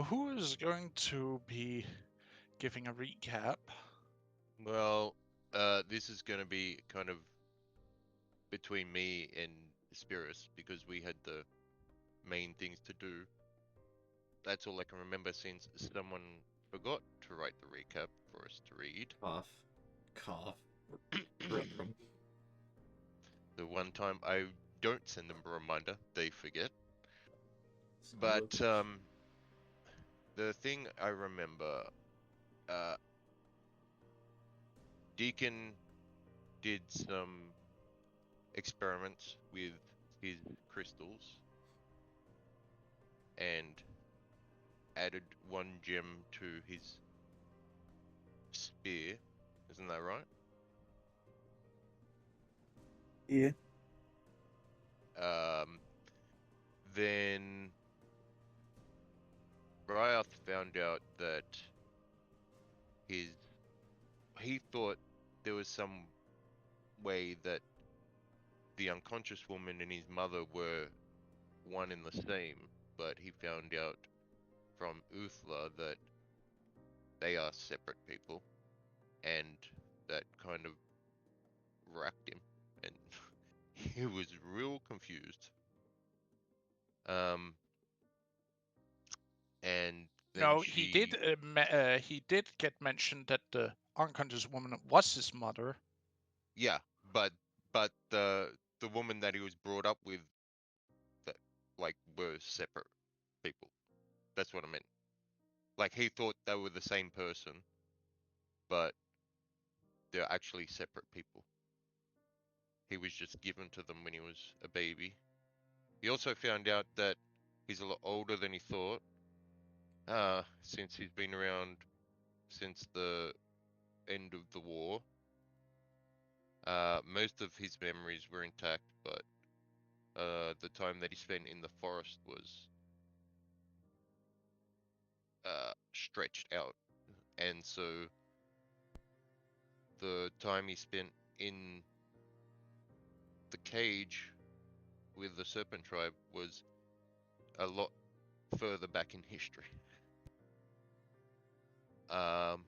So, who is going to be giving a recap? Well, this is going to be kind of between me and Spirus because we had the main things to do. That's all I can remember since someone forgot to write the recap for us to read. Cough. Cough. Brethren. The one time I don't send them a reminder, they forget. Son of a But bitch. the thing I remember, uh, Deacon did some experiments with his crystals and added one gem to his spear. Isn't that right? Yeah. Then Ryath found out that his he thought there was some way that the unconscious woman and his mother were one and the same, but he found out from Uthla that they are separate people, and that kind of racked him, and he was real confused. Um, and then No, he did. she, He did get mentioned that the unconscious woman was his mother. yeah, but the woman that he was brought up with, that like were separate people. That's what I meant. Like he thought they were the same person, but they're actually separate people. He was just given to them when he was a baby. He also found out that he's a lot older than he thought, since he's been around since the end of the war. Most of his memories were intact, but the time that he spent in the forest was stretched out, and so the time he spent in the cage with the Serpent Tribe was a lot further back in history. Um,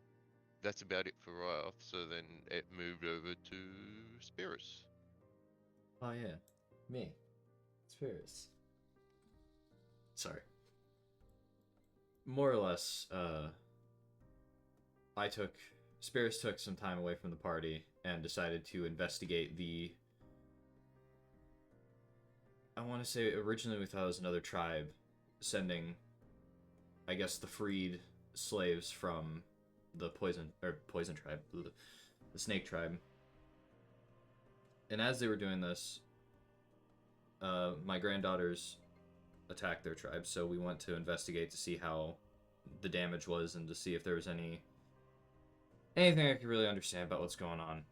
that's about it for Ryoth. So then it moved over to Spirus. Oh yeah. Me. Spirits. Sorry. More or less, Spirits took some time away from the party and decided to investigate the. I want to say originally we thought it was another tribe sending, I guess, the freed slaves from the poison tribe, the snake tribe. And as they were doing this, my granddaughters attacked their tribe, so we went to investigate to see how the damage was and to see if there was anything I could really understand about what's going on.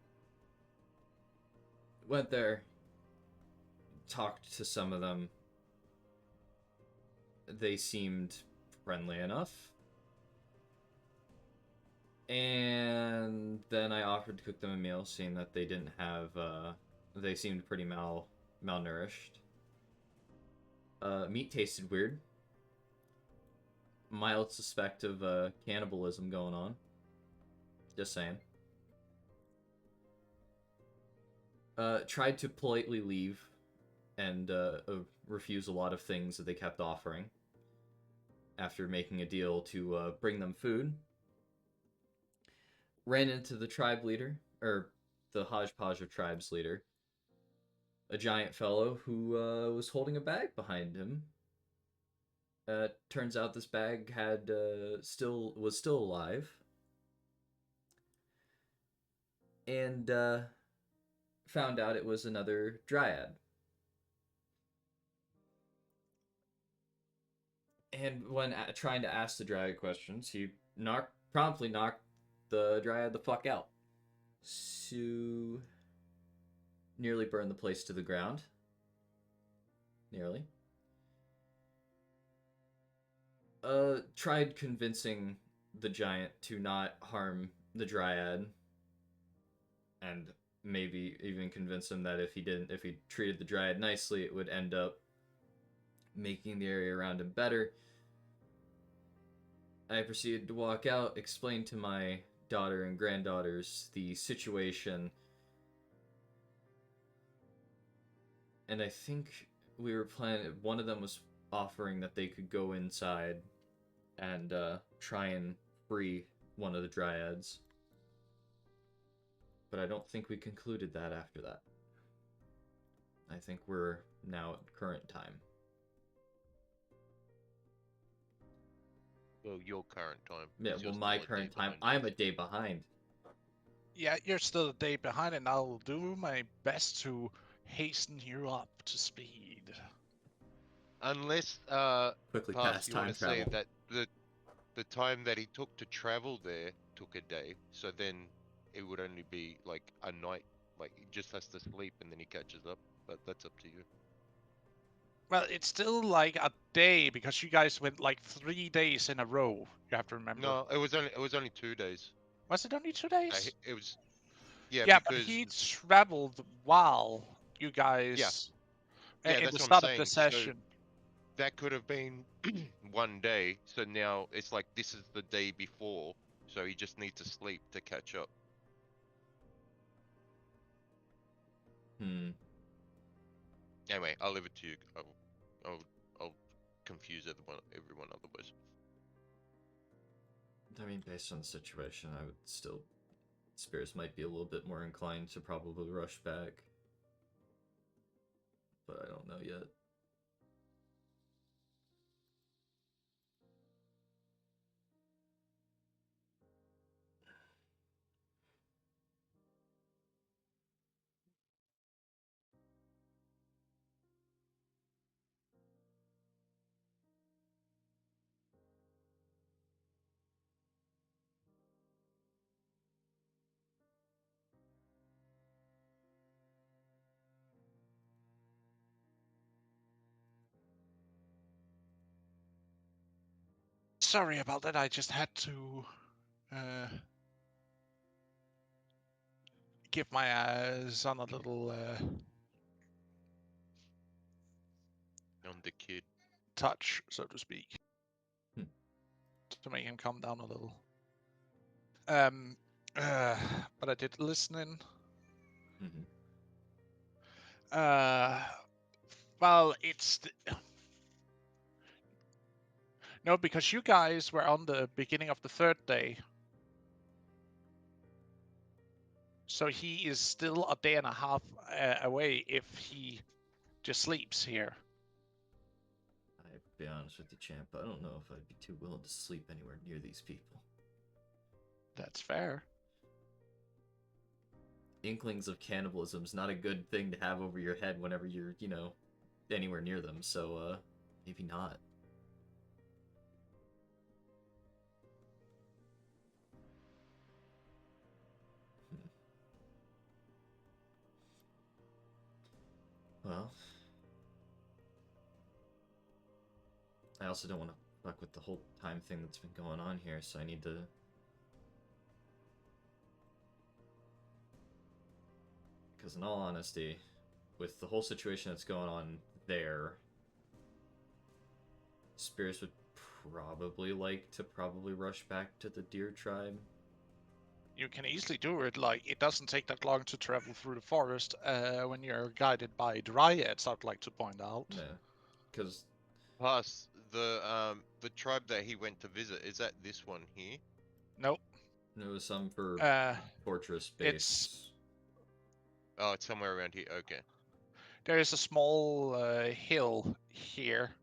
Went there, talked to some of them. They seemed friendly enough. And then I offered to cook them a meal, seeing that they didn't have, they seemed pretty malnourished. Meat tasted weird. Mild suspect of cannibalism going on. Just saying. Tried to politely leave and refuse a lot of things that they kept offering after making a deal to bring them food. Ran into the tribe leader, or the hodgepodge of tribes leader, a giant fellow who was holding a bag behind him. Turns out this bag had was still alive, and found out it was another dryad. And when trying to ask the dryad questions, he promptly knocked the dryad the fuck out. So nearly burned the place to the ground. Nearly. Tried convincing the giant to not harm the dryad, and maybe even convince him that if he treated the dryad nicely, it would end up making the area around him better. I proceeded to walk out, explain to my daughter and granddaughters the situation, and I think we were planning. One of them was offering that they could go inside and try and free one of the dryads, but I don't think we concluded that after that. I think we're now at current time. Well, your current time. Yeah, 'cause well, you're my still a day current time, behind I'm us. a day behind. Yeah, you're still a day behind, and I'll do my best to hasten you up to speed. Unless, Quickly Pass, past you want time to say travel. that the time that he took to travel there took a day, so then it would only be like a night. Like he just has to sleep and then he catches up. But that's up to you. Well, it's still like a day because you guys went like 3 days in a row. You have to remember. No, it was only 2 days. Was it only 2 days? It was yeah Yeah, but because he traveled while you yeah guys yeah in the that's what I'm start of the saying. So session. that could have been one day. So now it's like this is the day before. So he just needs to sleep to catch up. Hmm. Anyway, I'll leave it to you. I'll, I'll confuse everyone otherwise. I mean, based on the situation, I would still. Spirits might be a little bit more inclined to probably rush back. But I don't know yet. Sorry about that. I just had to uh, give my son a little On the kid. touch, so to speak, Hmm. to make him calm down a little. Um, uh, but I did listening. Mm-hmm. Uh, well, no, because you guys were on the beginning of the third day, so he is still a day and a half away if he just sleeps here. I'd be honest with you, champ. I don't know if I'd be too willing to sleep anywhere near these people. That's fair. Inklings of cannibalism's not a good thing to have over your head whenever you're, anywhere near them, so, maybe not. Hmm. Well, I also don't want to fuck with the whole time thing that's been going on here, so I need to. Because, in all honesty, with the whole situation that's going on there, Spears would probably like to rush back to the deer tribe. You can easily do it. Like, it doesn't take that long to travel through the forest when you're guided by dryads, I'd like to point out. Yeah, because Pass, the tribe that he went to visit, is that this one here? Nope. there was some for Uh, fortress it's base. Oh, it's somewhere around here. Okay. there is a small hill here.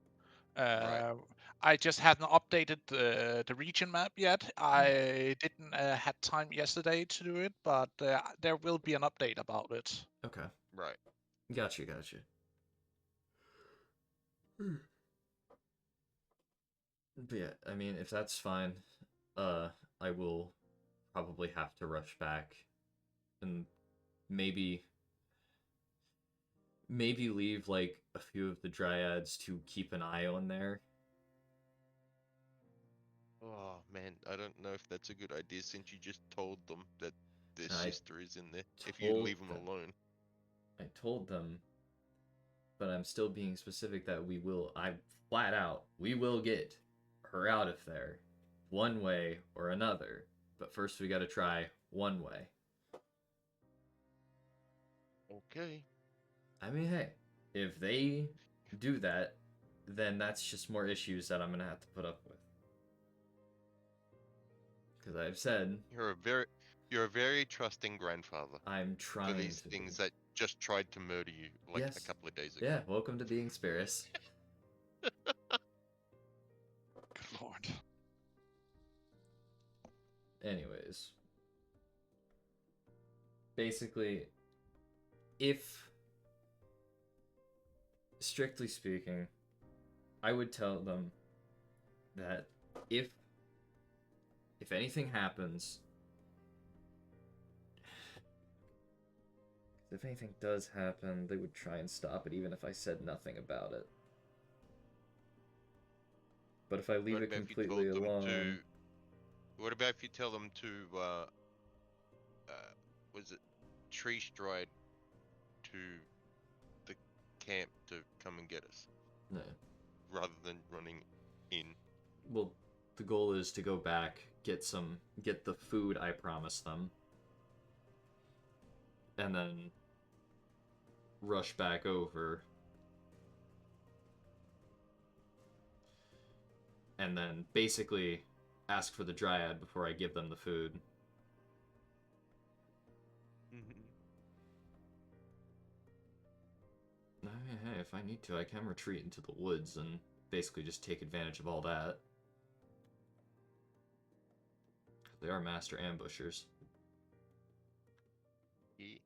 Right. I just hadn't updated the region map yet. I didn't had time yesterday to do it, but there will be an update about it. Okay, Right. gotcha. But yeah, I mean, if that's fine, I will probably have to rush back and maybe leave like a few of the dryads to keep an eye on there. Oh man, I don't know if that's a good idea since you just told them that their I sister is in there. If you told leave them them. alone. I told them, but I'm still being specific that we will. I flat out, we will get her out of there. one way or another. But first, we got to try one way. Okay. I mean, hey, if they do that, then that's just more issues that I'm gonna have to put up with. Because I've said You're a very trusting grandfather I'm for trying these to things be. that just tried to murder you like a Yes. couple of days ago. Yeah, welcome to being Spirus. Good lord. Anyways, basically, if strictly speaking, I would tell them that if anything happens, if anything does happen, they would try and stop it, even if I said nothing about it. But if I leave What it about if you completely told them alone, What about if you tell them to was it tree stride to the camp to come and get us no. rather than running in? Well, the goal is to go back, get the food I promised them, and then rush back over, and then basically ask for the dryad before I give them the food. I mean, hey, if I need to, I can retreat into the woods and basically just take advantage of all that. They are master ambushers. Yeah.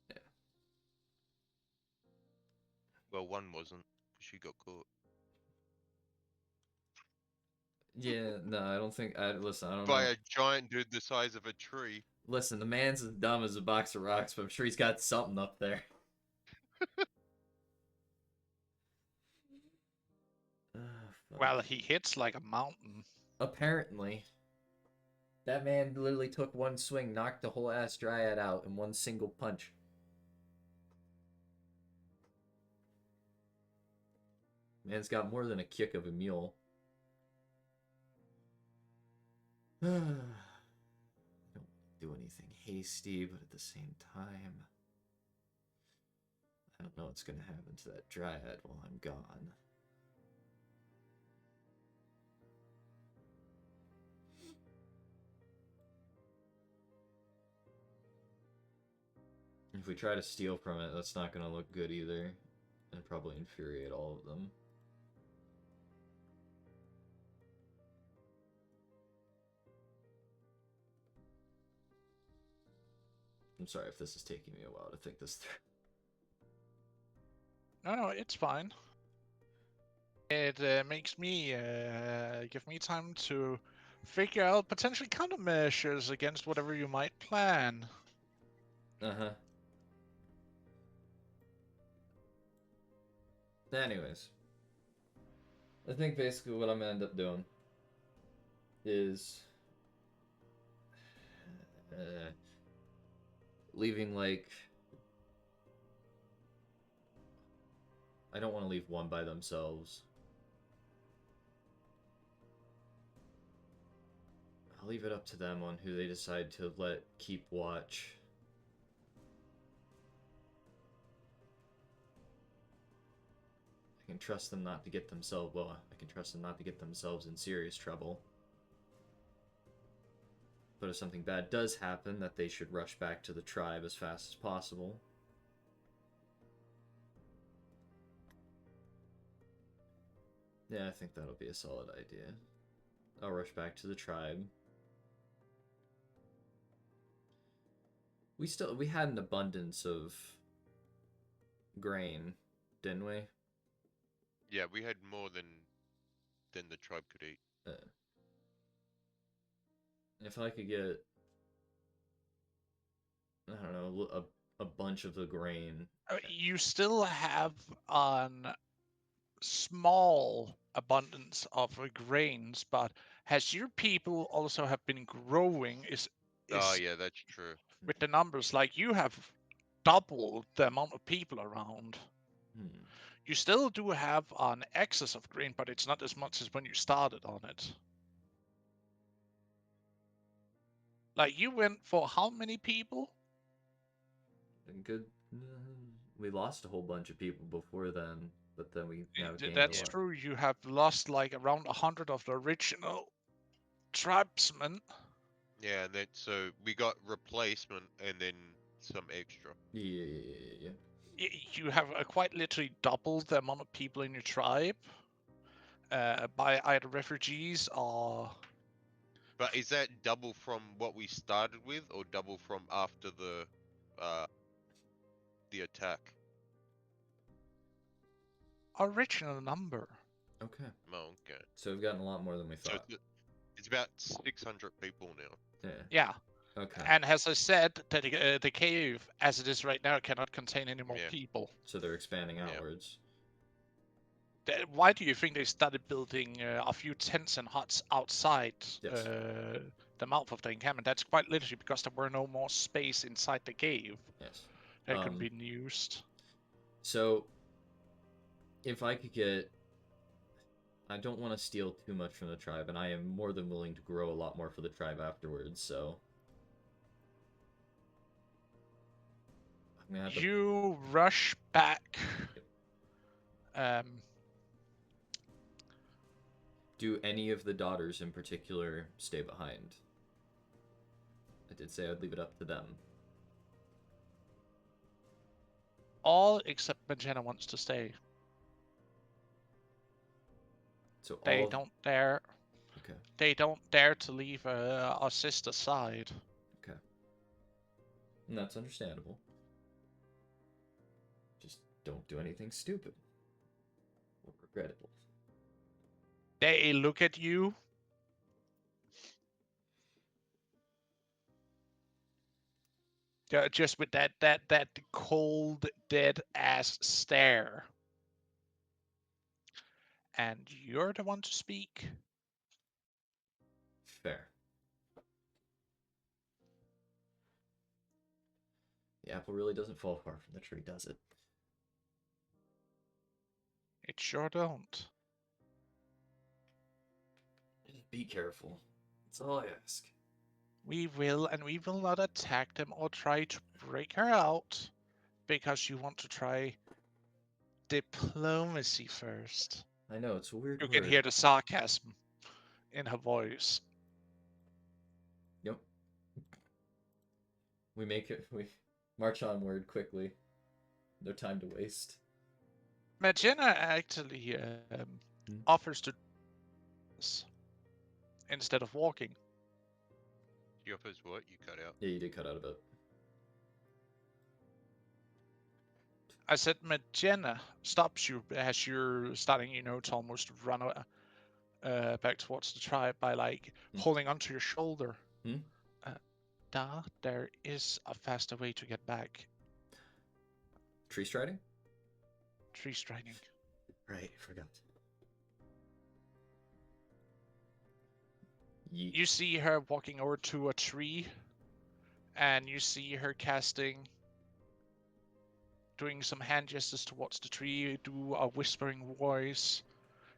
Yeah. Well, one wasn't because she got caught. Yeah, no, I don't think. Listen, I don't By know. a giant dude the size of a tree. Listen, the man's as dumb as a box of rocks, but I'm sure he's got something up there. Well, he hits like a mountain. Apparently. That man literally took one swing, knocked the whole ass dryad out in one single punch. Man's got more than a kick of a mule. Don't do anything hasty, but at the same time, I don't know what's gonna happen to that dryad while I'm gone. If we try to steal from it, that's not gonna look good either, and probably infuriate all of them. I'm sorry if this is taking me a while to think this through. No, it's fine. It makes me give me time to figure out potential countermeasures against whatever you might plan. Uh-huh. Anyways. I think basically what I'm gonna end up doing is leaving like I don't want to leave one by themselves. I'll leave it up to them on who they decide to let keep watch. I can trust them not to get themselves I can trust them not to get themselves in serious trouble. But if something bad does happen, that they should rush back to the tribe as fast as possible. Yeah, I think that'll be a solid idea. I'll rush back to the tribe. We had an abundance of grain, didn't we? Yeah, we had more than the tribe could eat. If I could get, I don't know, a bunch of the grain. You still have an small abundance of grains, but has your people also have been growing? Oh Is yeah, that's true. with the numbers like you have doubled the amount of people around. Hmm. You still do have an excess of grain, but it's not as much as when you started on it. Like, you went for how many people? And good. We lost a whole bunch of people before then, but then we now gained a That's lot. true. You have lost like around 100 of the original tribesmen. Yeah, and then so we got replacement and then some extra. Yeah. You have quite literally doubled the amount of people in your tribe by either refugees or. But is that double from what we started with, or double from after the attack? Original number. Okay. Oh, okay. So we've gotten a lot more than we So thought. it's about 600 people now. Yeah. Yeah. Okay. And as I said, the cave, as it is right now, cannot contain any more Yeah. people. So they're expanding Yeah. outwards. Why do you think they started building a few tents and huts outside Yes. the mouth of the encampment? That's quite literally because there were no more space inside the cave Yes. that could be used. So, if I could get, I don't want to steal too much from the tribe, and I am more than willing to grow a lot more for the tribe afterwards. So, I'm gonna have to. You rush back. Do any of the daughters in particular stay behind? I did say I'd leave it up to them. All except Magena wants to stay. So They all. don't dare. Okay. They don't dare to leave our sister's side. Okay. And that's understandable. Just don't do anything stupid or regrettable. They look at you. Just with that cold, dead ass stare. And you're the one to speak. Fair. The apple really doesn't fall far from the tree, does it? It sure don't. Just be careful. That's all I ask. We will, and we will not attack them or try to break her out because you want to try diplomacy first. I know, it's a weird You word. can hear the sarcasm in her voice. Yep. We march onward quickly. No time to waste. Magena actually offers to instead of walking. He offers what? You cut out. Yeah, you did cut out a bit. I said Magena stops you as you're starting, to almost run back towards the tribe by holding onto your shoulder. There is a faster way to get back. Tree striding? Tree striding. Right, forgot. You see her walking over to a tree, and you see her doing some hand gestures towards the tree, do a whispering voice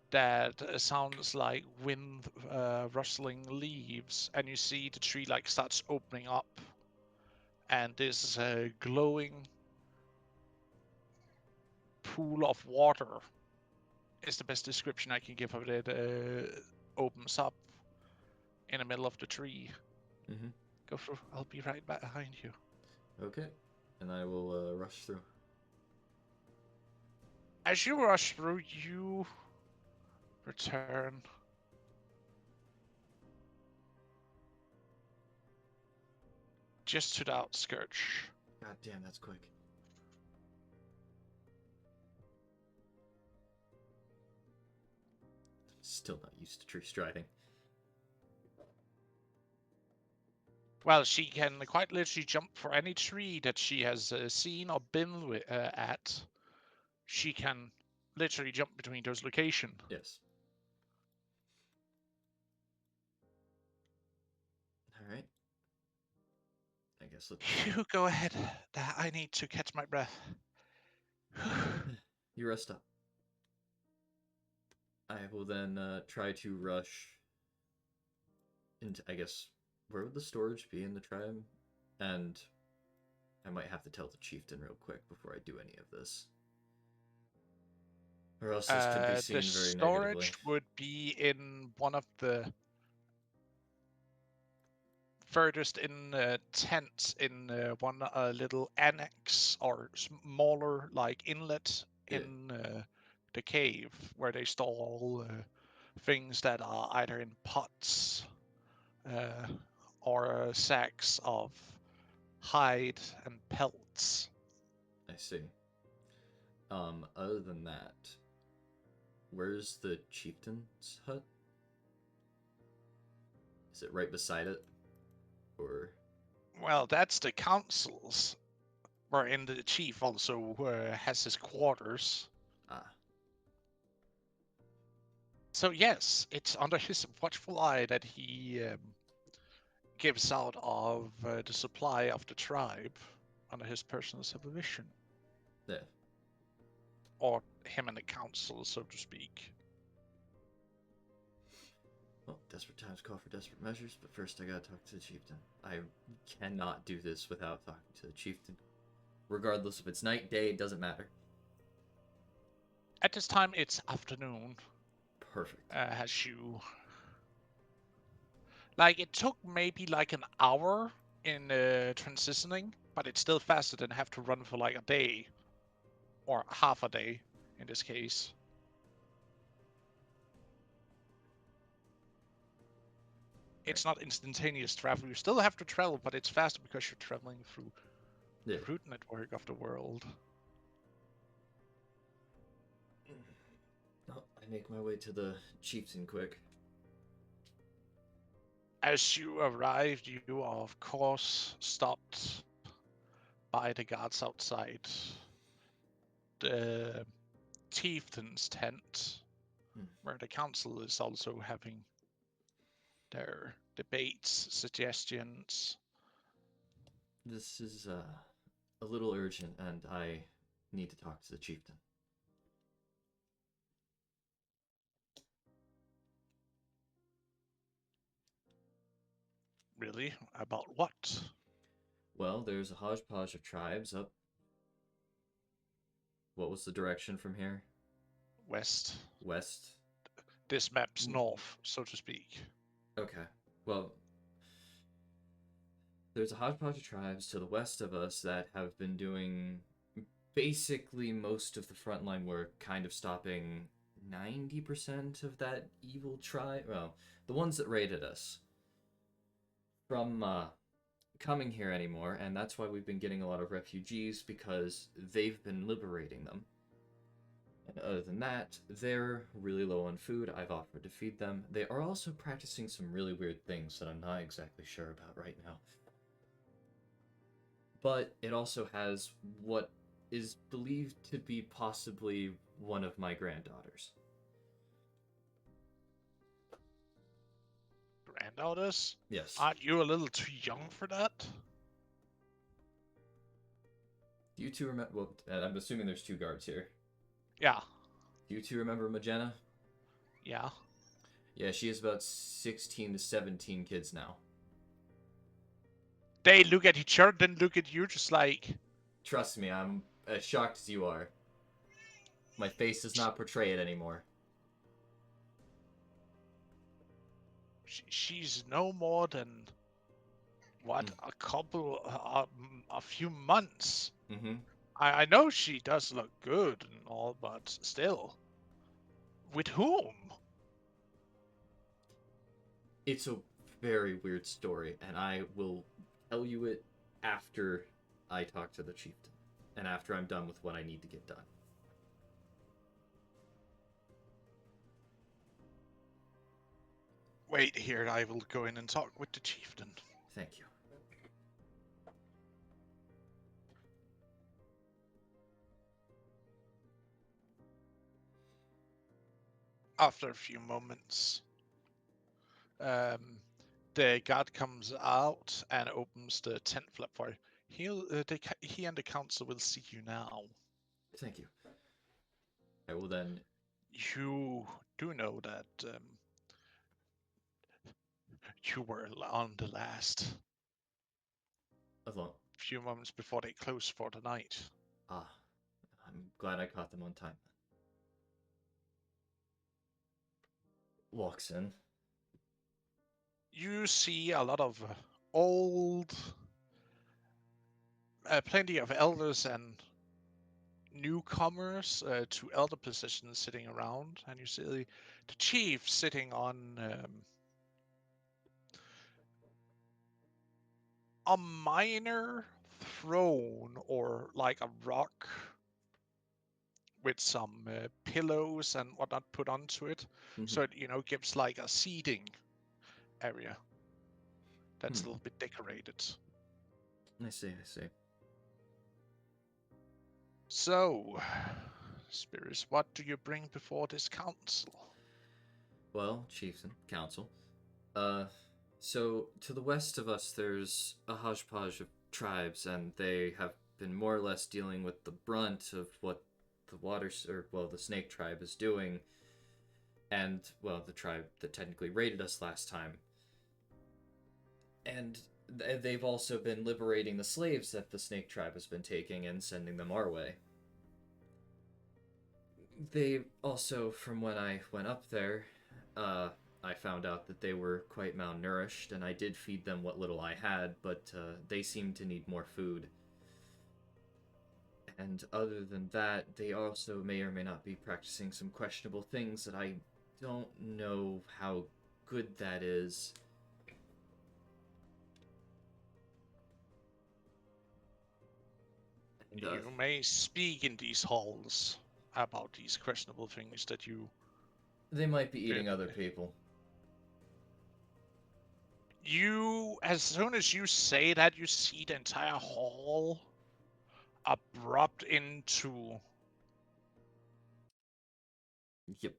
that sounds like wind rustling leaves, and you see the tree starts opening up, and this glowing pool of water is the best description I can give of it. Opens up in the middle of the tree. Mm-hmm. Go through. I'll be right back behind you. Okay, and I will rush through. As you rush through, you return. Just to the outskirts. God damn, that's quick. Still not used to tree striding. Well, she can quite literally jump for any tree that she has seen or been at. She can literally jump between those locations. Yes. All right. I guess let's. You go ahead. I need to catch my breath. You rest up. I will then try to rush into, I guess, where would the storage be in the tribe? And I might have to tell the chieftain real quick before I do any of this. Or else this could be The seen very negatively. storage would be in one of the furthest in tents in one little annex or smaller like inlet Yeah. in the cave where they store all things that are either in pots or sacks of hide and pelts. I see. Other than that, where's the chieftain's hut? Is it right beside it? Or Well, that's the council's, wherein the chief also has his quarters. ah, So yes, it's under his watchful eye that he gives out of the supply of the tribe under his personal supervision, yeah. or him and the council, so to speak. Well, desperate times call for desperate measures, but first I gotta talk to the chieftain. I cannot do this without talking to the chieftain. Regardless if it's night, day, it doesn't matter. At this time, it's afternoon. Perfect. As you like, it took maybe like an hour in transitioning, but it's still faster than have to run for like a day or half a day in this case. It's not instantaneous travel. You still have to travel, but it's faster because you're traveling through Yeah. the root network of the world. Oh, I make my way to the chieftain quick. As you arrived, you are of course stopped by the guards outside the chieftain's tent, where the council is also having their debates, suggestions. This is a little urgent, and I need to talk to the chieftain. Really? About what? Well, there's a hodgepodge of tribes up. What was the direction from here? West. West? This map's north, so to speak. Okay. Well, there's a hodgepodge of tribes to the west of us that have been doing basically most of the frontline work, kind of stopping 90% of that evil tribe. Well, the ones that raided us from coming here anymore, and that's why we've been getting a lot of refugees, because they've been liberating them. And other than that, they're really low on food. I've offered to feed them. They are also practicing some really weird things that I'm not exactly sure about right now. But it also has what is believed to be possibly one of my granddaughters. Granddaughters? Yes. Aren't you a little too young for that? Do you two remember? Well, I'm assuming there's two guards here. Yeah. Do you two remember Magena? Yeah. Yeah, she has about 16 to 17 kids now. They look at each other, then look at you, just like. Trust me, I'm as shocked as you are. My face does not portray it anymore. She's no more than what, a few months. Mm-hmm. I know she does look good and all, but still. With whom? It's a very weird story, and I will tell you it after I talk to the chieftain, and after I'm done with what I need to get done. Wait here, I will go in and talk with the chieftain. Thank you. After a few moments, the guard comes out and opens the tent flap for you. He and the council will see you now. Thank you. I will then... You do know that you were on the last Alone. few moments before they close for the night. Ah, I'm glad I caught them on time. Walks in. You see a lot of old, plenty of elders and newcomers to elder positions sitting around, and you see the chief sitting on a minor throne or like a rock with some pillows and whatnot put onto it, so it gives like a seating area that's a little bit decorated. I see, I see. So, Spirits, what do you bring before this council? Well, chieftain, council. Uh, so to the west of us, there's a hodgepodge of tribes, and they have been more or less dealing with the brunt of what the snake tribe is doing, and well, the tribe that technically raided us last time. And they've also been liberating the slaves that the snake tribe has been taking and sending them our way. They also, from when I went up there, I found out that they were quite malnourished, and I did feed them what little I had, but they seemed to need more food. And other than that, they also may or may not be practicing some questionable things that I don't know how good that is. And, You may speak in these halls about these questionable things that you. they might be eating other people. You, as soon as you say that, you see the entire hall abrupt into Yep.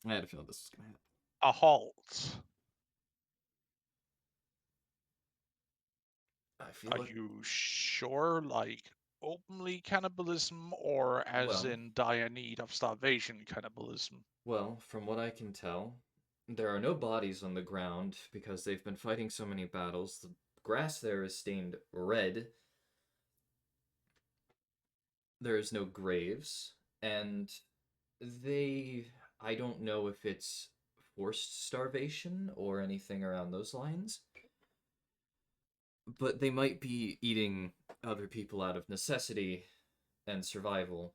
I had a feeling this was gonna happen. a halt. I feel Are like, you sure, like openly cannibalism or as well, in dire need of starvation cannibalism? well, from what I can tell, there are no bodies on the ground because they've been fighting so many battles. The grass there is stained red. There is no graves, and I don't know if it's forced starvation or anything around those lines, but they might be eating other people out of necessity and survival.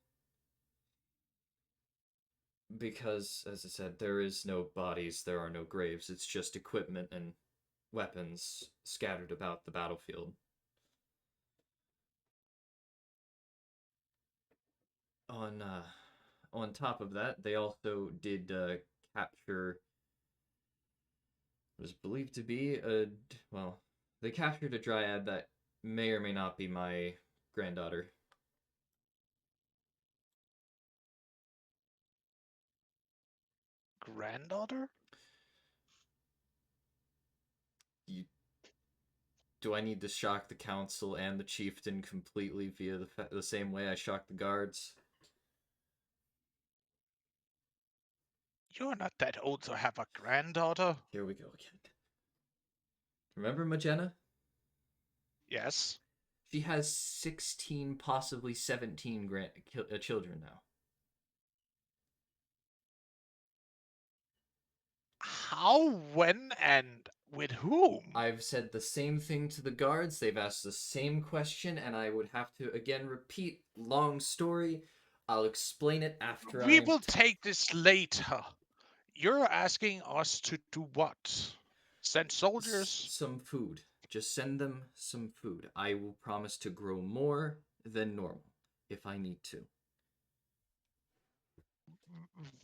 Because, as I said, there is no bodies, there are no graves. It's just equipment and weapons scattered about the battlefield. On uh, on top of that, they also did capture what is believed to be well, they captured a dryad that may or may not be my granddaughter. Granddaughter? You, do I need to shock the council and the chieftain completely via the same way I shocked the guards? You're not that old to have a granddaughter. Here we go again. Remember Magena? Yes. She has 16, possibly 17 children now. How, when, and with whom? I've said the same thing to the guards. They've asked the same question, and I would have to again repeat. Long story. I'll explain it after We will take this later. You're asking us to do what? Send soldiers? Some food. Just send them some food. I will promise to grow more than normal if I need to.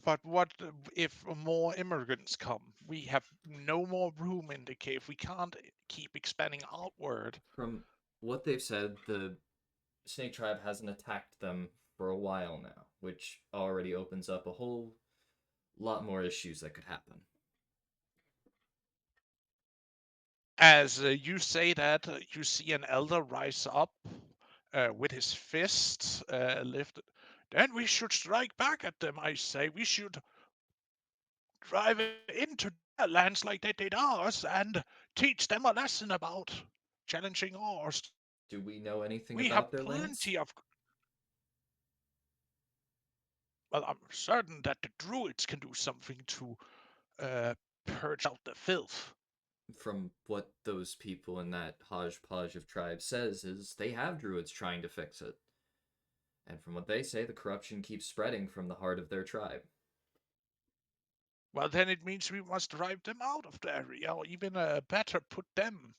But what if more immigrants come? We have no more room in the cave. We can't keep expanding outward. From what they've said, the Snake Tribe hasn't attacked them for a while now, which already opens up a whole lot more issues that could happen. As you say that, you see an elder rise up with his fist lifted. Then we should strike back at them, I say. We should drive into their lands like they did ours and teach them a lesson about challenging ours. Do we know anything We have about their lands? plenty of. Well, I'm certain that the druids can do something to uh, purge out the filth. From what those people in that hodgepodge of tribes says is they have druids trying to fix it. And from what they say, the corruption keeps spreading from the heart of their tribe. Well, then it means we must drive them out of the area, or even better, put them.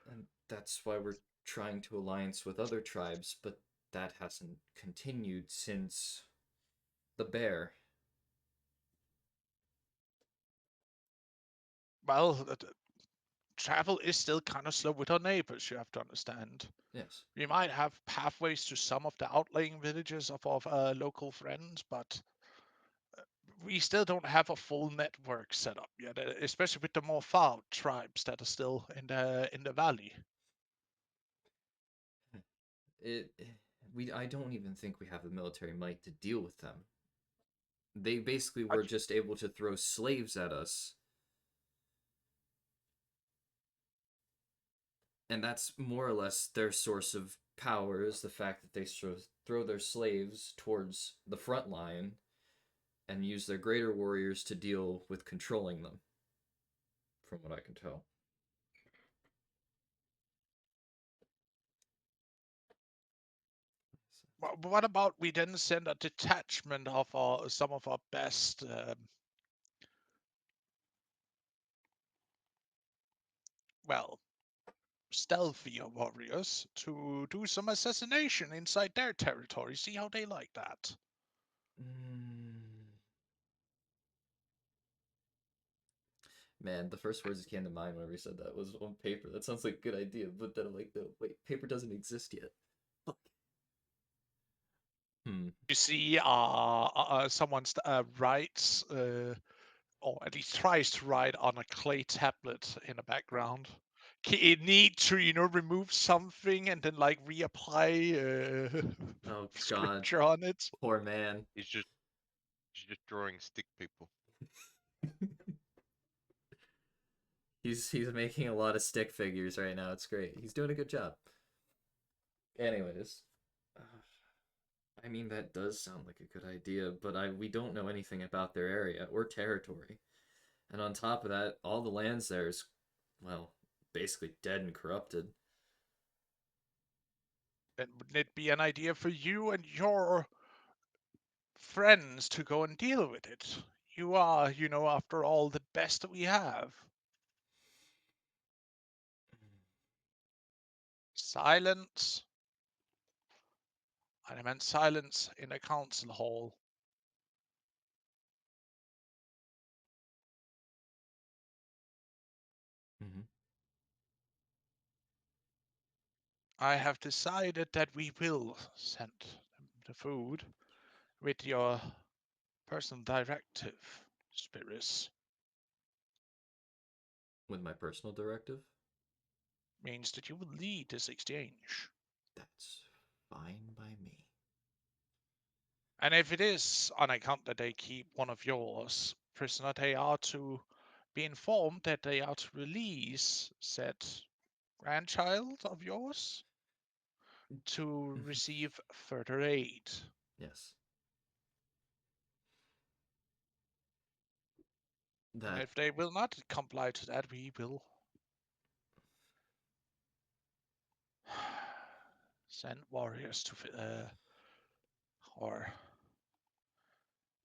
And that's why we're trying to alliance with other tribes, but that hasn't continued since the bear. Well, travel is still kind of slow with our neighbors, you have to understand. Yes. We might have pathways to some of the outlying villages of our local friends, but we still don't have a full network set up yet, especially with the more far out tribes that are still in the valley. It we I don't even think we have the military might to deal with them. They basically I, were just able to throw slaves at us. And that's more or less their source of power is the fact that they throw their slaves towards the front line and use their greater warriors to deal with controlling them, from what I can tell. what about we then send a detachment of some of our best, well, stealthier warriors to do some assassination inside their territory? See how they like that. Mm. Man, the first words that came to mind whenever you said that was on paper. That sounds like a good idea, but then I'm like, no, wait, paper doesn't exist yet. Fuck. Hmm. You see, someone writes, or at least tries to write on a clay tablet in the background. It need to, remove something and then like reapply Oh God, scripture on it. poor man. He's just drawing stick people. He's making a lot of stick figures right now. It's great. He's doing a good job. Anyways, I mean that does sound like a good idea, but we don't know anything about their area or territory. And on top of that, all the lands there is, well, basically dead and corrupted. Then wouldn't it be an idea for you and your friends to go and deal with it? You are, after all, the best that we have. Silence. And I meant silence in a council hall. Mm-hmm. I have decided that we will send the food with your personal directive, Spirits. With my personal directive, Means that you will lead this exchange. that's fine by me. And if it is on account that they keep one of yours prisoner, they are to be informed that they are to release said grandchild of yours to receive further aid. Yes. And That if they will not comply to that, we will send warriors to, or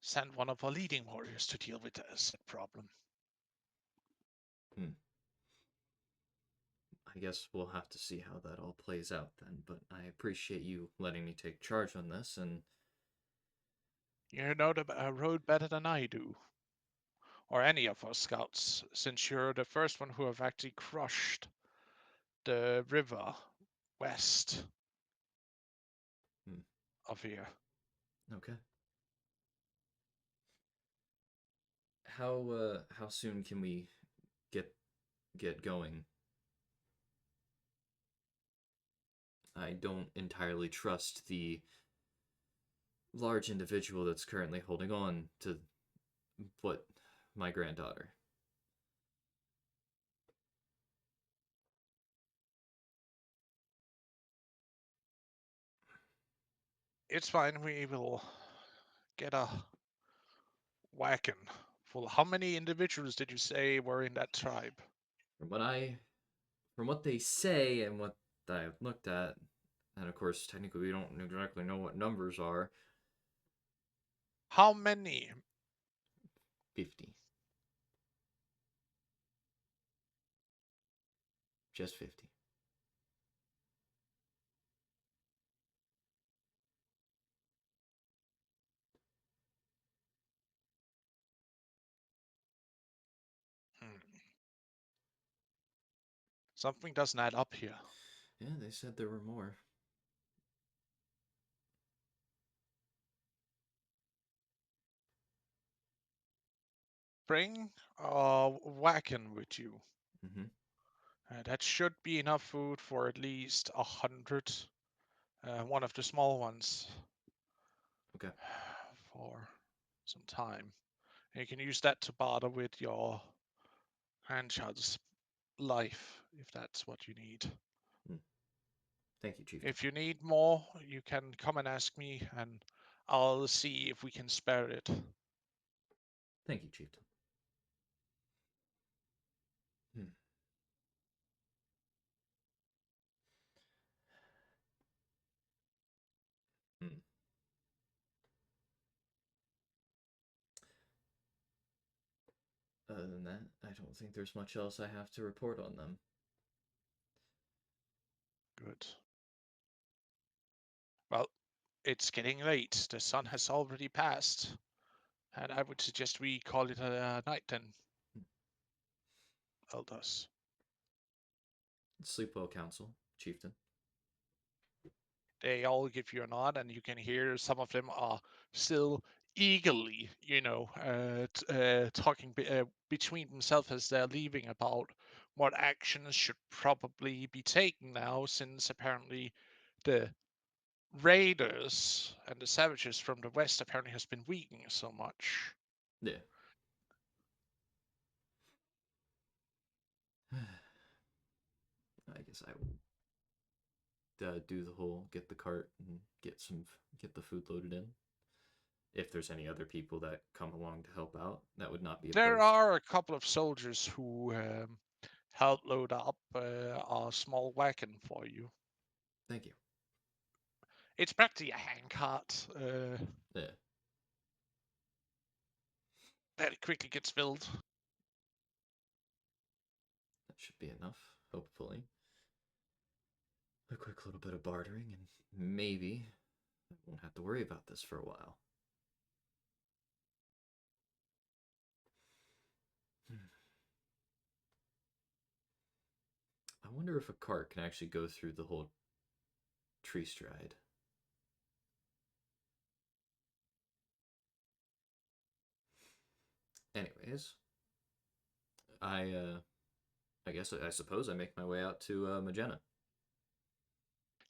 send one of our leading warriors to deal with the said problem. hmm. I guess we'll have to see how that all plays out then, but I appreciate you letting me take charge on this and You know the road better than I do, or any of our scouts, since you're the first one who have actually crushed the river west hmm. of here. Okay. How soon can we get get going? I don't entirely trust the large individual that's currently holding on to what my granddaughter. It's fine. We will get a wagon full. How many individuals did you say were in that tribe? From what I, from what they say and what I've looked at, and of course, technically, we don't exactly know what numbers are. How many? 50. Just 50. Hmm. Something doesn't add up here. Yeah, they said there were more. Bring a wagon with you. Mm-hmm. That should be enough food for at least 100. One of the small ones. Okay. For some time. And you can use that to barter with your grandchild's life, if that's what you need. Mm. Thank you, Chief. If you need more, you can come and ask me, and I'll see if we can spare it. Thank you, Chieftain. Hmm. Hmm. Other than that, I don't think there's much else I have to report on them. Good. Well, it's getting late. The sun has already passed, and I would suggest we call it a night then, elders. Sleep well, Council, Chieftain. They all give you a nod, and you can hear some of them are still eagerly, talking between themselves as they're leaving about what actions should probably be taken now, since apparently the raiders and the savages from the west apparently has been weakening so much. Yeah. I guess I will do the whole get the cart and get the food loaded in. If there's any other people that come along to help out, that would not be There opposed. are a couple of soldiers who help load up a small wagon for you. Thank you. It's practically a handcart. Yeah. That it quickly gets filled. That should be enough, hopefully. A quick little bit of bartering, and maybe I won't have to worry about this for a while. I wonder if a cart can actually go through the whole tree stride. Anyways, I guess I suppose I make my way out to Magenta.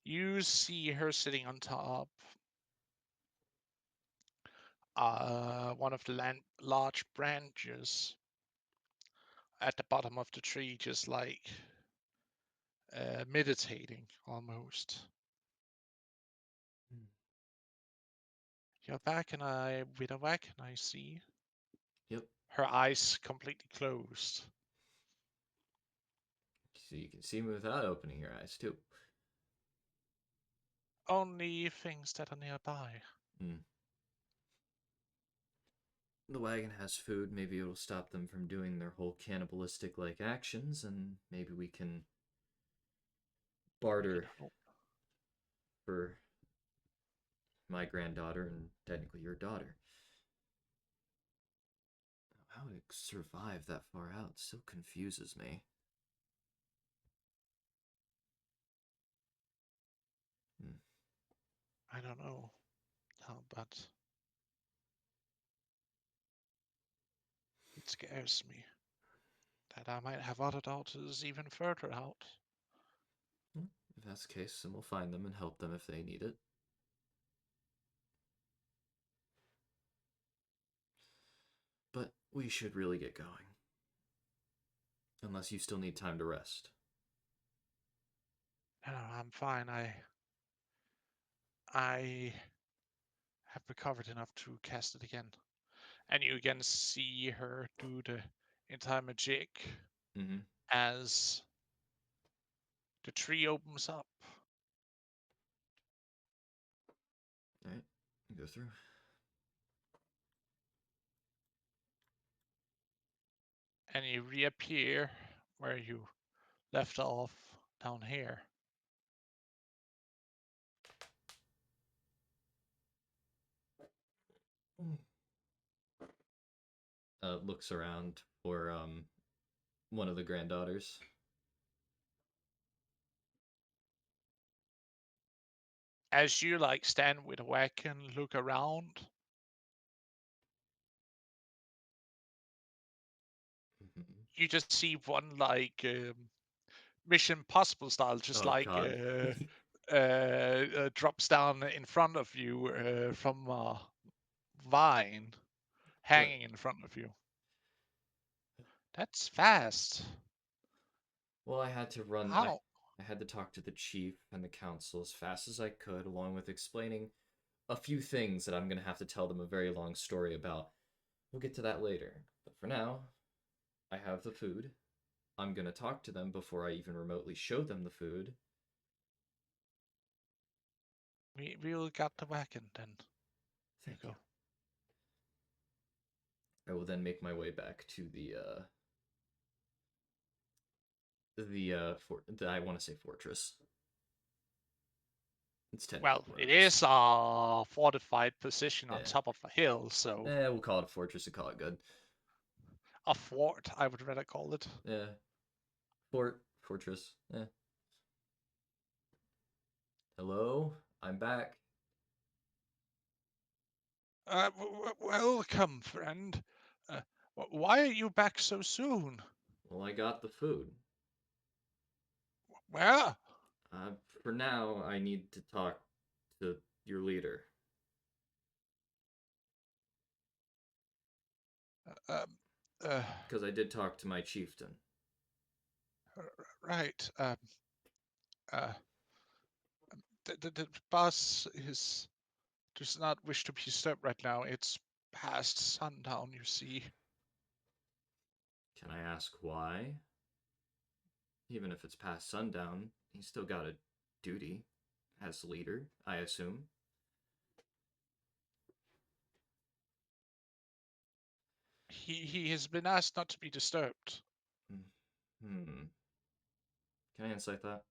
You see her sitting on top. One of the large branches at the bottom of the tree, just like meditating almost. Hmm. You're back, and with a wagon, I see. Yep. Her eyes completely closed. So you can see me without opening your eyes too. Only things that are nearby. Hmm. The wagon has food. Maybe it'll stop them from doing their whole cannibalistic like actions, and maybe we can I barter don't know. for my granddaughter and technically your daughter. How to survive that far out still confuses me. Hmm. I don't know. But it scares me that I might have other daughters even further out. Well, if that's the case, then we'll find them and help them if they need it. But we should really get going. Unless you still need time to rest. No, I'm fine. I have recovered enough to cast it again. And you again see her do the entire magic Mm-hmm. as the tree opens up. Alright, go through. And you reappear where you left off down here. Looks around for one of the granddaughters. As you like stand with a wagon, look around, Mm-hmm. you just see one like Mission Impossible style, just Oh like god. drops down in front of you from a vine What? hanging in front of you. That's fast. Well, I had to run. How? I had to talk to the chief and the council as fast as I could, along with explaining a few things that I'm gonna have to tell them a very long story about. We'll get to that later. But for now, I have the food. I'm gonna talk to them before I even remotely show them the food. We'll get the wagon then. Here Thank you you. go. I will then make my way back to I want to say fortress. It's technically Well, more it of just is a fortified position on yeah. top of a hill, so We'll call it a fortress and call it good. a fort, I would rather call it. Yeah, fortress. Yeah. Hello, I'm back. Welcome, friend. Uh, why are you back so soon? Well, I got the food. Where? Uh, for now, I need to talk to your leader. Um, uh, Because I did talk to my chieftain. right. Uh, the boss does not wish to be disturbed right now. It's past sundown, you see. Can I ask why? Even if it's past sundown, he's still got a duty as leader, I assume. He has been asked not to be disturbed. Hmm. Can I insight that?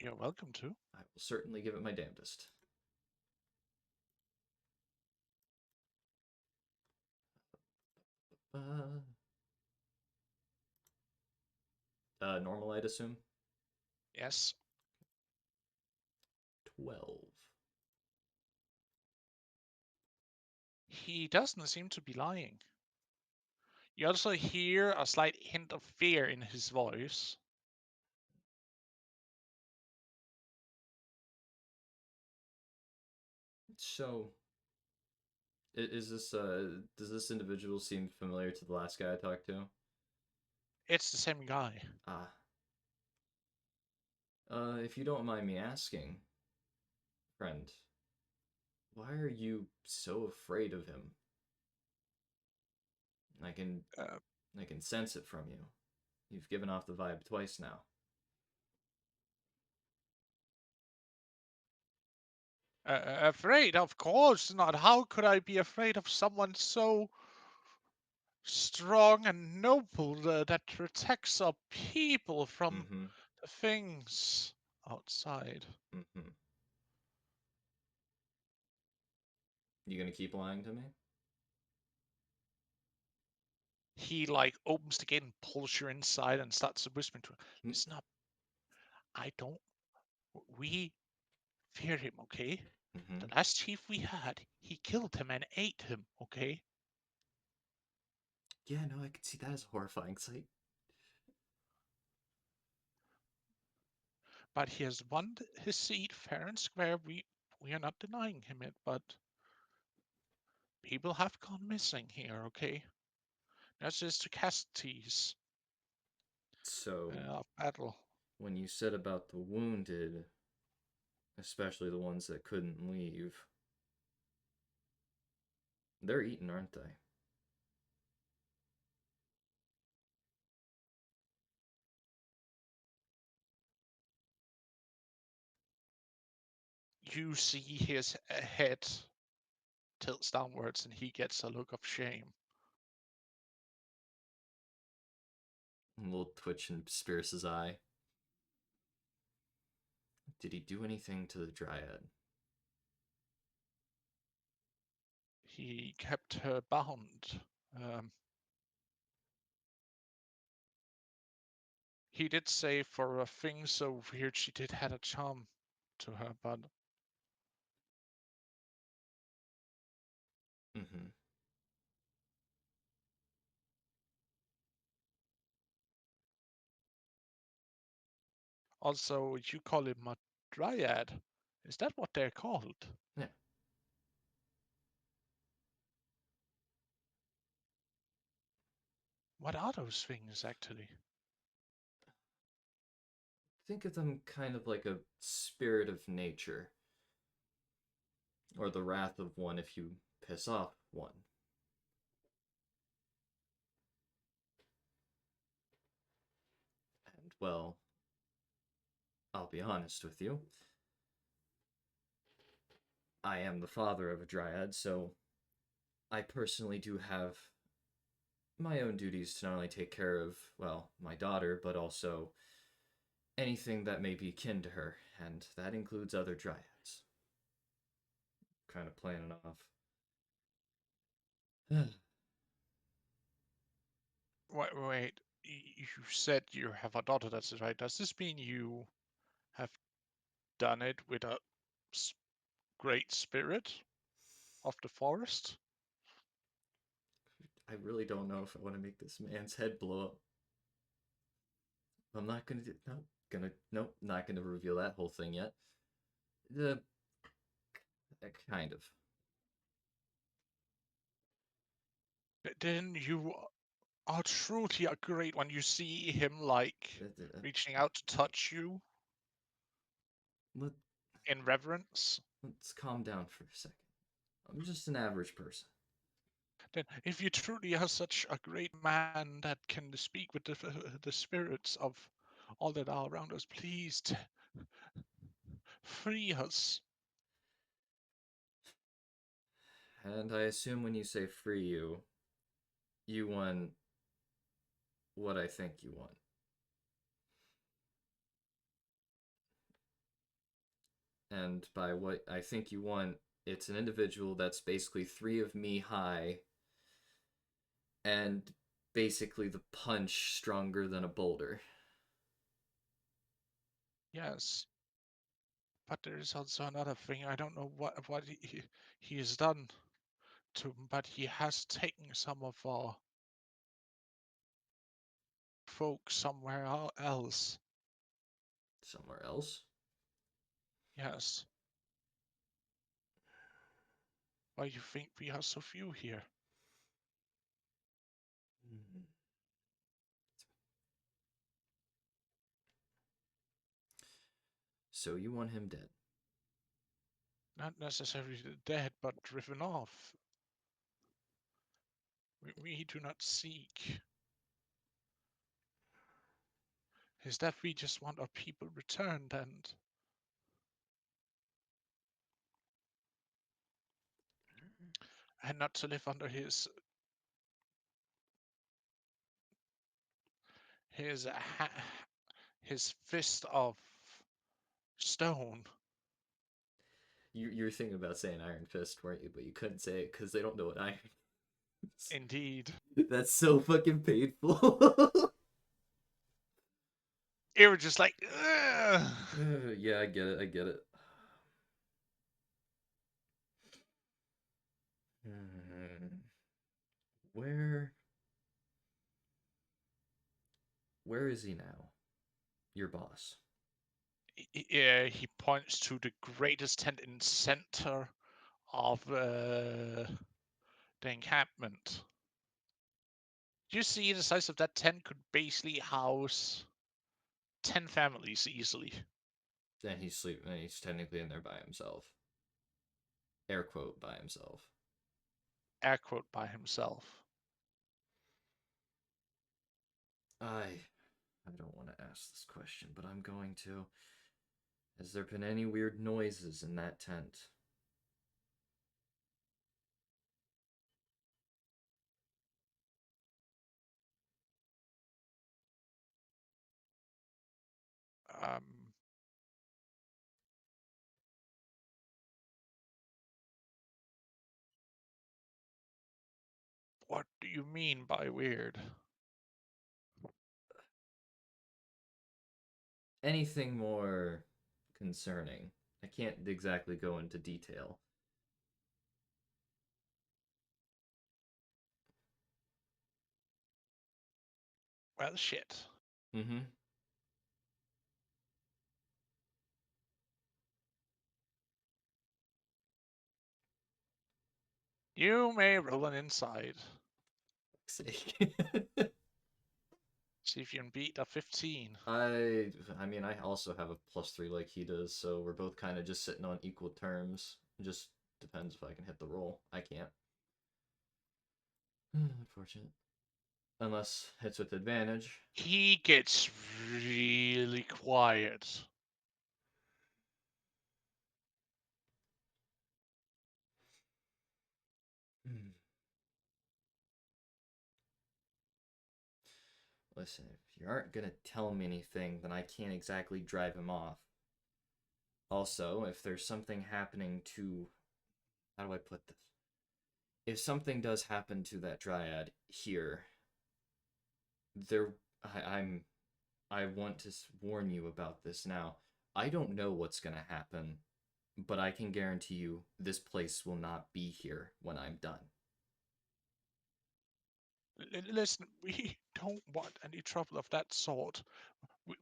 You're welcome to. I will certainly give it my damnedest. Uh, normal, I'd assume. Yes. 12. He doesn't seem to be lying. You also hear a slight hint of fear in his voice. So, is this does this individual seem familiar to the last guy I talked to? It's the same guy. Ah. If you don't mind me asking, friend, why are you so afraid of him? I can Uh, I can sense it from you. You've given off the vibe twice now. afraid? Of course not. How could I be afraid of someone so strong and noble that protects our people from Mm-hmm. the things outside? Mm-hmm. You gonna keep lying to me? He like opens the gate and pulls you inside and starts whispering to him. Mm. Listen up. I don't. We fear him, okay? Mm-hmm. The last chief we had, he killed him and ate him, okay? Yeah, no, I could see that as a horrifying sight. But he has won his seat fair and square. We are not denying him it, but People have gone missing here, okay? That's just casualties So, of battle. when you said about the wounded, especially the ones that couldn't leave, they're eaten, aren't they? You see his head tilts downwards and he gets a look of shame. A little twitch in Spears' eye. Did he do anything to the Dryad? He kept her bound. Um, he did say for a thing so weird she did had a charm to her, but Mm-hmm. also you call him a dryad. Is that what they're called? Yeah. What are those things actually? Think of them kind of like a spirit of nature, or the wrath of one if you piss off one. And, well, I'll be honest with you. I am the father of a Dryad, so I personally do have my own duties to not only take care of, well, my daughter, but also anything that may be kin to her, and that includes other Dryads. Kind of playing it off. Wait, you said you have a daughter, that's right. Does this mean you have done it with a great spirit of the forest? I really don't know if I want to make this man's head blow up. I'm not gonna do. Nope, not gonna reveal that whole thing yet. The kind of. Then you are truly a great when you see him like reaching out to touch you Let, in reverence. let's calm down for a second. I'm just an average person. Then, if you truly are such a great man that can speak with the spirits of all that are around us, please free us. And I assume when you say free you want what I think you want. And by what I think you want, it's an individual that's basically three of me high and basically the punch stronger than a boulder. Yes, but there is also another thing. I don't know what he has done to, but he has taken some of our folks somewhere else. Somewhere else? Yes. Why you think we are so few here? So you want him dead? Not necessarily dead, but driven off. We do not seek. Is that we just want our people returned and not to live under his his fist of stone. You're thinking about saying Iron Fist, weren't you? But you couldn't say it because they don't know what iron is. Indeed. That's so fucking painful. It was just like, ugh. Yeah, I get it. I get it. Where where is he now? Your boss. He points to the greatest tent in center of the encampment. You see the size of that tent could basically house 10 families easily. And he's sleeping. And he's technically in there by himself. Air quote by himself. Air quote by himself. I don't want to ask this question, but I'm going to. Has there been any weird noises in that tent? Um, what do you mean by weird? Anything more concerning? I can't exactly go into detail. Well, shit. Mm-hmm. You may roll an inside. Sake. See if you can beat a 15. I mean, I also have a +3 like he does, so we're both kind of just sitting on equal terms. It just depends if I can hit the roll. I can't. Unfortunate. Unless it's with advantage. He gets really quiet. Hmm. Listen, if you aren't gonna tell me anything, then I can't exactly drive him off. Also, if there's something happening to. How do I put this? If something does happen to that dryad here, there. I'm. I want to warn you about this now. I don't know what's gonna happen, but I can guarantee you this place will not be here when I'm done. Listen, we don't want any trouble of that sort.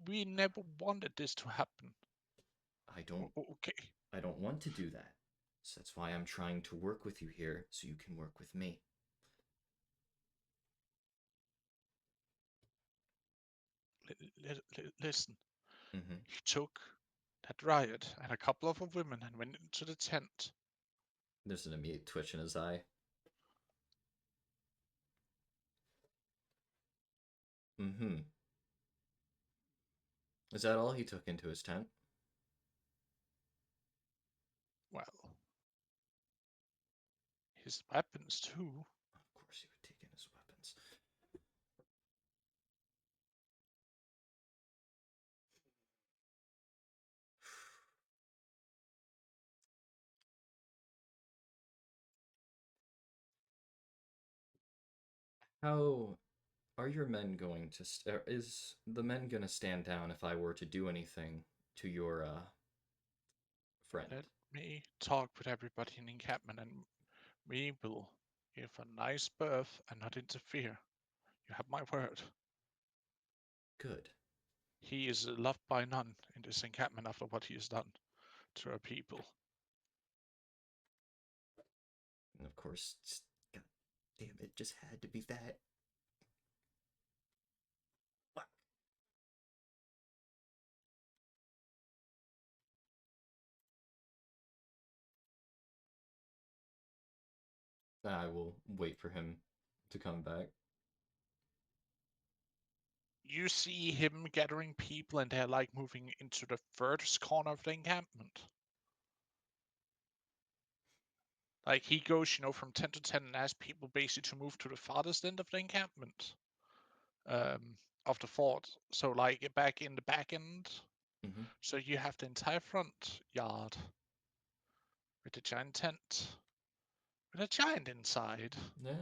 We never wanted this to happen. I don't Okay. I don't want to do that. So that's why I'm trying to work with you here so you can work with me. Listen, Mm-hmm. he took that riot and a couple of women and went into the tent. There's an immediate twitch in his eye. Mm-hmm. Is that all he took into his tent? Well, his weapons too. Of course he would take in his weapons. How are your men going to? Is the men gonna stand down if I were to do anything to your friend? Let me talk with everybody in the encampment and we will give a nice birth and not interfere. You have my word. Good. He is loved by none in this encampment after what he has done to our people. And of course, God damn it, just had to be that. Fuck. I will wait for him to come back. You see him gathering people and they're like moving into the furthest corner of the encampment. Like he goes, from 10 to 10 and asks people basically to move to the farthest end of the encampment. Of the fort. So like back in the back end. Mm-hmm. So you have the entire front yard with the giant tent. With a giant inside. Yeah.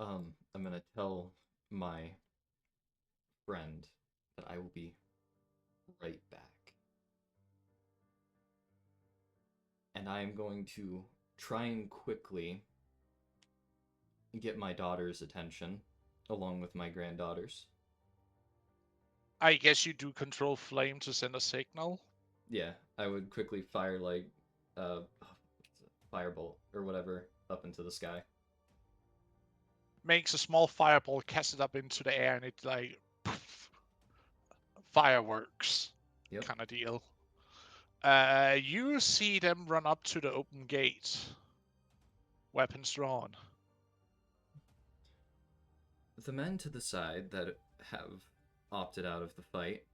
I'm gonna tell my friend that I will be right back. And I am going to try and quickly get my daughter's attention, along with my granddaughters. I guess you do control flame to send a signal. Yeah, I would quickly fire like firebolt or whatever up into the sky. Makes a small fireball, cast it up into the air, and it like poof, fireworks Yep. kind of deal. You see them run up to the open gate, weapons drawn. The men to the side that have opted out of the fight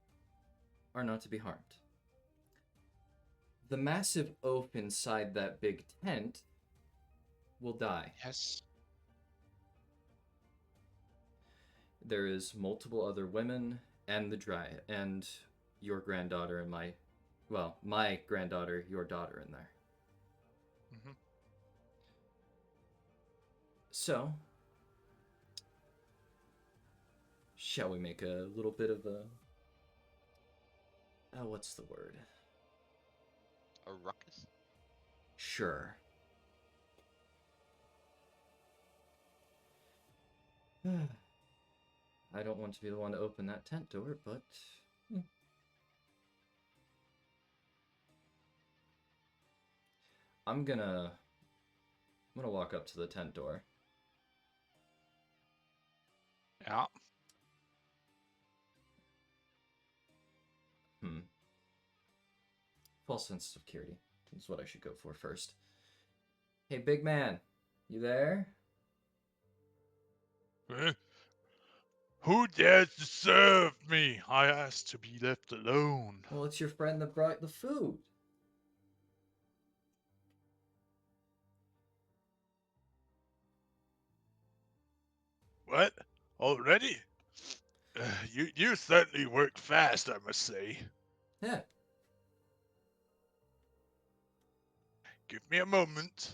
are not to be harmed. The massive oaf inside that big tent will die. Yes. There is multiple other women and the dry and your granddaughter and my granddaughter, your daughter in there. Mm-hmm. So, shall we make a little bit of a what's the word? A ruckus? Sure. I don't want to be the one to open that tent door, but I'm gonna walk up to the tent door. Yeah. False sense of security is what I should go for first. Hey, big man, you there? Who dares disturb me? I asked to be left alone. Well, it's your friend that brought the food. What? Already? You certainly worked fast, I must say. Yeah. Give me a moment.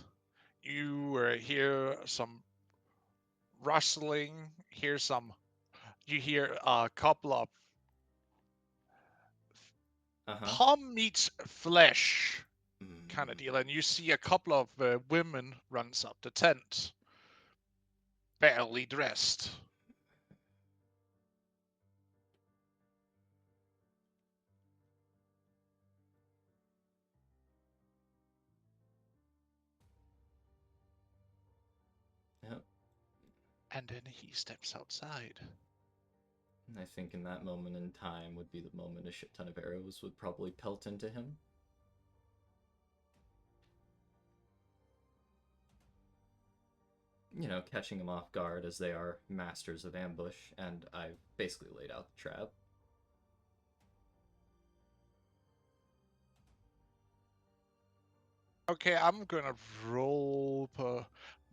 You hear some rustling. You hear a couple of palm meets flesh kind of deal, and you see a couple of women runs up the tent, barely dressed. Yep. And then he steps outside. I think in that moment in time would be the moment a shit ton of arrows would probably pelt into him. You know, catching him off guard as they are masters of ambush, and I've basically laid out the trap. Okay, I'm gonna roll.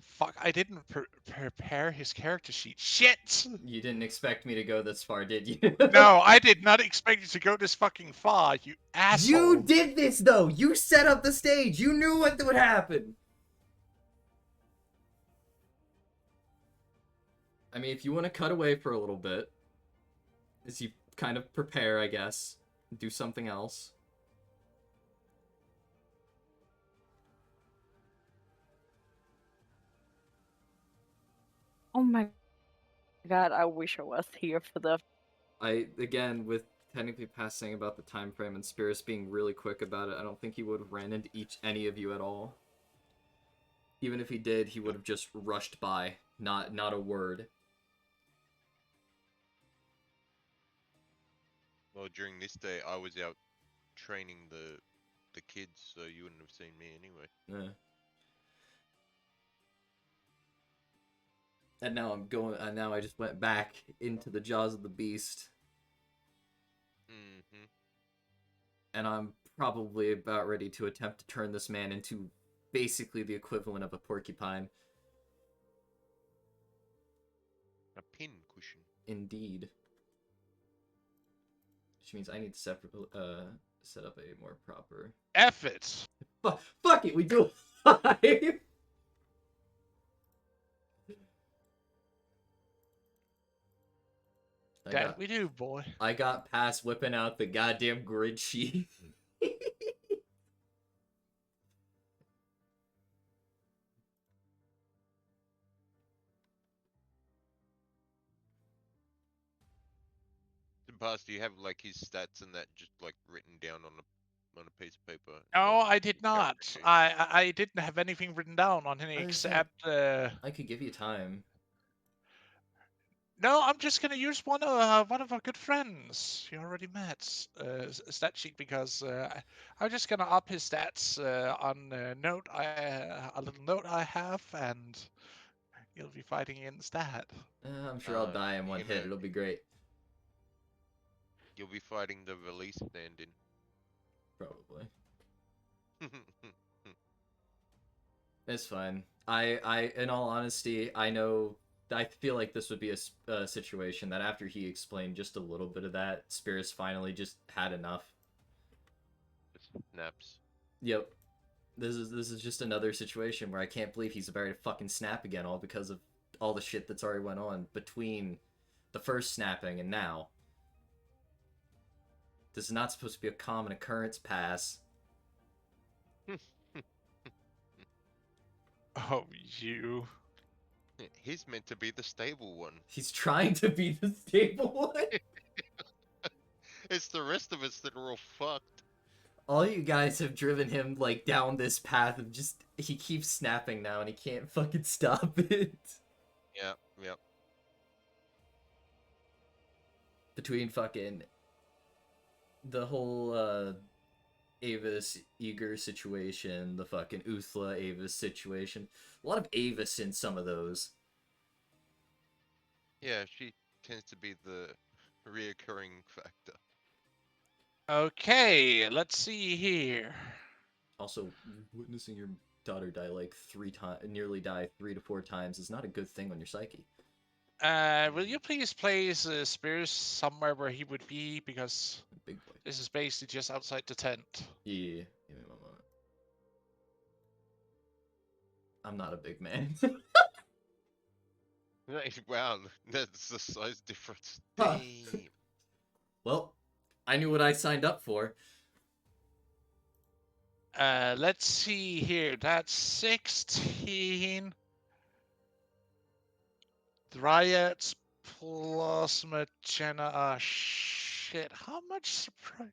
Fuck, I didn't prepare his character sheet. Shit! You didn't expect me to go this far, did you? No, I did not expect you to go this fucking far, you asshole. You did this, though! You set up the stage! You knew what would happen! I mean, if you want to cut away for a little bit, as you kind of prepare, I guess, do something else. Oh my god, I wish I was here for the. Again, with technically passing about the time frame and Spirus being really quick about it, I don't think he would have ran into any of you at all. Even if he did, he would have just rushed by, not a word. Well, during this day, I was out training the kids, so you wouldn't have seen me anyway. Yeah. And now I'm going. And now I just went back into the jaws of the beast. Mm-hmm. And I'm probably about ready to attempt to turn this man into basically the equivalent of a porcupine. A pin cushion. Indeed. Which means I need to set up a more proper. F it! Fuck it, we do a 5! That we do, boy. I got past whipping out the goddamn grid sheet. To the past, do you have like his stats and that just like written down on a piece of paper? No, on I did your character not. sheet? I didn't have anything written down on him I was saying, except. I could give you time. No, I'm just gonna use one of our good friends you already met, stat sheet because I'm just gonna up his stats on a little note I have, and you'll be fighting instead. I'm sure I'll die in one You're hit. gonna It'll be great. you'll be fighting the release stand-in. Probably. It's fine. In all honesty, I know. I feel like this would be a situation that after he explained just a little bit of that, Spears finally just had enough. Snaps. Yep. This is just another situation where I can't believe he's about to fucking snap again, all because of all the shit that's already went on between the first snapping and now. This is not supposed to be a common occurrence, Pass. Oh, you. He's meant to be the stable one. He's trying to be the stable one. It's the rest of us that are all fucked. All you guys have driven him like down this path of just he keeps snapping now and he can't fucking stop it. Yep, yep. Between fucking the whole Avis Eager situation, the fucking Uthla Avis situation. A lot of Avis in some of those. Yeah, she tends to be the reoccurring factor. Okay, let's see here. Also, witnessing your daughter die like 3 times, nearly die 3 to 4 times, is not a good thing on your psyche. Will you please place Spears somewhere where he would be, because Big boy. this is basically just outside the tent. Yeah, give me one moment. I'm not a big man. Wow, that's the size difference. Huh. Damn. Well, I knew what I signed up for. Let's see here. That's 16 Dryads plus Magena. Shit, how much surprise?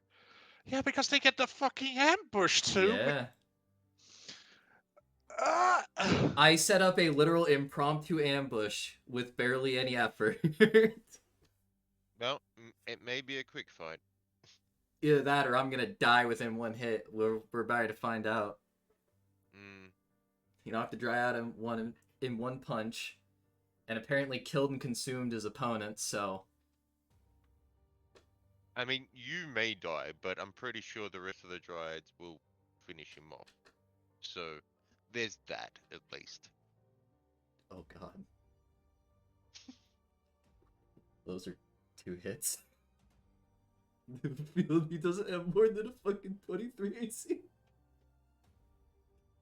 Yeah, because they get the fucking ambush too. Yeah. Ah! I set up a literal impromptu ambush with barely any effort. Well, it may be a quick fight. Either that or I'm gonna die within one hit. We're about to find out. Mm. He knocked the Dryad in one punch, and apparently killed and consumed his opponent, so... I mean, you may die, but I'm pretty sure the rest of the Dryads will finish him off. So, there's that, at least. Oh god. Those are 2 hits. He doesn't have more than a fucking 23 AC.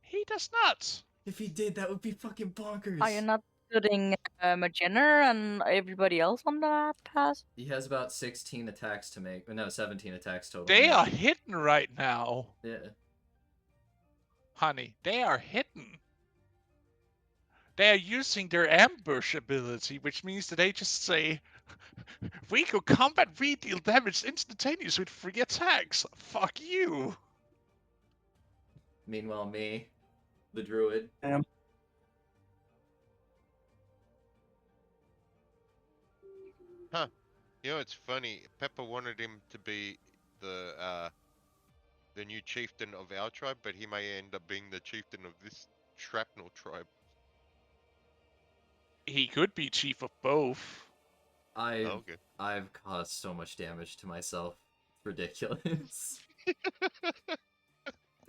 He does not. If he did, that would be fucking bonkers. Are you not putting Magena and everybody else on that pass? He has about 16 attacks to make. No, 17 attacks total. They are hidden right now, Yeah. honey. They are hidden. They are using their ambush ability, which means that they just say, we go combat, we deal damage instantaneously with 3 attacks. Fuck you. Meanwhile, me, the druid. Damn. You know, it's funny. Pepper wanted him to be the new chieftain of our tribe, but he may end up being the chieftain of this shrapnel tribe. He could be chief of both. Okay. I've caused so much damage to myself. It's ridiculous.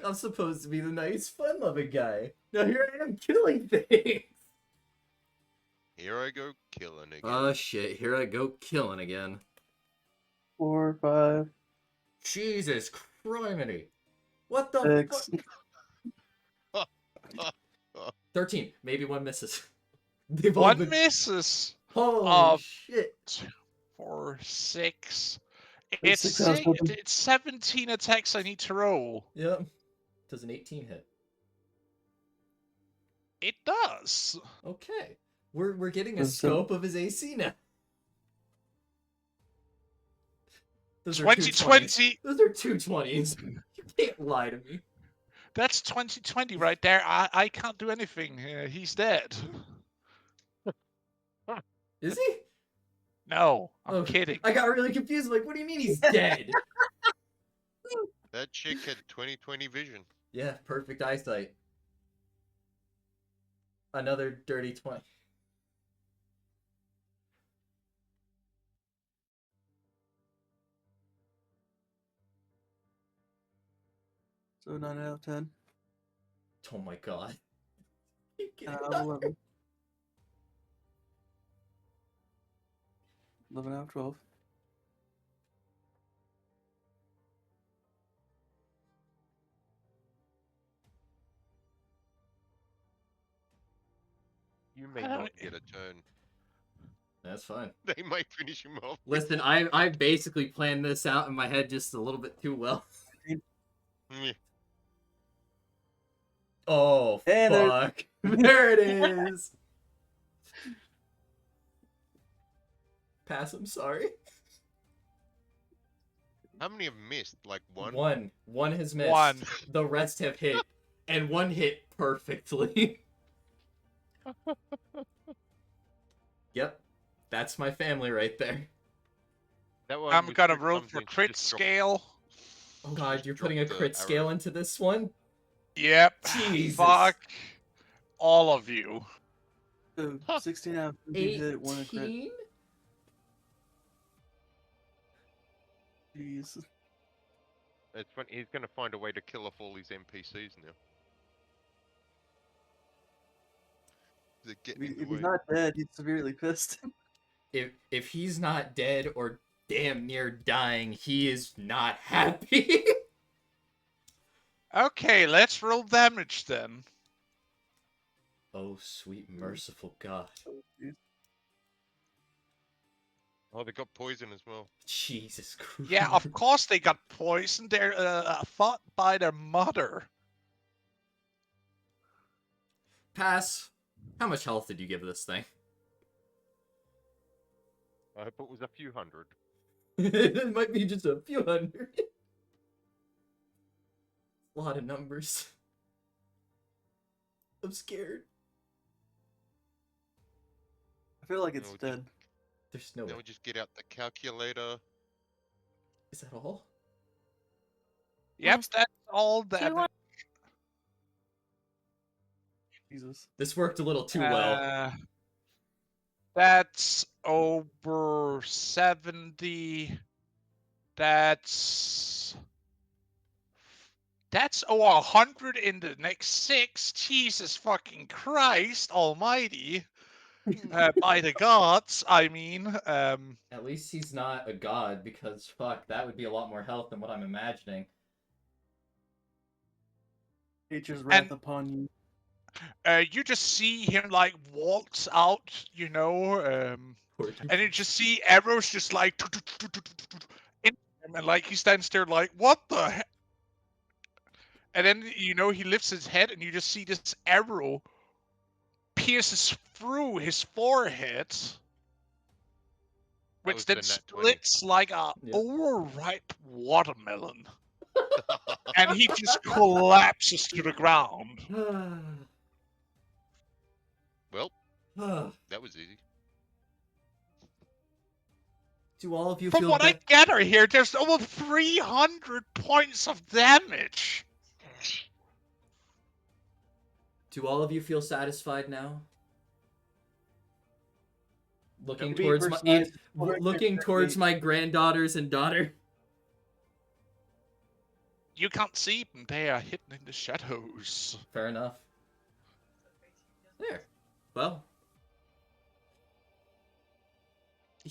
I'm supposed to be the nice, fun-loving guy. Now here I am killing things. Here I go killing again. Oh shit, here I go killing again. 4, 5, Jesus criminy. What the 6. fuck? 13. Maybe one misses. They've all One been... misses. Holy shit. 4, 6. It's It's, successful. it's 17 attacks I need to roll. Yep. Does an 18 hit? It does. Okay. We're getting a Does some- scope of his AC now. Those are 220s. 2020. Those are 220s. You can't lie to me. That's 2020 right there. I can't do anything. He's dead. Is he? No, I'm Oh, kidding. I got really confused. Like, what do you mean he's dead? That chick had 20/20 vision. Yeah, perfect eyesight. Another dirty 20. So 9 out of 10. Oh my god. You 10 can't- out of 11. 11 out of 12. You may I don't- not get a turn. That's fine. They might finish him off. Listen, I basically planned this out in my head just a little bit too well. Meh. Oh, And there's- fuck. There it is. Pass, I'm sorry. How many have missed? Like one? One has missed. One. The rest have hit. And one hit perfectly. Yep. That's my family right there. That one I'm with gonna crit roll comes for in, crit just drop- scale. Oh god, Just you're drop putting a the crit arrow. scale into this one? Yep. Jesus. Fuck all of you. So 16 out of 20 hit, 1 a crit. 18? Jeez. It's funny. He's gonna find a way to kill off all his NPCs now. They're getting in If the he's way. not dead, he's severely pissed. If he's not dead or damn near dying, he is not happy. Okay, let's roll damage then. Oh, sweet merciful God. Oh, they got poison as well. Jesus Christ. Yeah, of course they got poisoned. They're fought by their mother. Pass. How much health did you give this thing? I hope it was a few hundred. It might be just a few hundred. A lot of numbers. I'm scared. I feel like it's No, dead. There's no Now way. we just get out the calculator. Is that all? Yep, Yes. that's all Do you damage. want Jesus. This worked a little too well. That's over 70. That's over 100 in the next 6. Jesus fucking Christ almighty. By the gods, I mean. At least he's not a god, because fuck, that would be a lot more health than what I'm imagining. Nature's wrath And- upon you. You just see him like waltz out, you know, Poor and you just see arrows just like in him, and like he stands there like, what the heck? And then you know he lifts his head, and you just see this arrow pierces through his forehead, which was then the nat 20. splits like a Yep. overripe watermelon, and he just collapses to the ground. Well, Do that was easy. all of you From feel what I gather here, there's over 300 points of damage. Do all of you feel satisfied now? Looking Be towards my personalized. looking towards my granddaughters and daughter. You can't see them; they are hidden in the shadows. Fair enough. There. Well.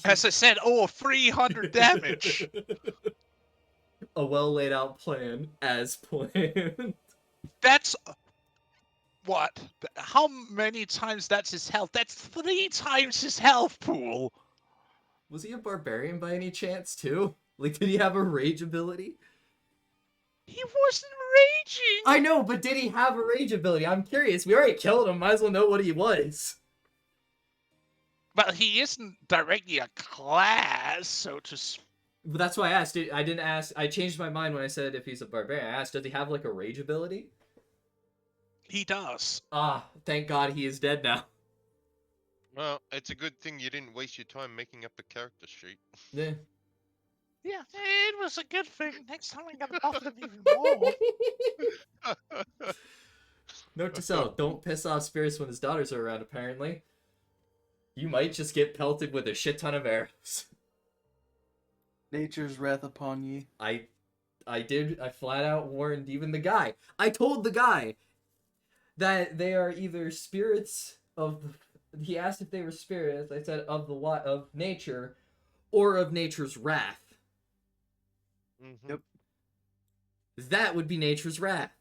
As I said, over 300 damage. A well laid out plan, as planned. That's what? How many times that's his health? That's 3 times his health pool. Was he a barbarian by any chance too? Like, did he have a rage ability? He wasn't raging. I know, but did he have a rage ability? I'm curious. We already killed him. Might as well know what he was. Well, he isn't directly a class, so to speak. But that's why I asked. I didn't ask. I changed my mind when I said if he's a barbarian. I asked, does he have like a rage ability? He does. Ah, thank God he is dead now. Well, it's a good thing you didn't waste your time making up a character sheet. Yeah. Yeah, it was a good thing. Next time I'm gonna buff them even more. Note to self: don't piss off spirits when his daughters are around. Apparently, you might just get pelted with a shit ton of arrows. Nature's wrath upon ye. I flat out warned even the guy. I told the guy that they are either spirits of. He asked if they were spirits. I said of nature, or of nature's wrath. Mhm. Yep. That would be nature's wrath.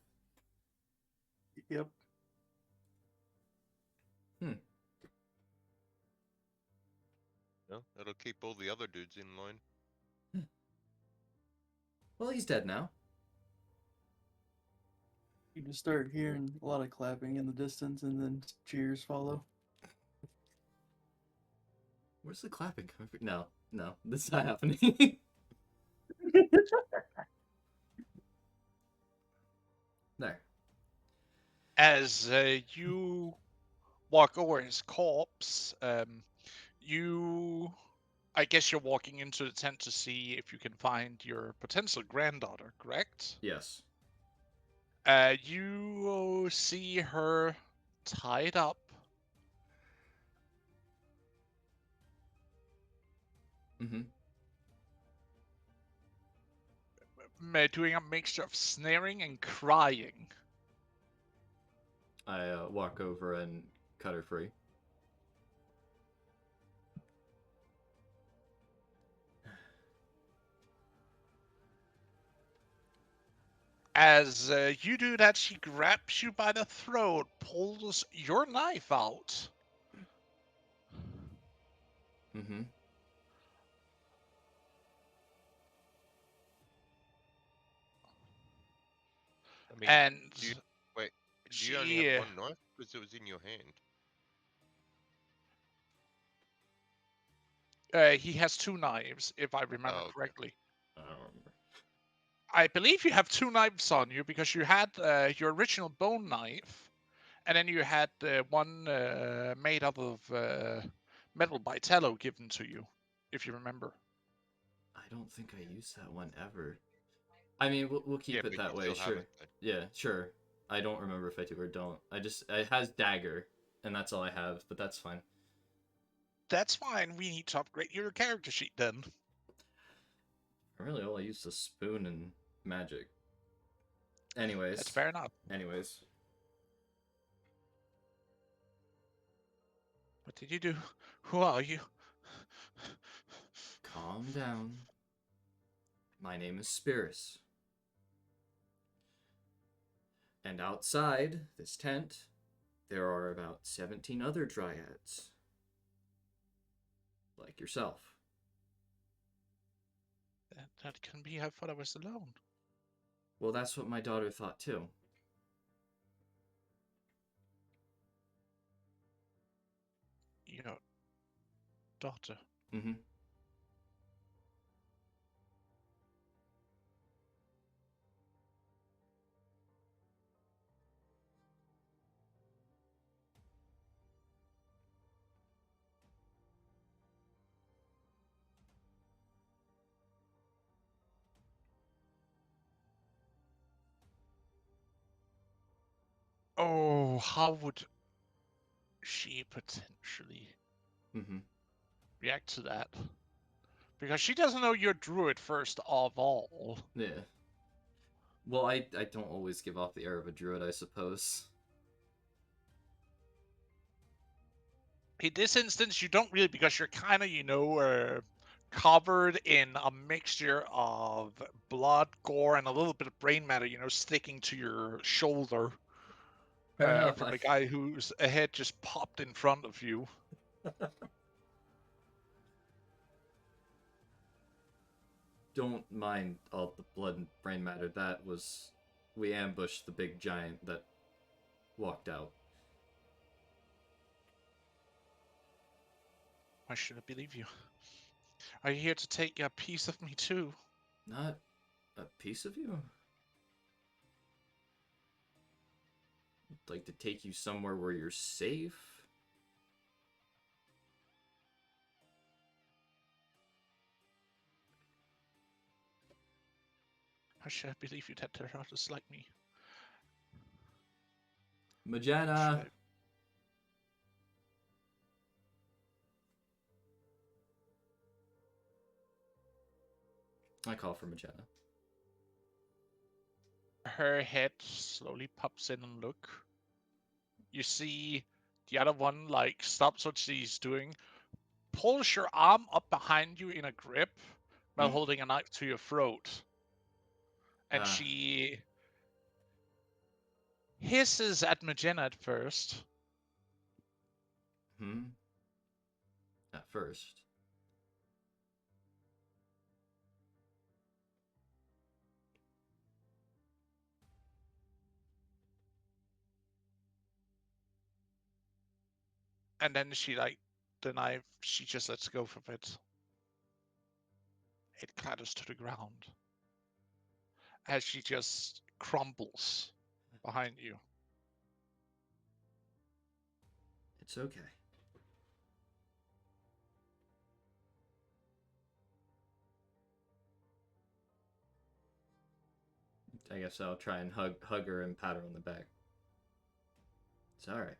Yep. Well, it'll keep all the other dudes in line. Well, he's dead now. You just start hearing a lot of clapping in the distance, and then cheers follow. Where's the clapping coming from? No, this is not happening. There. As you walk over his corpse, I guess you're walking into the tent to see if you can find your potential granddaughter, correct? Yes. You see her tied up. Mm-hmm. Doing a mixture of sneering and crying. I walk over and cut her free. As you do that, she grabs you by the throat, pulls your knife out. Mm-hmm. I mean, And do you wait? Do you only have she, one knife? Because it was in your hand. he has two knives, if I remember Oh, okay. correctly. I don't remember. I believe you have two knives on you because you had your original bone knife, and then you had one made out of metal by Tello given to you, if you remember. I don't think I used that one ever. I mean, we'll Yeah, keep it but that you way, still have sure. it then. Yeah, sure. I don't remember if I do or don't. It has dagger, and that's all I have, but that's fine. That's fine. We need to upgrade your character sheet then. Really, all I used is spoon and magic. That's fair enough. Anyways. What did you do? Who are you? Calm down. My name is Spirus. And outside this tent, there are about 17 other dryads. Like yourself. That can be. I thought I was alone. Well, that's what my daughter thought too. Your daughter. Mm-hmm. Oh, how would she potentially Mm-hmm. react to that? Because she doesn't know you're druid first of all. Yeah. Well, I don't always give off the air of a druid, I suppose. In this instance, you don't really, because you're kind of, covered in a mixture of blood, gore, and a little bit of brain matter, sticking to your shoulder Fair enough. from the guy whose head just popped in front of you. Don't mind all the blood and brain matter. That was... We ambushed the big giant that walked out. Why should I believe you? Are you here to take a piece of me too? Not a piece of you? I'd like to take you somewhere where you're safe. I should believe you'd had terrorists like me. Should Magenta! I call for Magenta. Her head slowly pops in and look. You see the other one like stops what she's doing, pulls your arm up behind you in a grip while holding a knife to your throat. And she hisses at Magenta at first. At first. And then she the knife, she just lets go of it. It clatters to the ground as she just crumbles behind you. It's okay. I guess I'll try and hug her and pat her on the back. It's alright.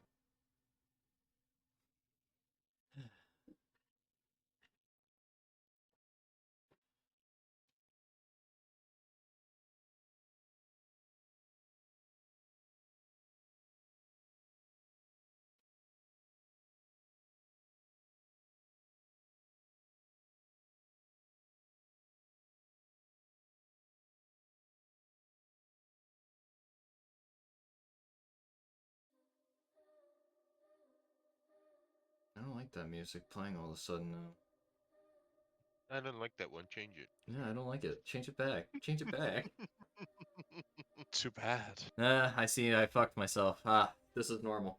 I don't like that music playing all of a sudden now. I don't like that one. Change it. Yeah, I don't like it. Change it back. Change it back. Too bad. I see I fucked myself. This is normal.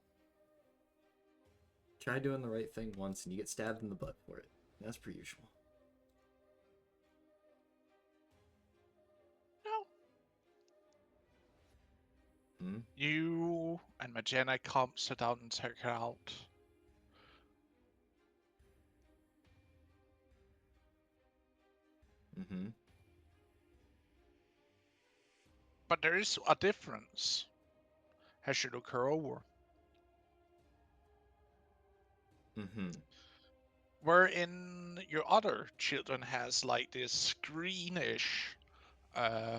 Try doing the right thing once and you get stabbed in the butt for it. That's per usual. No. You and Magenta come sit down and take her out. But there is a difference as you look her over. Wherein your other children has like this greenish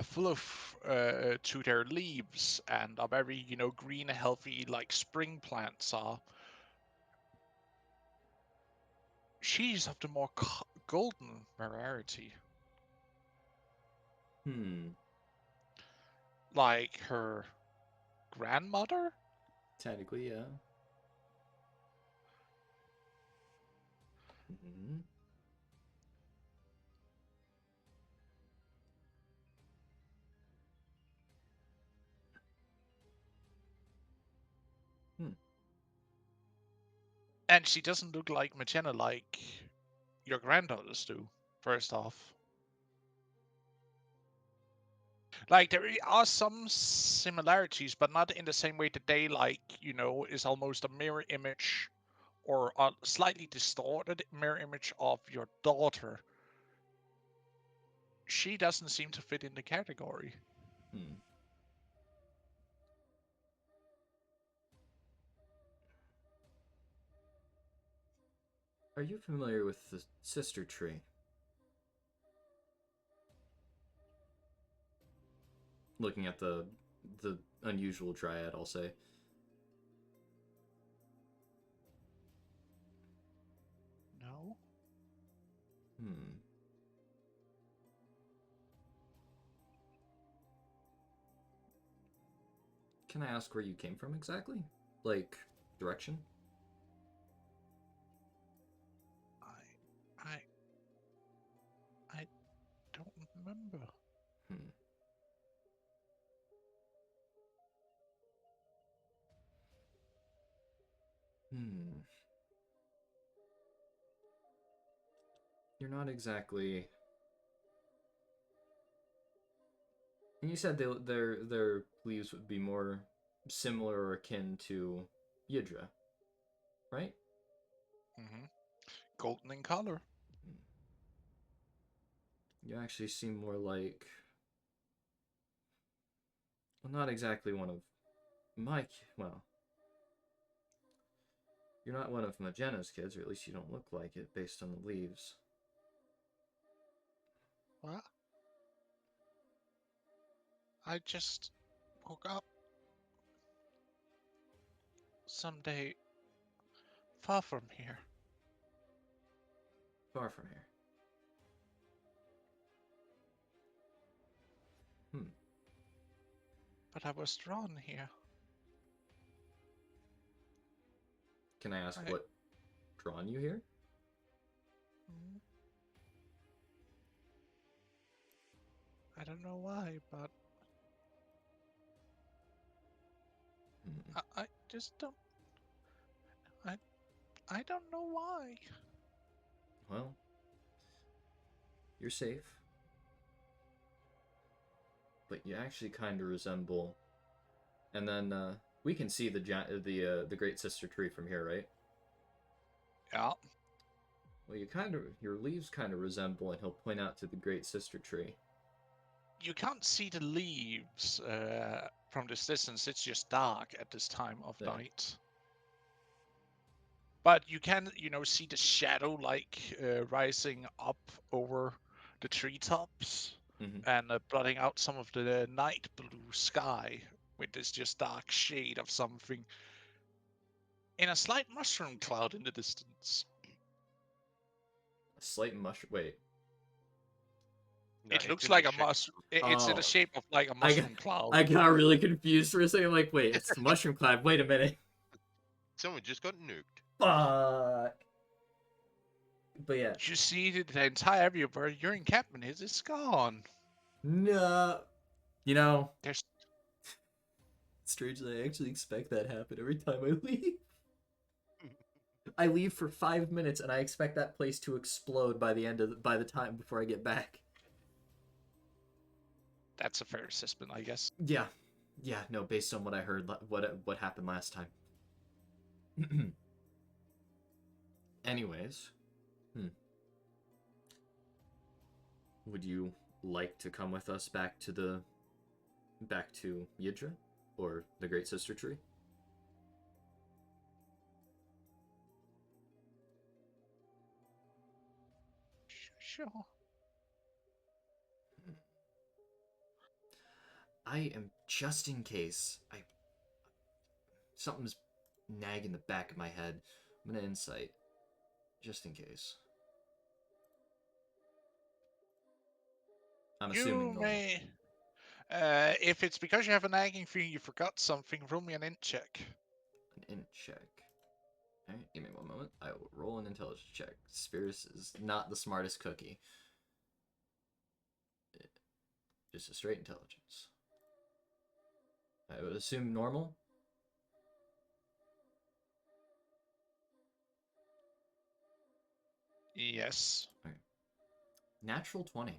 fluff to their leaves and are very, green, healthy, like spring plants are. She's of the more golden variety. Like her grandmother? Technically, yeah. And she doesn't look like Magenta like your granddaughters do, first off. Like, there are some similarities, but not in the same way that they, is almost a mirror image or a slightly distorted mirror image of your daughter. She doesn't seem to fit in the category. Are you familiar with the sister tree? Looking at the unusual dryad, I'll say. No? Can I ask where you came from exactly? Like, direction? I don't remember. You're not exactly. And you said their leaves would be more similar or akin to Yidra, right? Mm-hmm. Golden in color. You actually seem more like. Well, not exactly one of my. Well, you're not one of Magena's kids, or at least you don't look like it based on the leaves. What? I just woke up someday far from here. Far from here. But I was drawn here. Can I ask I- what drawn you here? Mm. I don't know why, but Hmm. I just don't. I don't know why. Well, you're safe. But you actually kind of resemble. And then we can see the Great Sister tree from here, right? Yeah. Well, your leaves kind of resemble, and he'll point out to the Great Sister tree. You can't see the leaves from this distance. It's just dark at this time of Yeah. night. But you can, see the shadow rising up over the treetops Mhm. and blotting out some of the night blue sky with this just dark shade of something in a slight mushroom cloud in the distance. A slight mushroom. Wait. No, It it's looks in the like a shape. mushroom. It's in the Oh. shape of like a I got, mushroom cloud. I got really confused for a second. I'm like, wait, it's the mushroom cloud. Wait a minute. Someone just got nuked. Fuck. But yeah. You see the entire area where your encampment is gone. No. You know, There's strangely, I actually expect that to happen every time I leave. I leave for 5 minutes and I expect that place to explode by the time before I get back. That's a fair assessment, I guess. Yeah. Yeah, no, based on what I heard what happened last time. Anyways, would you like to come with us back to Yidra or the Great Sister Tree? Sure. I am just in case. Something's nagging the back of my head. I'm gonna insight. Just in case. I'm assuming You normal. may. If it's because you have a nagging feeling you forgot something, roll me an int check. An int check. Alright, give me one moment. I will roll an intelligence check. Spirus is not the smartest cookie. Just a straight intelligence. I would assume normal. Yes. Natural 20.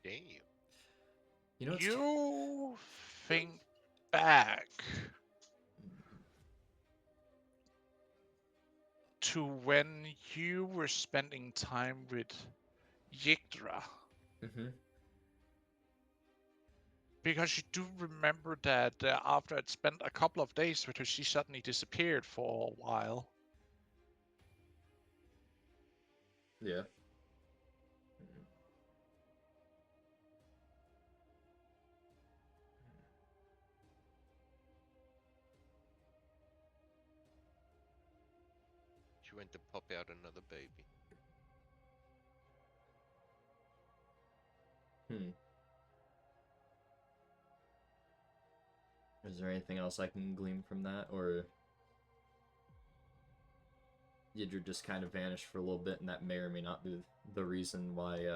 Damn. You know, You think back to when you were spending time with Yggdra. Mm-hmm. Because you do remember that after I'd spent a couple of days with her, she suddenly disappeared for a while. Yeah. She went to pop out another baby. Is there anything else I can glean from that, or Yidra just kind of vanished for a little bit, and that may or may not be the reason why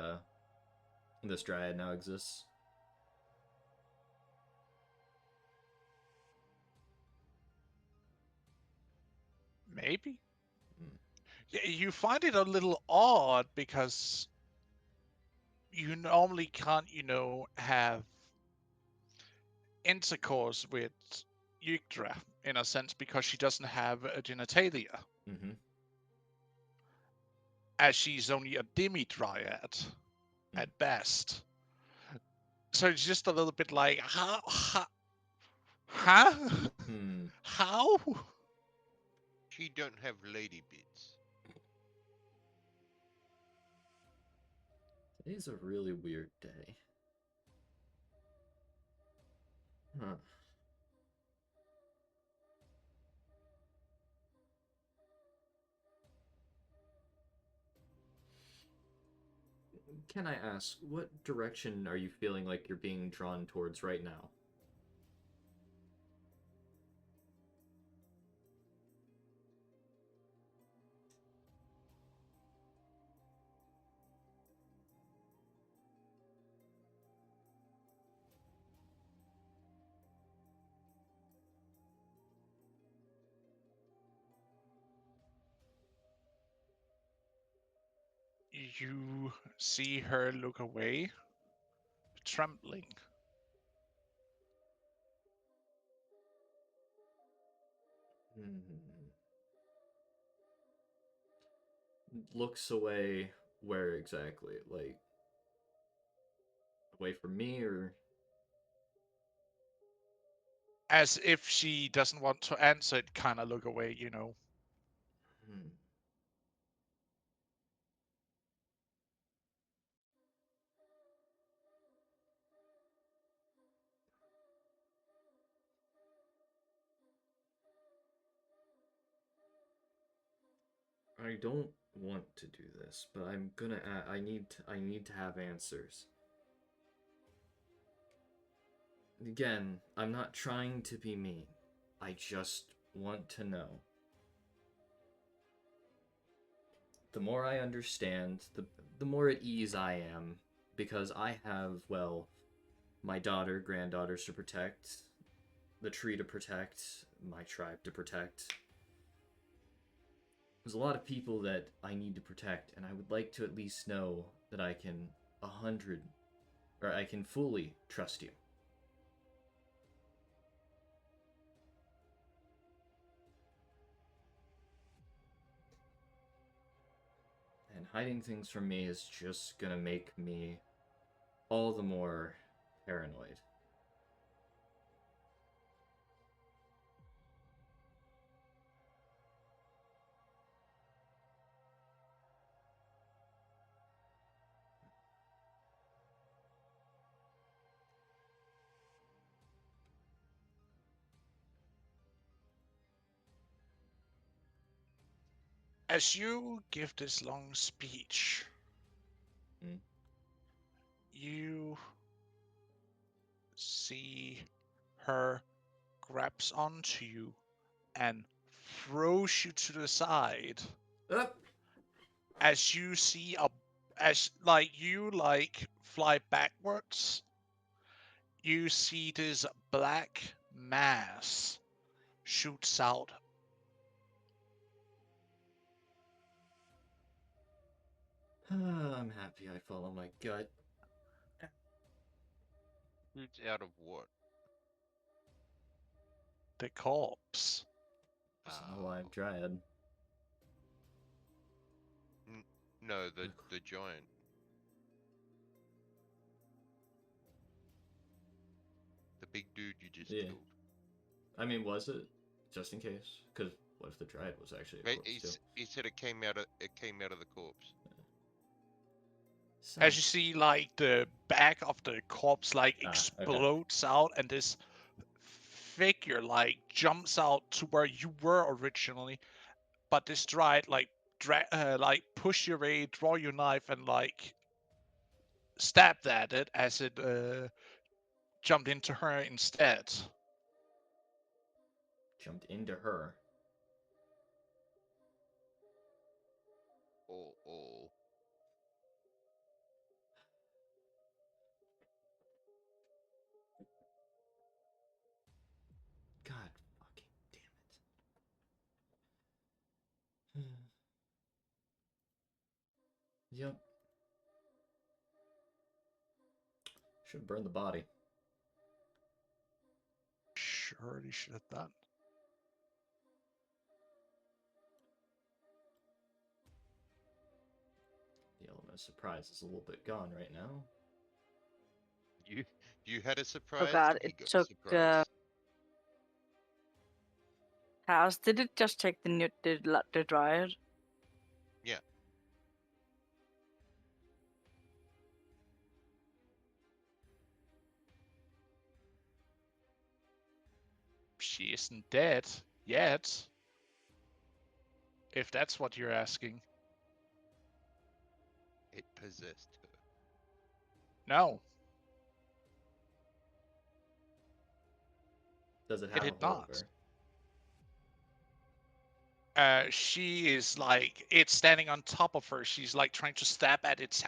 this dryad now exists? Maybe. You find it a little odd because you normally can't, have intercourse with Yggdra in a sense because she doesn't have a genitalia, Mm-hmm. as she's only a demi-dryad at best. So it's just a little bit like, huh? Hmm. How? She don't have lady bits. Today's a really weird day. Huh. Can I ask, what direction are you feeling like you're being drawn towards right now? You see her look away, trembling. Hmm. Looks away where exactly? Like, away from me or. As if she doesn't want to answer it, kind of look away. Hmm. I don't want to do this, but I'm gonna. I need to have answers. Again, I'm not trying to be mean. I just want to know. The more I understand, the more at ease I am, because I have, well, my daughter, granddaughters to protect, the tree to protect, my tribe to protect. There's a lot of people that I need to protect, and I would like to at least know that I can 100, or I can fully trust you. And hiding things from me is just gonna make me all the more paranoid. As you give this long speech, Hmm? you see her grabs onto you and throws you to the side Up! as you see you fly backwards. You see this black mass shoots out. I'm happy I follow my gut. Shoots out of what? The corpse. It's an alive dryad. No, the giant. The big dude you just Yeah. killed. I mean, was it? Just in case? Because what if the dryad was actually a corpse too? He said it came out of the corpse. As you Sounds... see, the back of the corpse Okay. explodes out, and this figure jumps out to where you were originally. But this dryad push your way, draw your knife, and stabbed at it as it jumped into her instead. Jumped into her. Oh. God fucking damn it. Yep. Should burn the body. Surely should have done. The element of surprise is a little bit gone right now. You had a Oh surprise. god, He it got a took. surprise. House, did it just take the dryer? Yeah. She isn't dead yet. If that's what you're asking. It possessed her. No, Does it it have a did hold of not. her? She is like, it's standing on top of her. She's like trying to stab at its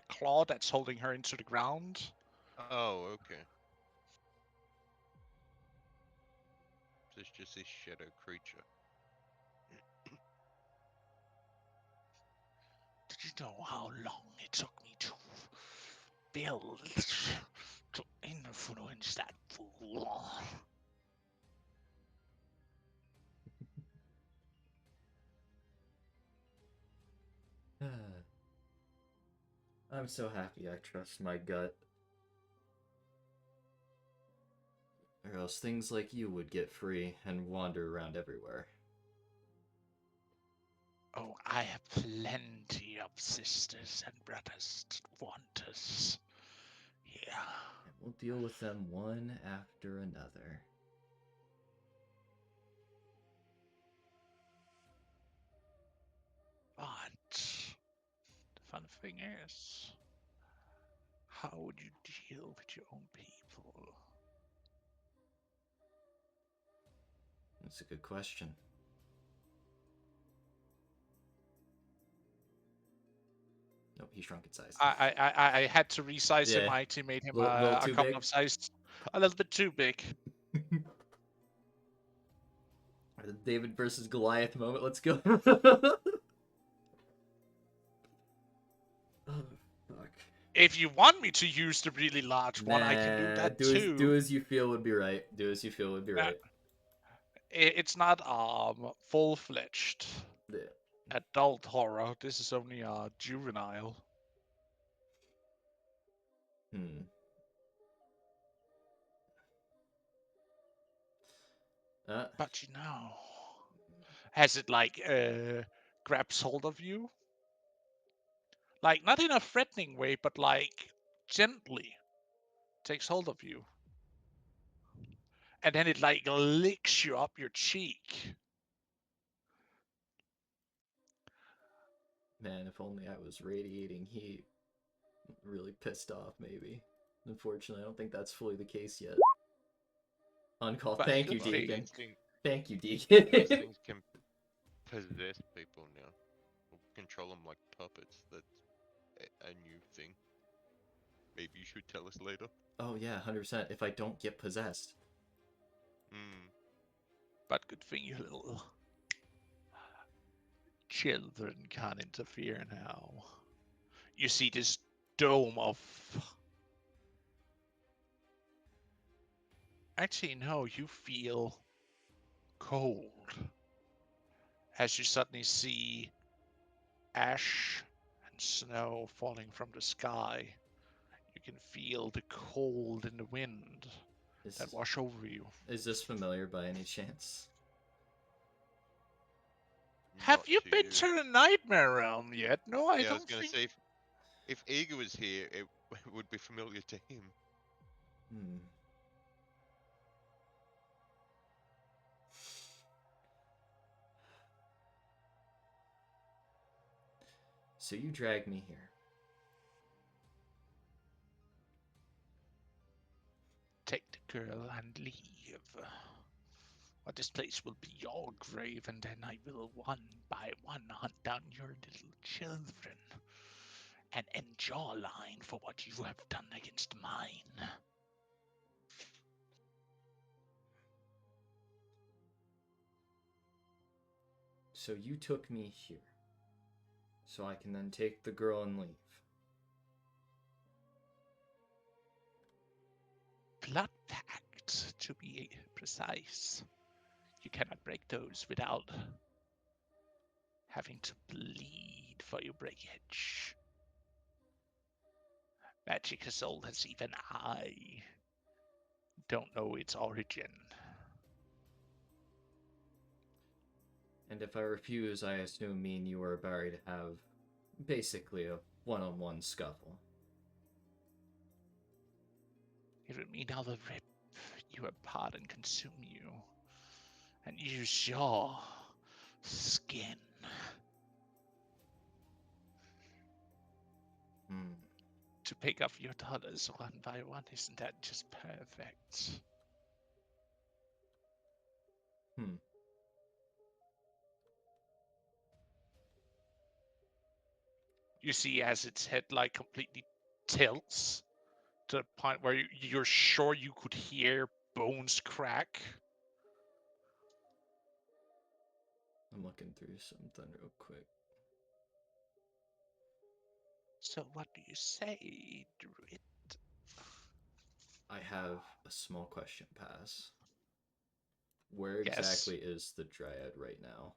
claw that's holding her into the ground. Oh, okay. So it's just this shadow creature. Did you know how long it took me to build to influence that fool? I'm so happy I trust my gut. Or else things like you would get free and wander around everywhere. Oh, I have plenty of sisters and brothers that want us. Yeah. And we'll deal with them one after another. But the fun thing is, how would you deal with your own people? That's a good question. Nope, he shrunk in size. I had to resize him. Yeah. I actually made him Little a too couple big? of sizes, a little bit too big. The David versus Goliath moment. Let's go. Oh, fuck. If you want me to use the really large one, I can do Nah, that do too. as you feel would be right. Do as you feel would be Yeah. right. It's not full-fledged Yeah. adult horror. This is only juvenile. Hmm. But you know, has it like grabs hold of you? Like not in a threatening way, but like gently takes hold of you. And then it like licks you up your cheek. Man, if only I was radiating heat. Really pissed off, maybe. Unfortunately, I don't think that's fully the case yet. On call. But Thank good you, But thing. Deacon. these things, Thank you, these Deacon. things can possess people now. Or control them like puppets. That's a new thing. Maybe you should tell us later. Oh yeah, 100%. If I don't get possessed. Hmm. But good thing you little children can't interfere now. You see this dome of... Actually, no, you feel cold. As you suddenly see ash and snow falling from the sky. You can feel the cold in the wind that wash over you. Is this familiar by any chance? Have Not you to been you. to the Nightmare Realm yet? No, I Yeah, I was don't gonna think. say if Eager was here, it would be familiar to him. Hmm. So you drag me here. Take the girl and leave. Or this place will be your grave, and then I will one by one hunt down your little children and end your line for what you have done against mine. So you took me here. So I can then take the girl and leave. Blood pact, to be precise. You cannot break those without having to bleed for your breakage. Magic as old as even I don't know its origin. And if I refuse, I assume me and you are about to have basically a one-on-one scuffle. It would mean I will rip you apart and consume you, and use your skin. Hmm. To pick up your daughters one by one. Isn't that just perfect? Hmm. You see as its head like completely tilts to the point where you're sure you could hear bones crack. I'm looking through something real quick. So what do you say, Druid? I have a small question pass. Where Yes. exactly is the Dryad right now?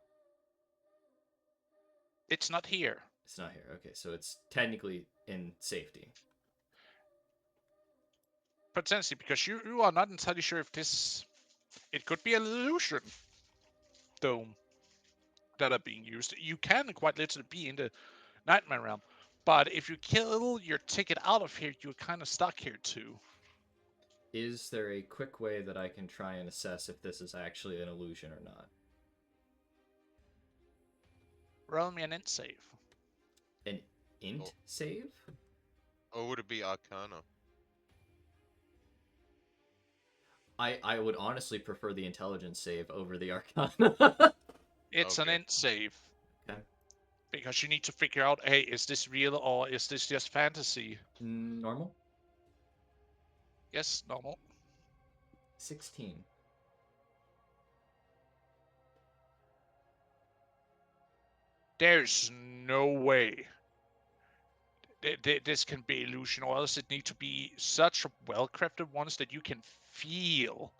It's not here. It's not here. Okay, so it's technically in safety. Potentially, because you are not entirely sure if this... It could be an illusion dome that are being used. You can quite literally be in the Nightmare Realm. But if you kill your ticket out of here, you're kind of stuck here too. Is there a quick way that I can try and assess if this is actually an illusion or not? Roll me an int save. An int Oh. save? Or would it be Arcana? I would honestly prefer the intelligence save over the arcana. It's an Okay. int save. Okay. Because you need to figure out, hey, is this real or is this just fantasy? Normal? Yes, normal. 16. There's no way this can be illusion, or else it need to be such well-crafted ones that you can feel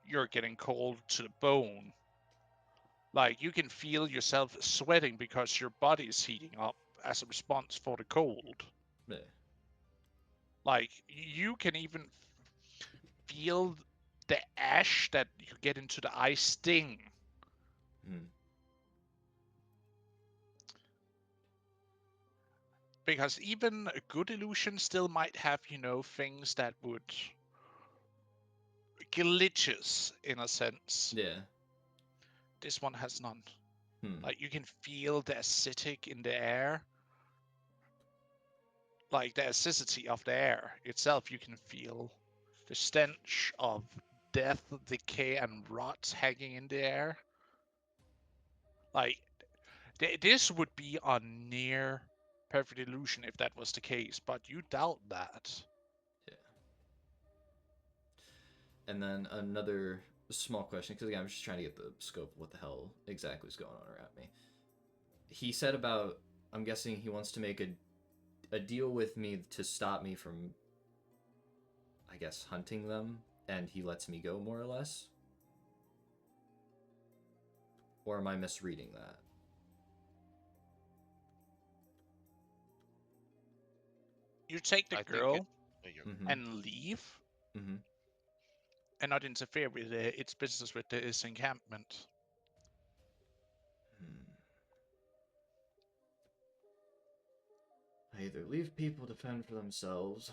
you're getting cold to the bone. Like, you can feel yourself sweating because your body is heating up as a response for the cold. Yeah. Like, you can even feel the ash that you get into the eye sting. Hmm. Because even a good illusion still might have, things that would... glitches, in a sense. Yeah. This one has none. Hmm. Like, you can feel the acidic in the air. Like, the acidity of the air itself, you can feel the stench of death, decay, and rot hanging in the air. Like, this would be a near perfect illusion if that was the case, but you doubt that. Yeah. And then another small question, because again, I'm just trying to get the scope of what the hell exactly is going on around me. He said about, I'm guessing he wants to make a deal with me to stop me from, I guess, hunting them, and he lets me go, more or less? Or am I misreading that? You take the I think girl Mm-hmm. and leave, Mm-hmm. and not interfere with its business with this encampment. Hmm. I either leave people to fend for themselves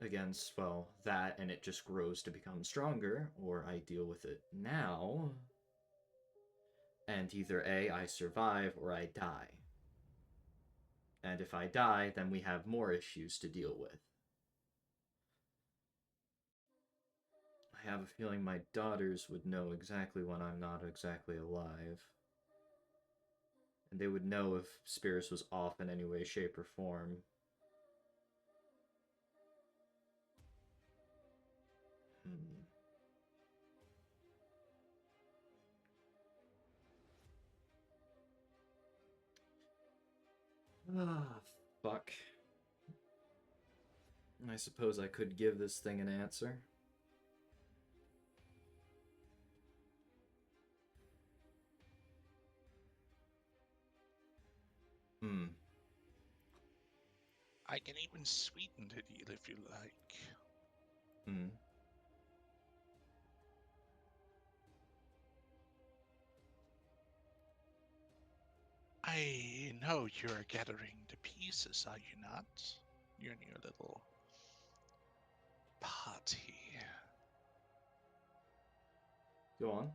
against, well, that, and it just grows to become stronger, or I deal with it now, and either A, I survive, or I die. And if I die, then we have more issues to deal with. I have a feeling my daughters would know exactly when I'm not exactly alive. And they would know if Spirits was off in any way, shape, or form. Hmm. Ah, fuck. I suppose I could give this thing an answer. Hmm. I can even sweeten the deal if you like. Hmm. I know you're gathering the pieces, are you not? You're in your little party. Go on.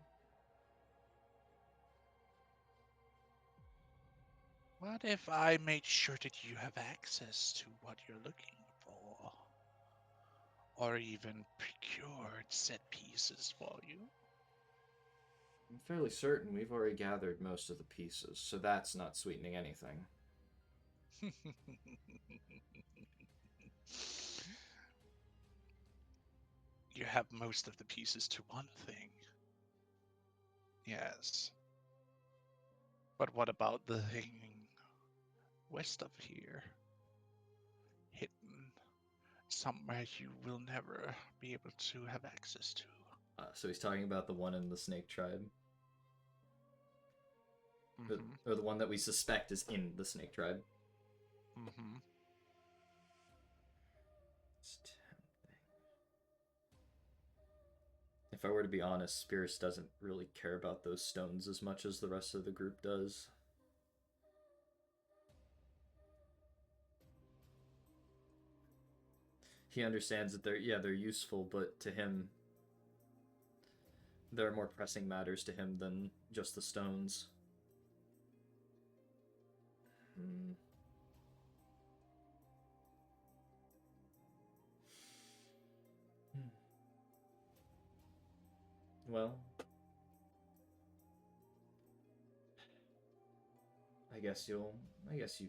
What if I made sure that you have access to what you're looking for? Or even procured said pieces for you? I'm fairly certain we've already gathered most of the pieces, so that's not sweetening anything. You have most of the pieces to one thing. Yes. But what about the thing west of here? Hidden somewhere you will never be able to have access to. So he's talking about the one in the Snake Tribe. Mm-hmm. Or the one that we suspect is in the Snake Tribe. Mm-hmm. It's tempting. If I were to be honest, Spears doesn't really care about those stones as much as the rest of the group does. He understands that they're useful, but to him, there are more pressing matters to him than just the stones. Hmm. Well, I guess you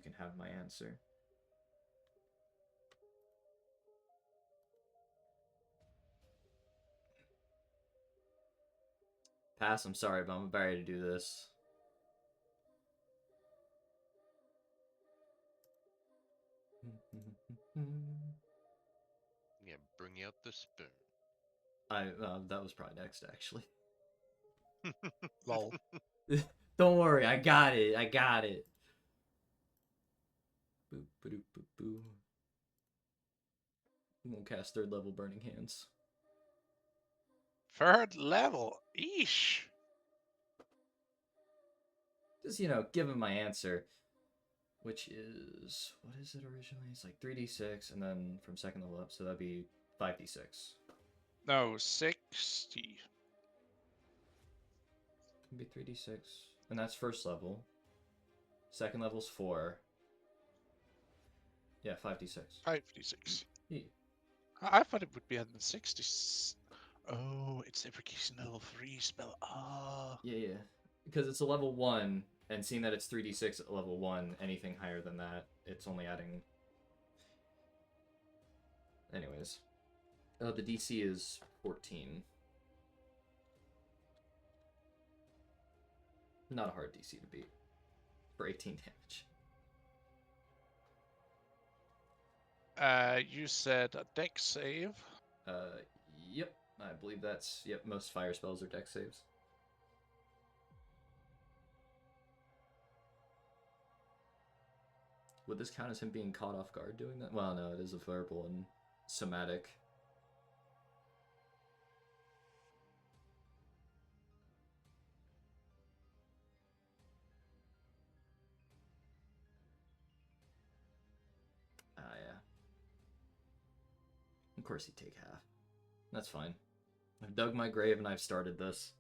can have my answer. Pass, I'm sorry, but I'm about ready to do this. Yeah, bring out the spoon. That was probably next, actually. Lol. Don't worry, I got it. I got it. Boop, boop, boop, boop. Won't cast third level Burning Hands. Third level. Eesh. Just, give him my answer. Which is... What is it originally? It's like 3d6, and then from second level up, so that'd be 5d6. No, 60. Can be 3d6. And that's first level. Second level's 4. Yeah, 5d6. 5d6. Yeah. I thought it would be 160. Oh, it's evocation level 3 spell. Ah. Yeah. Because it's a level 1, and seeing that it's 3d6 at level 1, anything higher than that, it's only adding... Anyways. The DC is 14. Not a hard DC to beat. For 18 damage. You said a deck save. Yep. I believe that's... Yep, most fire spells are dex saves. Would this count as him being caught off guard doing that? Well, no, it is a verbal and somatic. Ah, yeah. Of course he'd take half. That's fine. I've dug my grave and I've started this.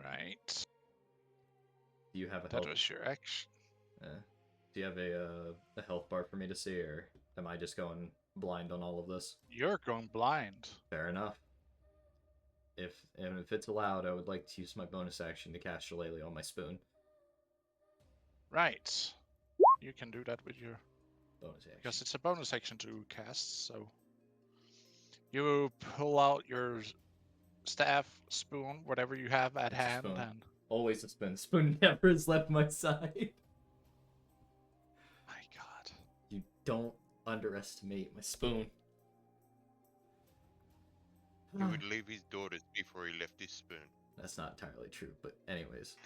Right. Do you have a That health? was your action. Do you have a health bar for me to see, or am I just going blind on all of this? You're going blind. Fair enough. If it's allowed, I would like to use my bonus action to cast Shillelagh on my spoon. Right. You can do that with your Bonus action. because it's a bonus action to cast. So you pull out your staff, spoon, whatever you have at It's a hand, spoon. and Always a spoon. Spoon never has left my side. my God, You don't underestimate my spoon. He would leave his daughters before he left his spoon. That's not entirely true, but anyways.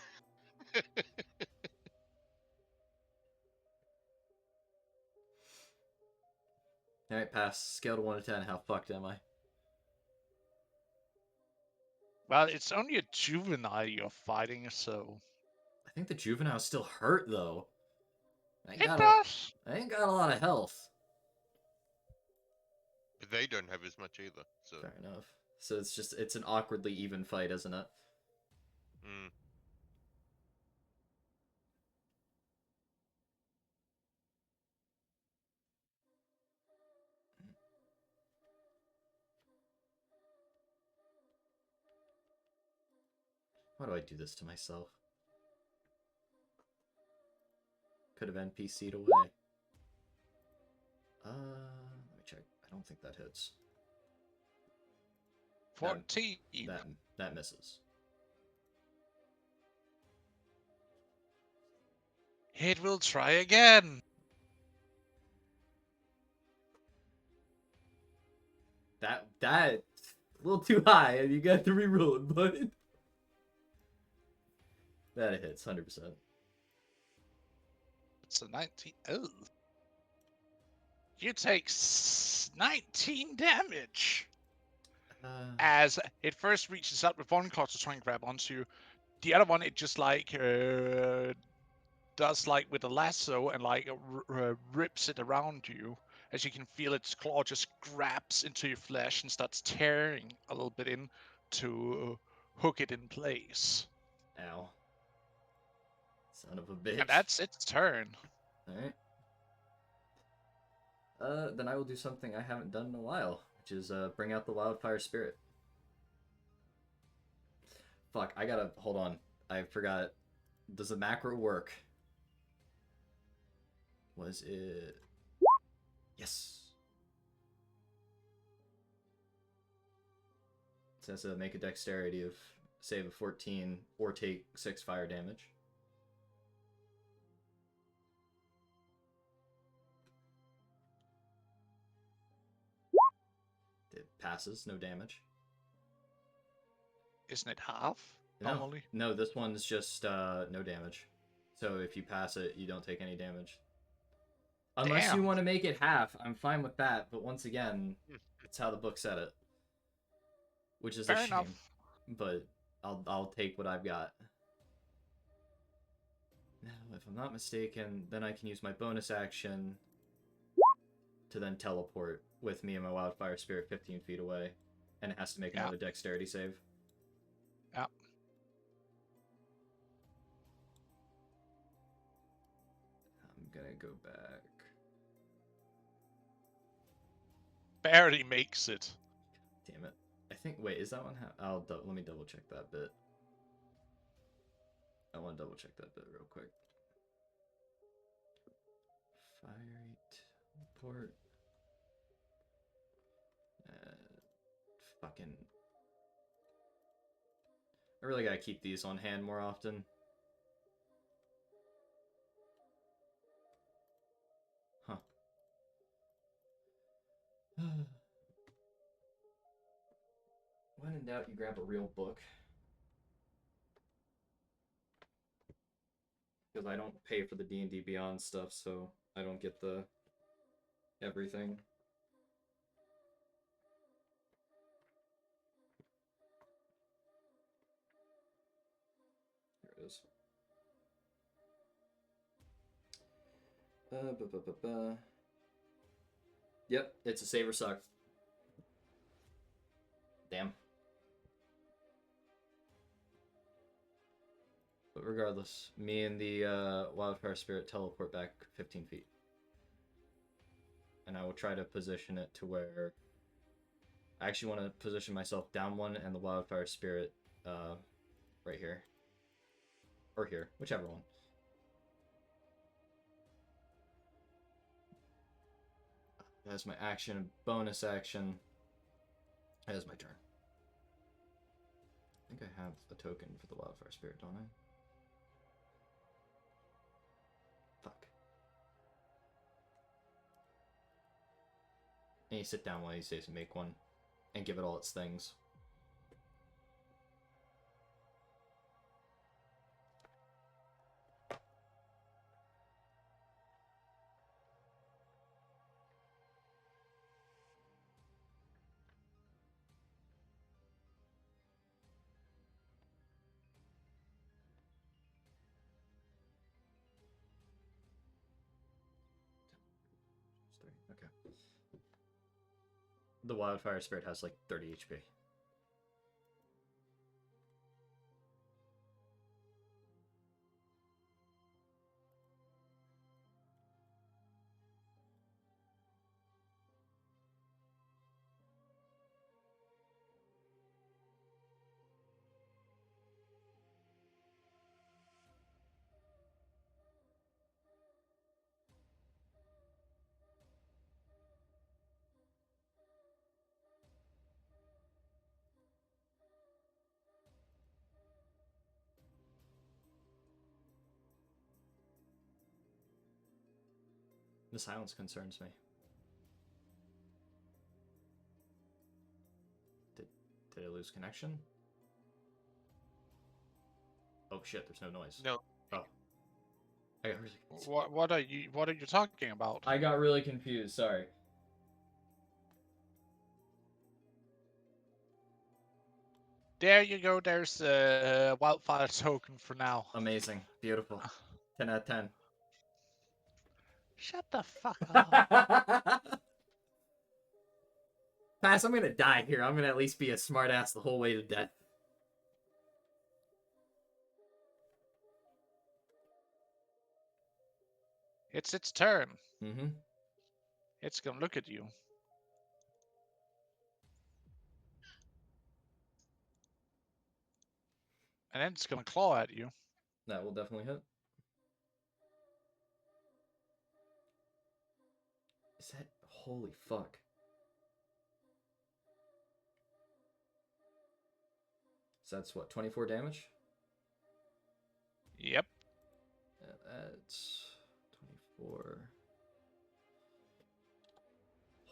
Alright, pass. Scale to 1 to 10. How fucked am I? well, it's only a juvenile you're fighting, so I think the juvenile's still hurt, though. it does. I ain't got a lot of health. But they don't have as much either, so... Fair enough. So it's an awkwardly even fight, isn't it? Mm. Why do I do this to myself? Could have NPC'd away. Let me check. I don't think that hits. 14. That misses. It will try again. That a little too high, and you got to reroll it, bud. That hits 100%. It's a 19. Oh. You take 19 damage. As it first reaches out with one claw to try and grab onto you, the other one it just like does like with a lasso and like rips it around you. As you can feel its claw just grabs into your flesh and starts tearing a little bit in to hook it in place. Ow. Son of a bitch. And that's its turn. Alright. Then I will do something I haven't done in a while, which is bring out the wildfire spirit. Fuck, I gotta hold on. I forgot. Does the macro work? Was it? Yes. It says make a dexterity of save of 14 or take 6 fire damage. It passes, no damage. Isn't it half No, normally? no, this one's just no damage. So if you pass it, you don't take any damage. Unless you Damn. want to make it half, I'm fine with that. But once again, it's how the book said it, which is a Fair shame. enough. But I'll take what I've got. Now, if I'm not mistaken, then I can use my bonus action to then teleport with me and my wildfire spirit 15 feet away, and it has to make another dexterity save. Yeah. I'm gonna go back. Barely makes it. Damn it. I think, wait, is that one let me double check that bit. I want to double check that bit real quick. Fiery teleport. Fucking. I really gotta keep these on hand more often. Huh. When in doubt, you grab a real book. Because I don't pay for the D&D Beyond stuff, so I don't get the everything. Here it is. Yep, it's a save or suck. Damn. But regardless, me and the wildfire spirit teleport back 15 feet. And I will try to position it to where... I actually want to position myself down one and the wildfire spirit right here. Or here, whichever one. That's my action. Bonus action. That is my turn. I think I have a token for the Wildfire Spirit, don't I? Fuck. And you sit down while he says make one, and give it all its things. Okay. The Wildfire Spirit has like 30 HP. The silence concerns me. Did I lose connection? Oh shit, there's no noise. No. Oh. I got really confused. What are you talking about? I got really confused, sorry. There you go. There's a wildfire token for now. Amazing. Beautiful. 10 out of 10. Shut the fuck up. Pass, I'm gonna die here. I'm gonna at least be a smartass the whole way to death. It's its turn. Mm-hmm. It's gonna look at you. And then it's gonna claw at you. That will definitely hit. Is that... Holy fuck. So that's what, 24 damage? Yep. That's 24.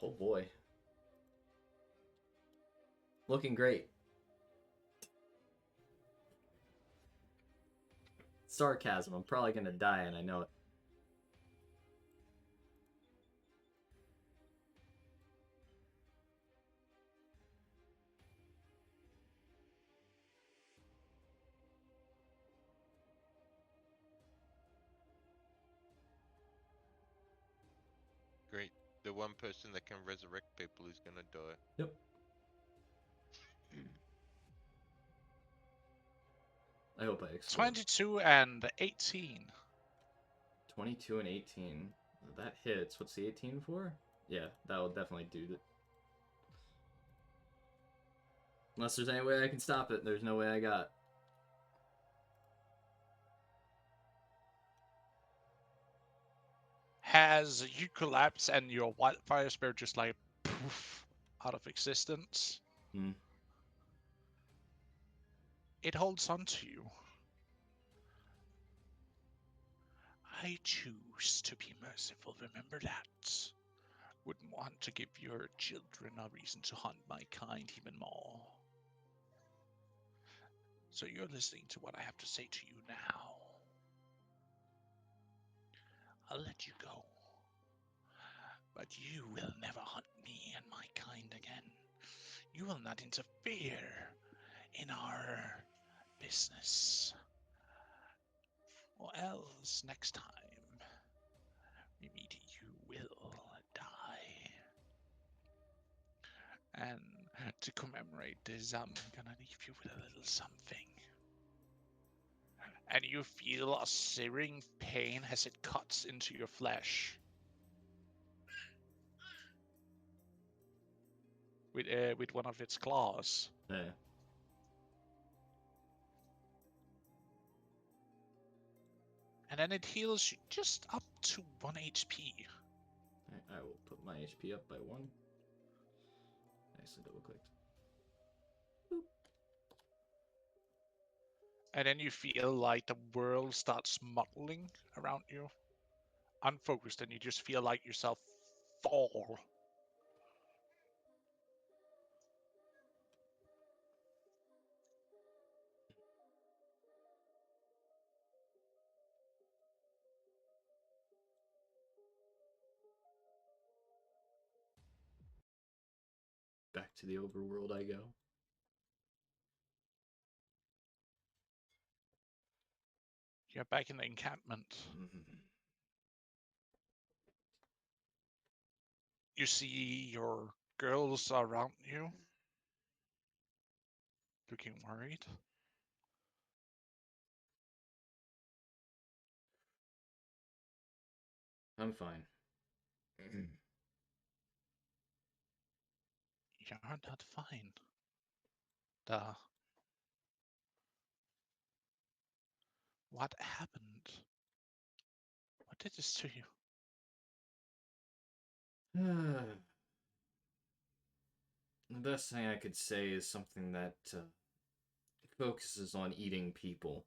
Oh boy. Looking great. Sarcasm. I'm probably gonna die and I know it. Great. The one person that can resurrect people is gonna die. Yep. I hope I explode. 22 and 18. 22 and 18. That hits. What's the 18 for? Yeah, that will definitely do it. Unless there's any way I can stop it, there's no way I got. Has you collapse and your wildfire spirit just like poof out of existence? Hmm. It holds on to you. I choose to be merciful, remember that. Wouldn't want to give your children a reason to hunt my kind even more. So you're listening to what I have to say to you now. I'll let you go. But you will never hunt me and my kind again. You will not interfere in our business. Or else next time we meet, you will die. And to commemorate this, I'm gonna leave you with a little something. And you feel a searing pain as it cuts into your flesh. With one of its claws. Yeah. And then it heals you just up to 1 HP. I will put my HP up by 1. Nicely double clicked. And then you feel like the world starts muddling around you, unfocused, and you just feel like yourself fall. Back to the overworld I go. You're back in the encampment. Mm-hmm. You see your girls around you, looking worried. I'm fine. You're not fine. Duh. What happened? What did this to you? The best thing I could say is something that focuses on eating people.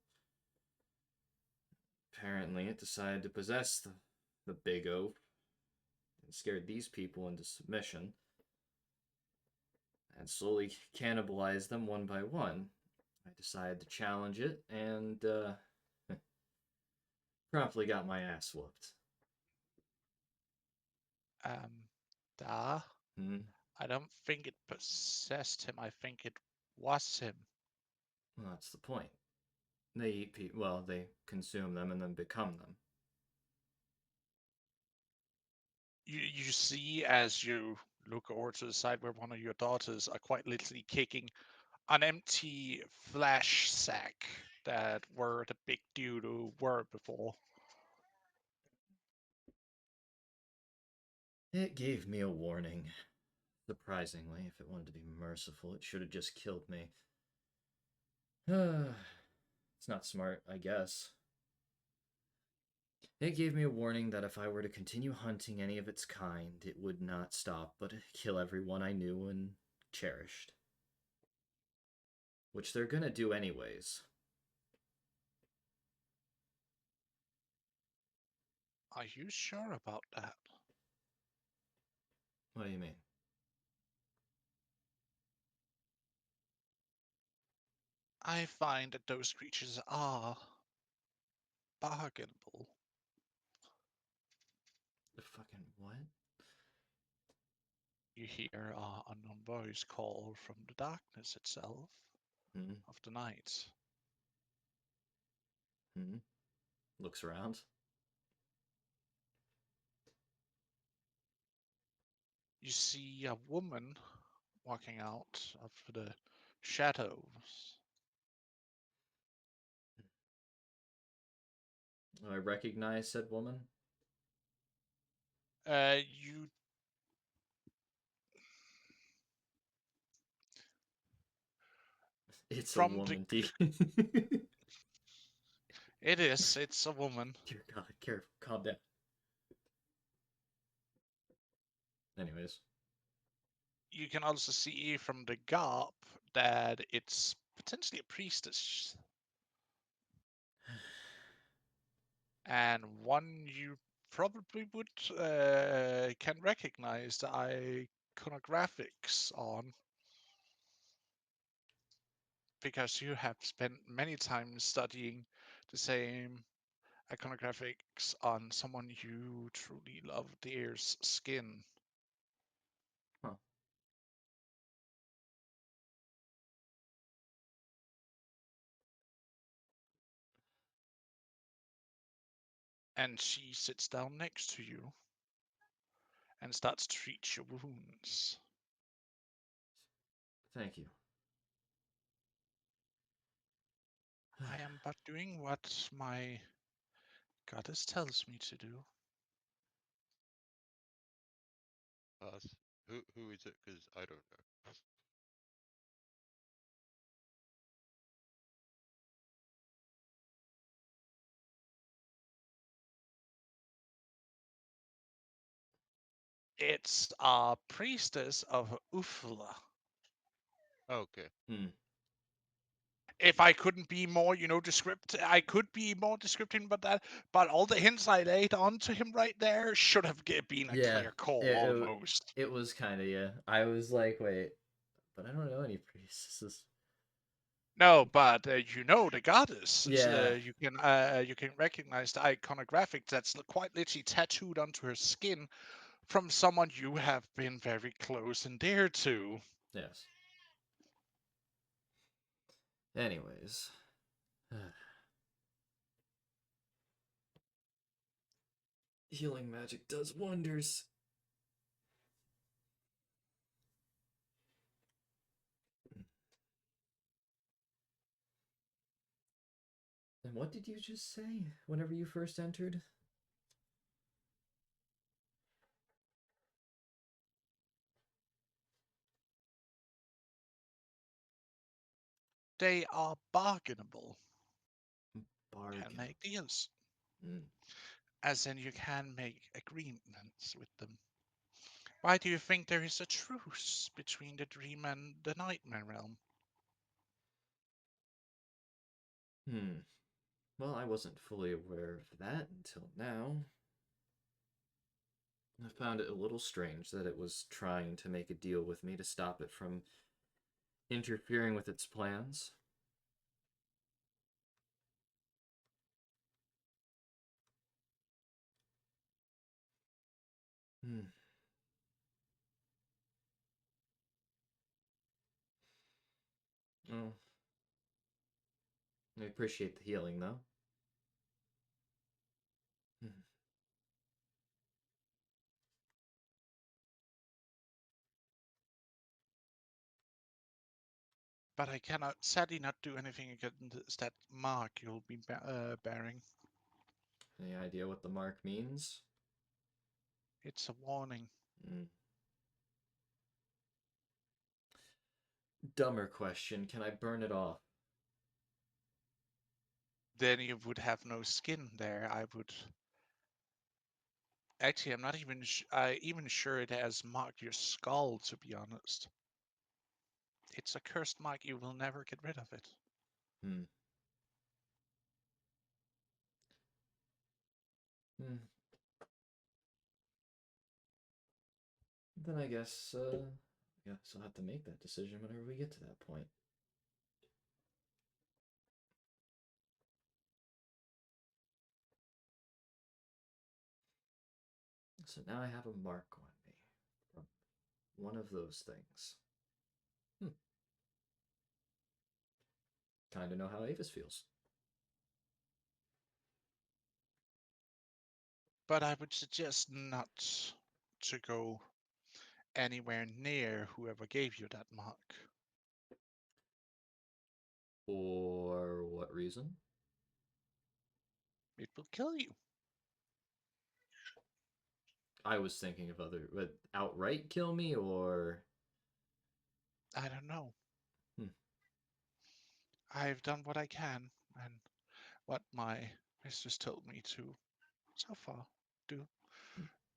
Apparently, it decided to possess the big oaf and scared these people into submission and slowly cannibalized them one by one. I decided to challenge it and promptly got my ass whooped. Duh. Hmm? I don't think it possessed him. I think it was him. Well, that's the point. They eat people. Well, they consume them and then become them. You see as you look over to the side where one of your daughters are quite literally kicking an empty flash sack that were the big dude who were before. It gave me a warning. Surprisingly, if it wanted to be merciful, it should have just killed me. It's not smart, I guess. It gave me a warning that if I were to continue hunting any of its kind, it would not stop but kill everyone I knew and cherished. Which they're gonna do anyways. Are you sure about that? What do you mean? I find that those creatures are bargainable. The fucking what? You hear our unknown voice call from the darkness itself Hmm? of the night. Hmm? Looks around. You see a woman walking out of the shadows. I recognize said woman. You It's a from the woman, D. it's a woman. Dear God, careful, calm down. Anyways. You can also see from the garb that it's potentially a priestess. And one you probably would can recognize the iconographics on because you have spent many times studying the same iconographics on someone you truly love dear's skin. Huh. And she sits down next to you and starts to treat your wounds. Thank you. I am but doing what my goddess tells me to do. Us. Who is it? Because I don't know. It's a priestess of Uthla. Okay. Hmm. If I couldn't be more, descriptive, I could be more descriptive about that. But all the hints I laid onto him right there should have been a Yeah, clear call it, almost. it was kind of, yeah. I was like, wait, but I don't know any priestesses. No, but you know the goddess. Yeah. You can recognize the iconographic that's quite literally tattooed onto her skin from someone you have been very close and dear to. Yes. Anyways. Healing magic does wonders. And what did you just say whenever you first entered? They are bargainable. Bargain. Can make deals. Mm. As in, you can make agreements with them. Why do you think there is a truce between the dream and the nightmare realm? Hmm. Well, I wasn't fully aware of that until now. I found it a little strange that it was trying to make a deal with me to stop it from interfering with its plans. Hmm. Oh, I appreciate the healing, though. Hmm. But I cannot sadly not do anything against that mark you'll be bearing. Any idea what the mark means? It's a warning. Mm. Dumber question. Can I burn it off? Then you would have no skin there. I would. Actually, I'm not even sure it has marked your skull. To be honest, it's a cursed mark. You will never get rid of it. Hmm. Hmm. Then I guess I'll have to make that decision whenever we get to that point. So now I have a mark on me from one of those things. Hmm. Kind of know how Avis feels. But I would suggest not to go anywhere near whoever gave you that mark. For what reason? It will kill you. I was thinking of other, but outright kill me or. I don't know. Hmm. I've done what I can and what my mistress told me to so far do.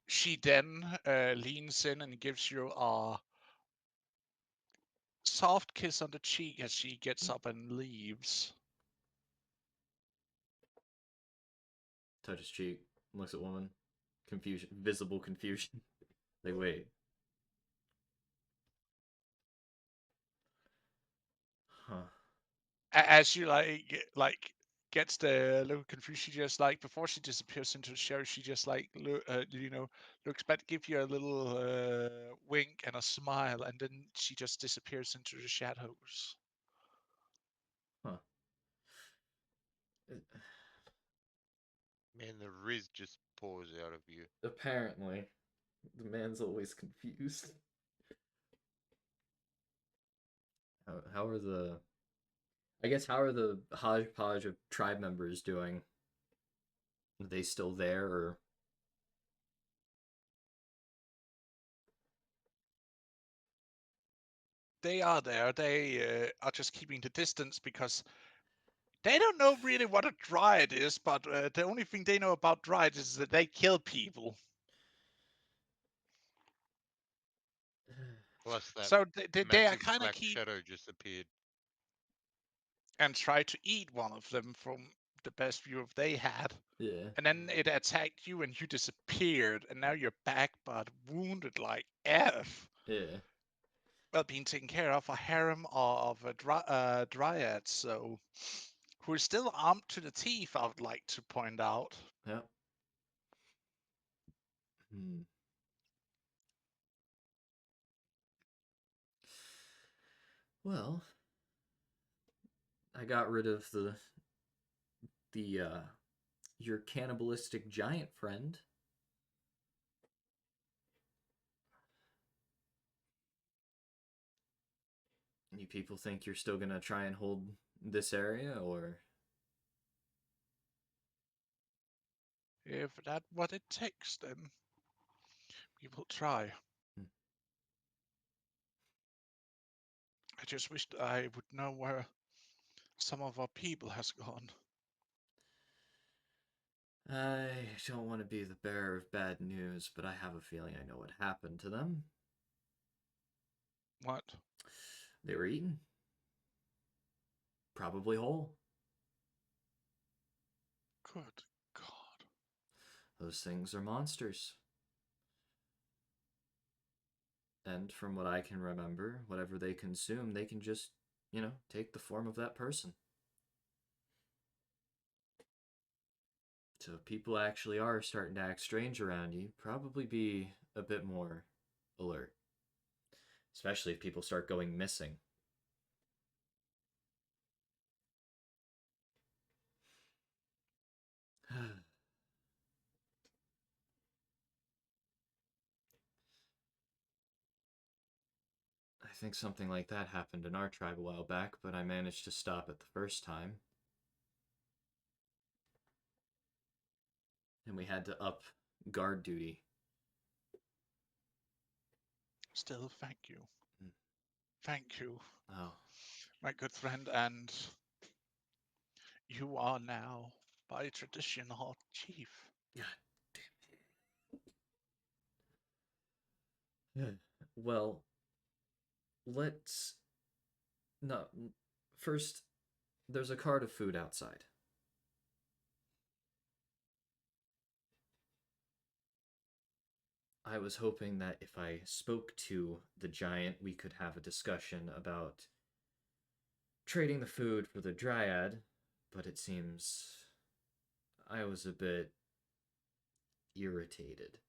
She then leans in and gives you a soft kiss on the cheek as she gets up and leaves. Touch his cheek, looks at woman. Confusion, visible confusion. They wait. Huh. As you gets the little confused, she just before she disappears into the shadow, she just looks back, give you a little wink and a smile, and then she just disappears into the shadows. Huh. Man, the Riz just pours out of you. Apparently, the man's always confused. How are the. I guess, how are the hodgepodge of tribe members doing? Are they still there, or. They are there. They are just keeping the distance because they don't know really what a dryad is, but the only thing they know about dryads is that they kill people. Plus that So they are massive kind of black keep shadow just appeared. and try to eat one of them from the best view of they had. Yeah. And then it attacked you and you disappeared, and now you're back but wounded like F. Yeah. Well, being taken care of a harem of dryads, so who is still armed to the teeth, I would like to point out. Yep. Hmm. Well, I got rid of the your cannibalistic giant friend. You people think you're still gonna try and hold this area, or If that's what it takes, then we will try. Hmm. I just wished I would know where some of our people has gone. I don't want to be the bearer of bad news, but I have a feeling I know what happened to them. What? They were eaten. Probably whole. Good God. Those things are monsters. And from what I can remember, whatever they consume, they can just, take the form of that person. So if people actually are starting to act strange around you, probably be a bit more alert. Especially if people start going missing. I think something like that happened in our tribe a while back, but I managed to stop it the first time. And we had to up guard duty. Still, thank you. Mm. Thank you, Oh, my good friend, and you are now, by tradition, our chief. God damn it. Well, let's. No. First, there's a cart of food outside. I was hoping that if I spoke to the giant, we could have a discussion about trading the food for the dryad, but it seems I was a bit irritated.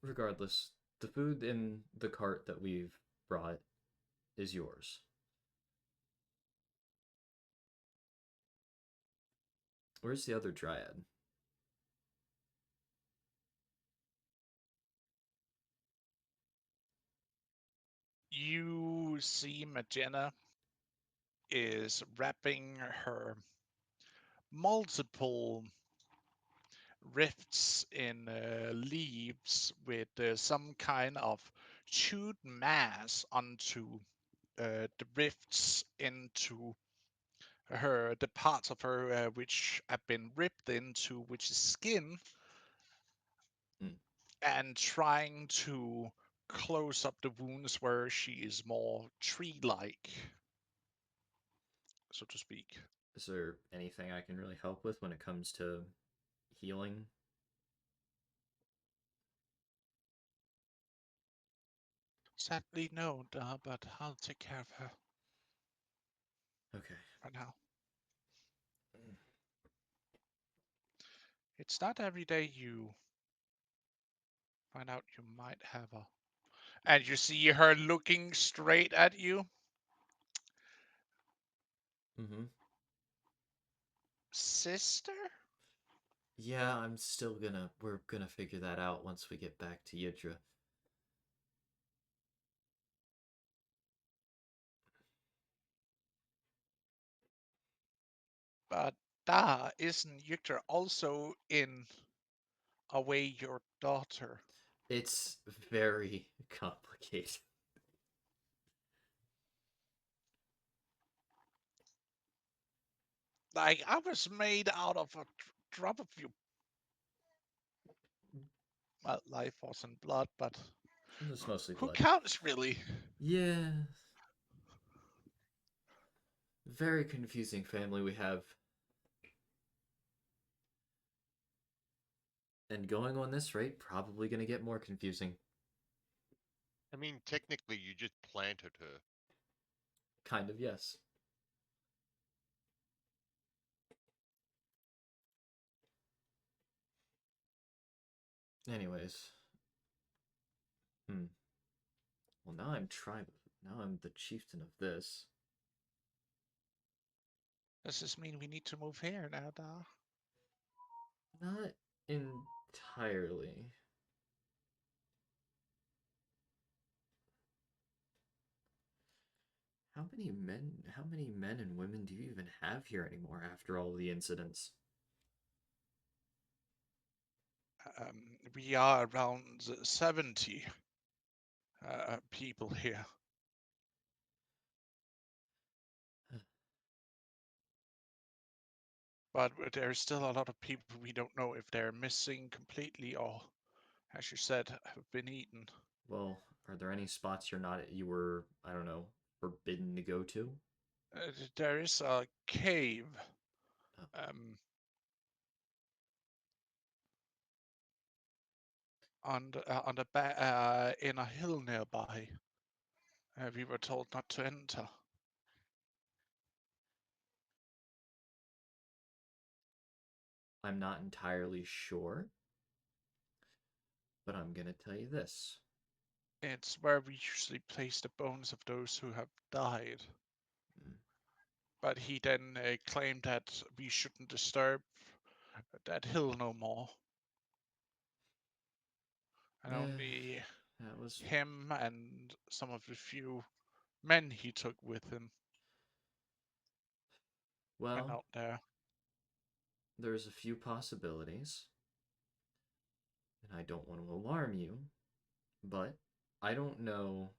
Regardless, the food in the cart that we've brought is yours. Where's the other dryad? You see Magena is wrapping her multiple rifts in leaves with some kind of chewed mass onto the rifts into the parts of her which have been ripped into, which is skin, Mm. and trying to close up the wounds where she is more tree-like, so to speak. Is there anything I can really help with when it comes to healing? Sadly, no, but I'll take care of her Okay. for now. It's not every day you find out you might have a. And you see her looking straight at you. Mm-hmm. Sister? Yeah, we're gonna figure that out once we get back to Yidra. But isn't Yukter also in a way your daughter? It's very complicated. Like, I was made out of a drop of your well, life wasn't blood, but It's mostly who blood. counts really? Yeah. Very confusing family we have. And going on this rate, probably gonna get more confusing. I mean, technically, you just planted her. Kind of, yes. Anyways. Well, now I'm tribe. Now I'm the chieftain of this. Does this mean we need to move here now, Da? Not entirely. How many men and women do you even have here anymore after all the incidents? We are around 70 people here. But there's still a lot of people we don't know if they're missing completely or, as you said, have been eaten. Well, are there any spots you were, I don't know, forbidden to go to? There is a cave Oh. on the in a hill nearby. We were told not to enter. I'm not entirely sure, but I'm gonna tell you this. It's where we usually place the bones of those who have died. Mm. But he then claimed that we shouldn't disturb that hill no more. And Yeah, only that was him and some of the few men he took with him went well. out there. There's a few possibilities, and I don't want to alarm you, but I don't know.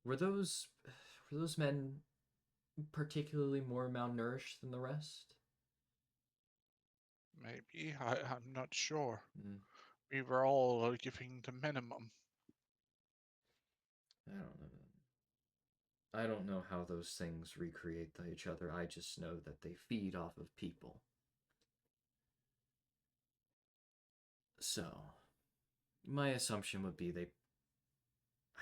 Were those were those men particularly more malnourished than the rest? Maybe, I'm not sure. Mm, We were all giving the minimum. I don't know. I don't know how those things recreate each other. I just know that they feed off of people. So, my assumption would be they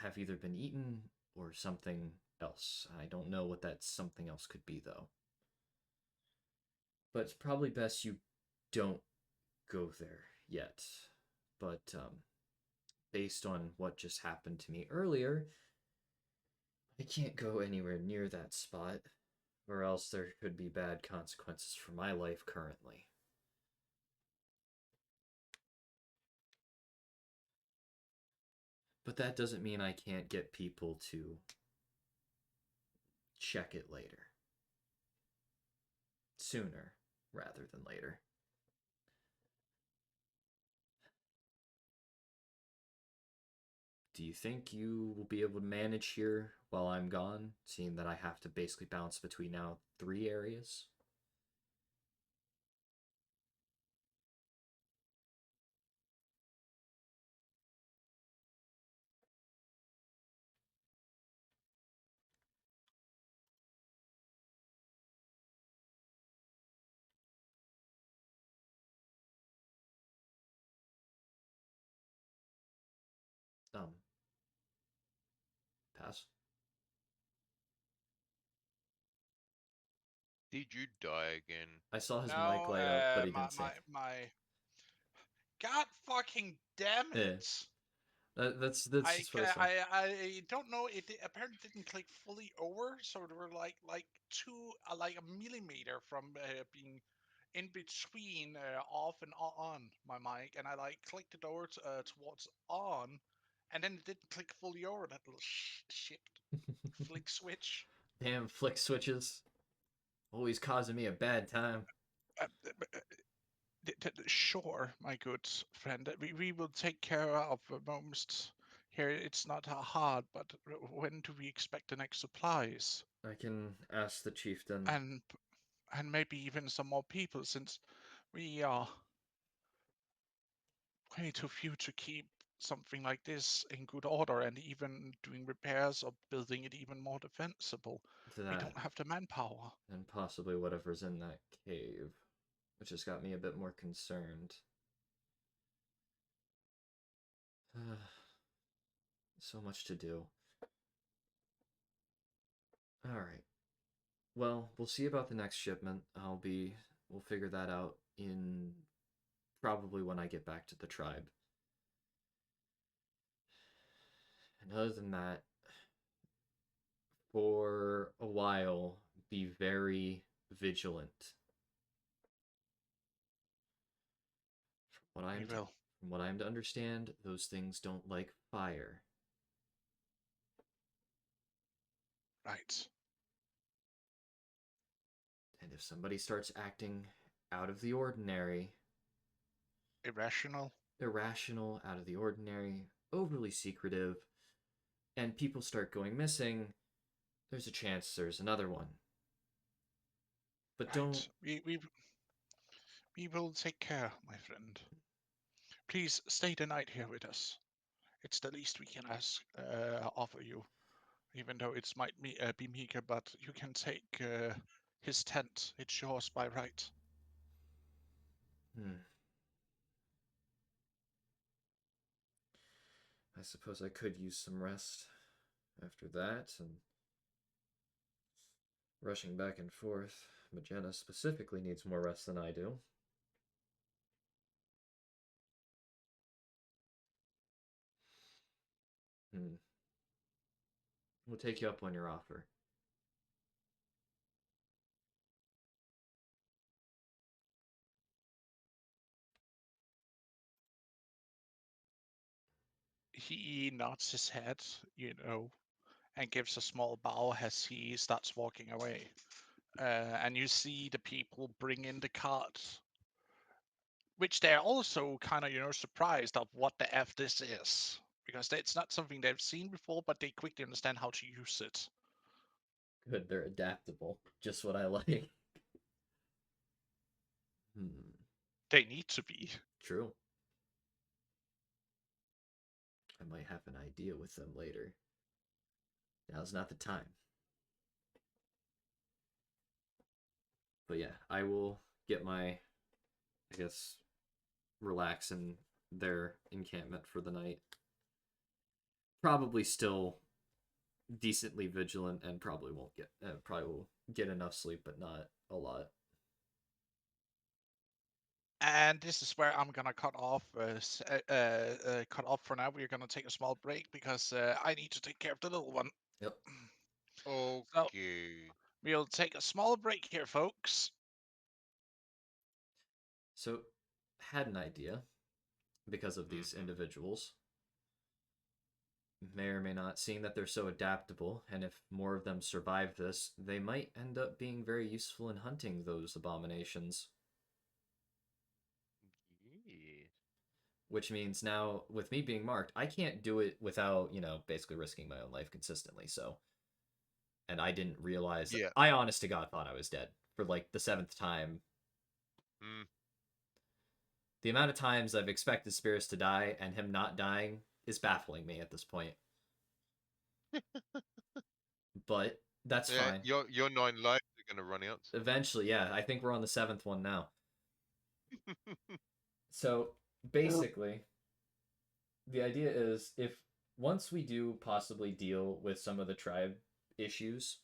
have either been eaten or something else. I don't know what that something else could be, though. But it's probably best you don't go there yet. But based on what just happened to me earlier, I can't go anywhere near that spot, or else there could be bad consequences for my life currently. But that doesn't mean I can't get people to check it later. Sooner rather than later. Do you think you will be able to manage here while I'm gone, seeing that I have to basically bounce between now 3 areas? Um, Pass. Did you die again? I saw his mic No, light up, but he didn't say. my God fucking damn Yeah, it! that's just what I saw. I don't know. It apparently didn't click fully over, so there were like two like a millimeter from being in between off and on my mic, and I like clicked it over towards on, and then it didn't click fully over. That little shit flick switch. Damn flick switches. Always causing me a bad time. Uh, uh, Sure, my good friend. We will take care of most here. It's not hard, but when do we expect the next supplies? I can ask the chieftain. And and maybe even some more people, since we are way too few to keep something like this in good order, and even doing repairs or building it even more defensible. To We that, don't have the manpower. and possibly whatever's in that cave, which has got me a bit more concerned. So much to do. Alright. Well, we'll see about the next shipment. We'll figure that out in probably when I get back to the tribe. And other than that, for a while, be very vigilant. From We will. from what I'm to understand, those things don't like fire. Right. And if somebody starts acting out of the ordinary, Irrational. irrational, out of the ordinary, overly secretive, and people start going missing, there's a chance there's another one. But Right. don't. We will take care, my friend. Please stay the night here with us. It's the least we can offer you, even though it might be meager. But you can take his tent. It's yours by right. Hmm. I suppose I could use some rest after that, and rushing back and forth. Magenta specifically needs more rest than I do. Hmm. We'll take you up on your offer. He nods his head, and gives a small bow as he starts walking away. And you see the people bring in the cart, which they're also kind of, surprised of what the F this is. Because it's not something they've seen before, but they quickly understand how to use it. Good, they're adaptable. Just what I like. They need to be. True. I might have an idea with them later. Now's not the time. But yeah, I will get my, I guess, relax in their encampment for the night. Probably still decently vigilant, and probably will get enough sleep, but not a lot. And this is where I'm gonna cut off. Cut off for now. We're gonna take a small break because I need to take care of the little one. Yep. So Okay. we'll take a small break here, folks. So, had an idea because of these Mhm. individuals. May or may not, seeing that they're so adaptable, and if more of them survive this, they might end up being very useful in hunting those abominations. Yeah. Which means now, with me being marked, I can't do it without, basically risking my own life consistently, so. And I didn't realize. Yeah. I, honest to God, thought I was dead for like the 7th time. Mm. The amount of times I've expected spirits to die and him not dying is baffling me at this point. But that's Yeah. fine. Your 9 lives are gonna run out. Eventually, yeah, I think we're on the 7th one now. So basically, the idea is if once we do possibly deal with some of the tribe issues,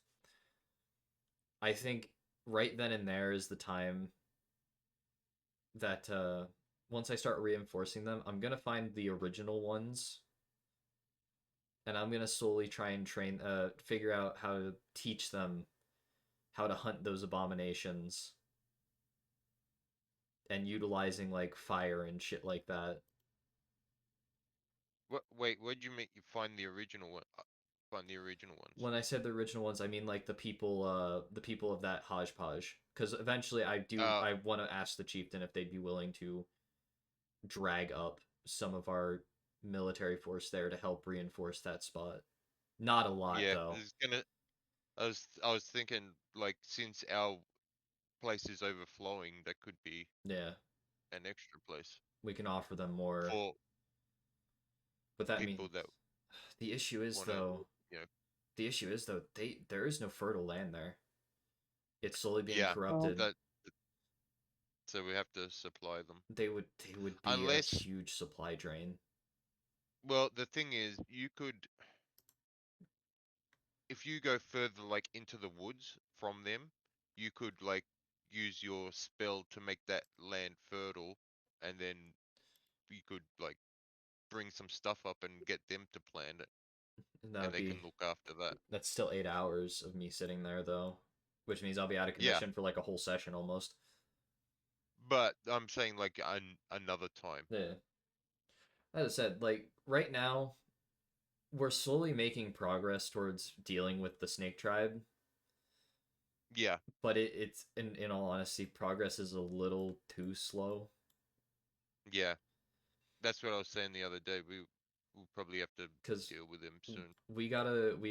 I think right then and there is the time that once I start reinforcing them, I'm gonna find the original ones, and I'm gonna slowly try and figure out how to teach them how to hunt those abominations, and utilizing like fire and shit like that. What? Wait. Where'd you make you find the original one? Find the original ones. When I said the original ones, I mean like the people of that hodgepodge. Because eventually, I want to ask the chieftain if they'd be willing to drag up some of our military force there to help reinforce that spot. Not a lot Yeah. though. I was thinking, like, since our place is overflowing, that could be Yeah, an extra place we can offer them more, for but that people means that the issue is want to, though. you know. The issue is though there is no fertile land there. It's slowly being Yeah, corrupted. that so we have to supply them. They would be a Unless, huge supply drain. well, the thing is, you could, if you go further like into the woods from them, you could like use your spell to make that land fertile, and then you could like bring some stuff up and get them to plant it, And that and would they can be look after that. that's still 8 hours of me sitting there though, which means I'll be out of Yeah, commission for like a whole session almost. but I'm saying like another time. Yeah. As I said, like right now, we're slowly making progress towards dealing with the snake tribe, Yeah, but it's in all honesty, progress is a little too slow. yeah, that's what I was saying the other day. We'll probably have to Because deal with them soon. we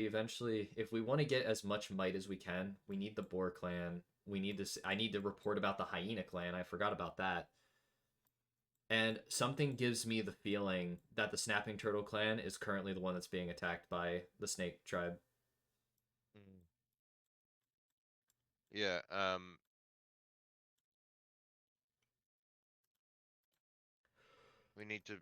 eventually, if we want to get as much might as we can, we need the Boar clan. We need this. I need to report about the Hyena clan. I forgot about that. And something gives me the feeling that the Snapping Turtle clan is currently the one that's being attacked by the Snake tribe. Mm. Yeah, we need to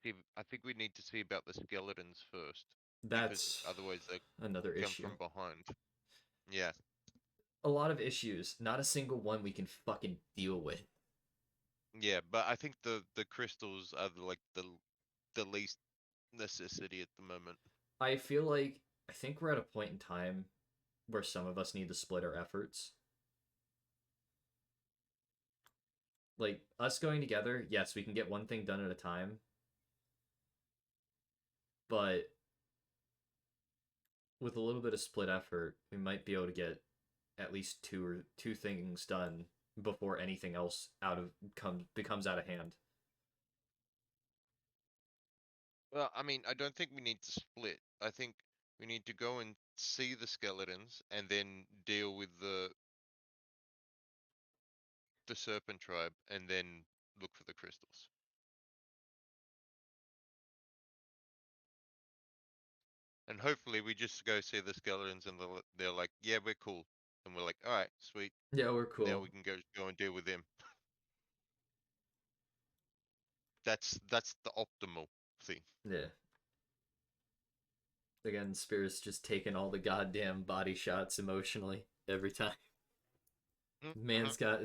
see. I think we need to see about the skeletons first, because That's otherwise they another come issue. from behind. Yeah, A lot of issues, not a single one we can fucking deal with. yeah, but I think the crystals are like the least necessity at the moment. I feel like I think we're at a point in time where some of us need to split our efforts. Like us going together, yes, we can get one thing done at a time, but with a little bit of split effort, we might be able to get at least two things done before anything else out of becomes out of hand. Well, I mean, I don't think we need to split. I think we need to go and see the skeletons and then deal with the serpent tribe and then look for the crystals. And hopefully we just go see the skeletons and they're like, yeah, we're cool. And we're like, all right, sweet. Yeah, we're Now cool. we can go and deal with them. That's the optimal thing. Yeah. Again, Spirit's just taking all the goddamn body shots emotionally every time. Mm-hmm.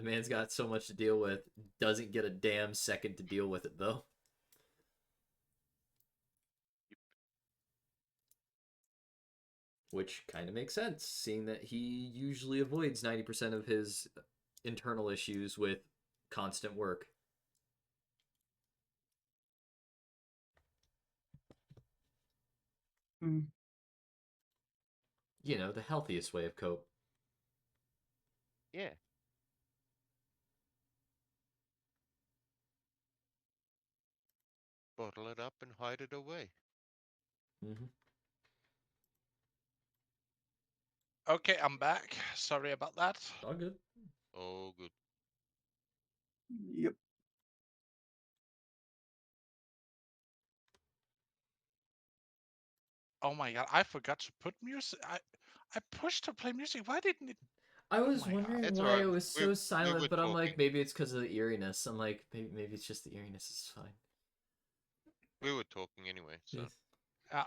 Man's got so much to deal with. Doesn't get a damn second to deal with it though. Which kind of makes sense, seeing that he usually avoids 90% of his internal issues with constant work. Mm. You know, the healthiest way of cope. Yeah. Bottle it up and hide it away. Mm-hmm. Okay, I'm back. Sorry about that. All good. Oh, good. Yep. Oh my god, I forgot to put music. I pushed to play music. Why didn't it? I Oh was my god. wondering It's why alright. it was We so we silent, were but I'm like, talking. maybe it's because of the eeriness. I'm like, maybe it's just the eeriness. It's fine. We were talking anyway, so. Yes. Yeah.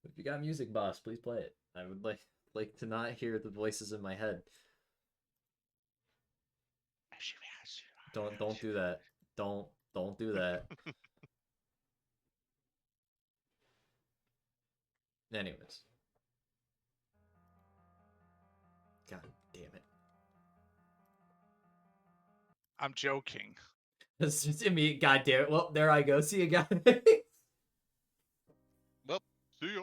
If you got music, boss, please play it. I would like to not hear the voices in my head. Don't do that. Don't do that. Anyways. God damn it. I'm joking. It's just me. God damn it. Well, there I go. See you guys. Well, see ya.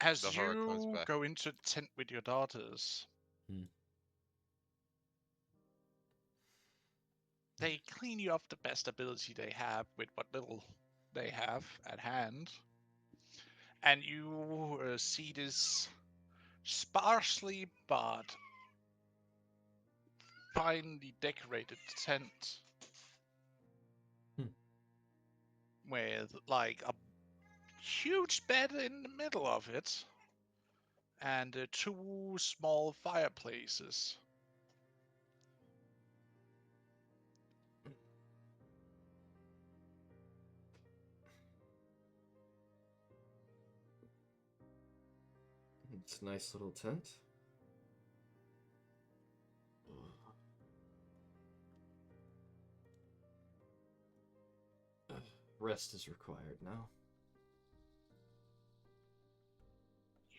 As The horror comes you back. go into the tent with your daughters, Hmm. they clean you up the best ability they have with what little they have at hand. And you see this sparsely but finely decorated tent Hmm. with like a huge bed in the middle of it and two small fireplaces. It's a nice little tent. Rest is required now.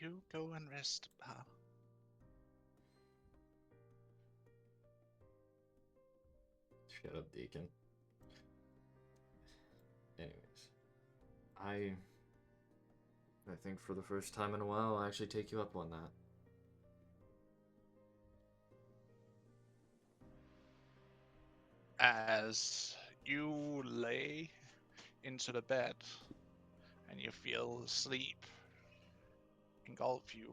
You go and rest, Pa. Shut up, Deacon. Anyways, I think for the first time in a while, I'll actually take you up on that. As you lay into the bed and you feel sleep engulf you.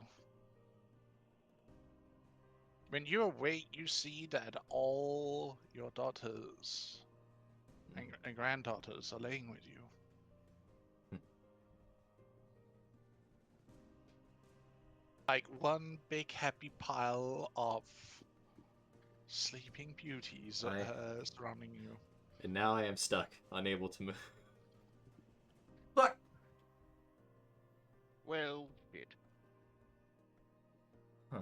When you awake, you see that all your daughters and granddaughters are laying with you. Like one big happy pile of sleeping beauties surrounding you. And now I am stuck, unable to move. Fuck! Well, shit. Huh.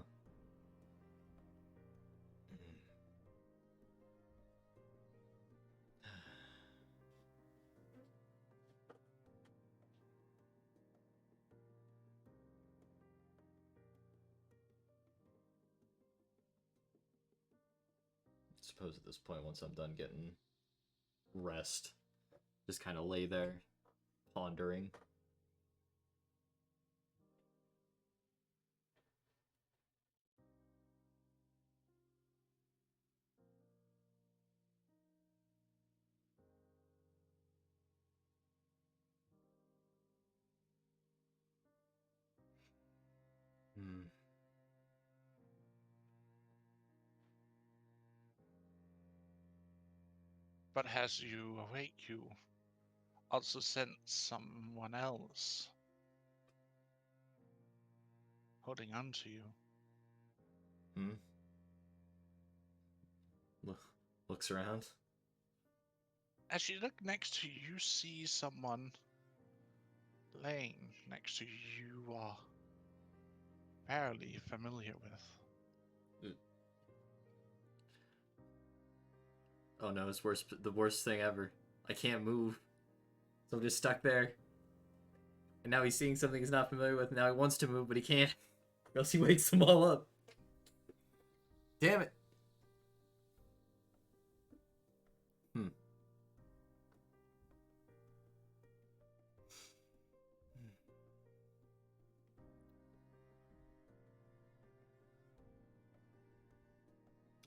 I suppose at this point, once I'm done getting rest, just kind of lay there, pondering. Hmm. But as you awake, you also sense someone else holding on to you. Hmm. Looks around. As you look next to you, you see someone laying next to you you are fairly familiar with. Oh no, it's worse. The worst thing ever. I can't move. So I'm just stuck there. And now he's seeing something he's not familiar with. Now he wants to move, but he can't. Or else he wakes them all up. Damn it.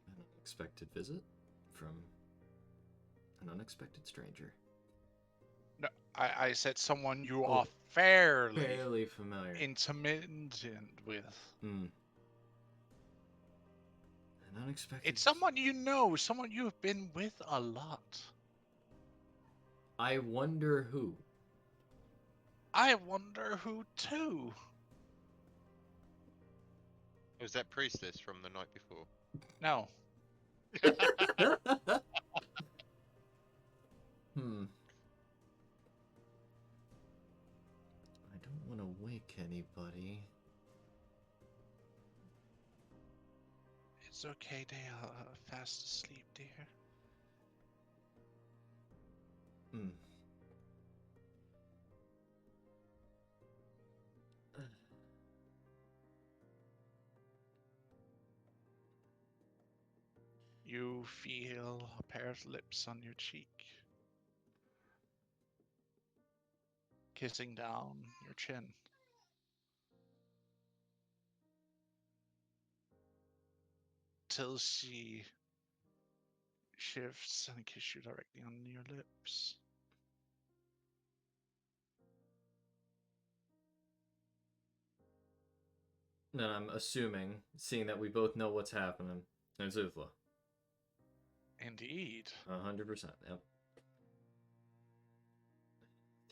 An unexpected visit from an unexpected stranger. No, I said someone you Oh, are fairly Fairly familiar. intermittent with. Hmm. An unexpected. It's someone you know, someone you have been with a lot. I wonder who. I wonder who too. Was that priestess from the night before? No, Hmm. I don't want to wake anybody. it's okay. They are fast asleep, dear. Hmm. You feel a pair of lips on your cheek, kissing down your chin. Till she shifts and kisses you directly on your lips. And I'm assuming, seeing that we both know what's happening, it's Uthla. Indeed. 100%, yep.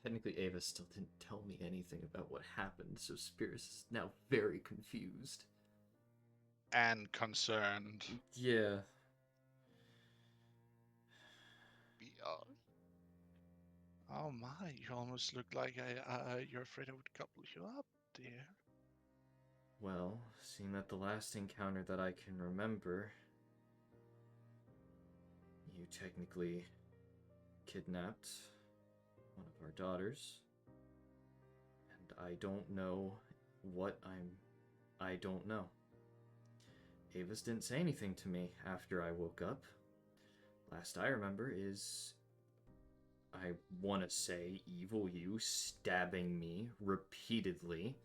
Technically, Ava still didn't tell me anything about what happened, so Spears is now very confused. And concerned. Yeah. We are. Oh my, you almost look like you're afraid I would gobble you up, dear. Well, seeing that the last encounter that I can remember, you technically kidnapped one of our daughters, and I don't know what I don't know. Avis didn't say anything to me after I woke up. Last I remember is, I want to say, evil you stabbing me repeatedly.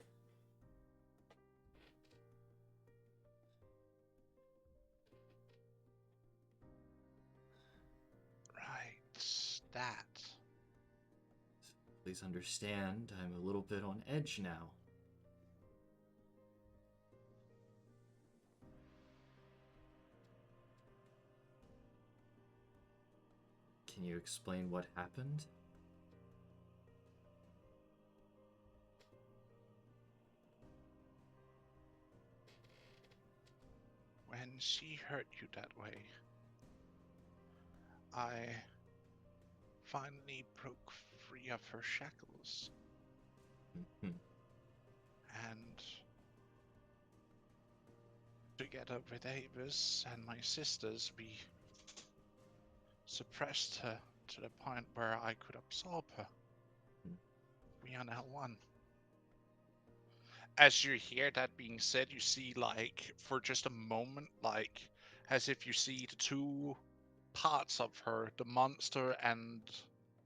Right, that. Please understand, I'm a little bit on edge now. Can you explain what happened? When she hurt you that way, I finally broke free of her shackles. Mhm. And together with Avis and my sisters, we suppressed her to the point where I could absorb her. Hmm. We are now one. As you hear that being said, you see, like, for just a moment, like, as if you see the two parts of her, the monster and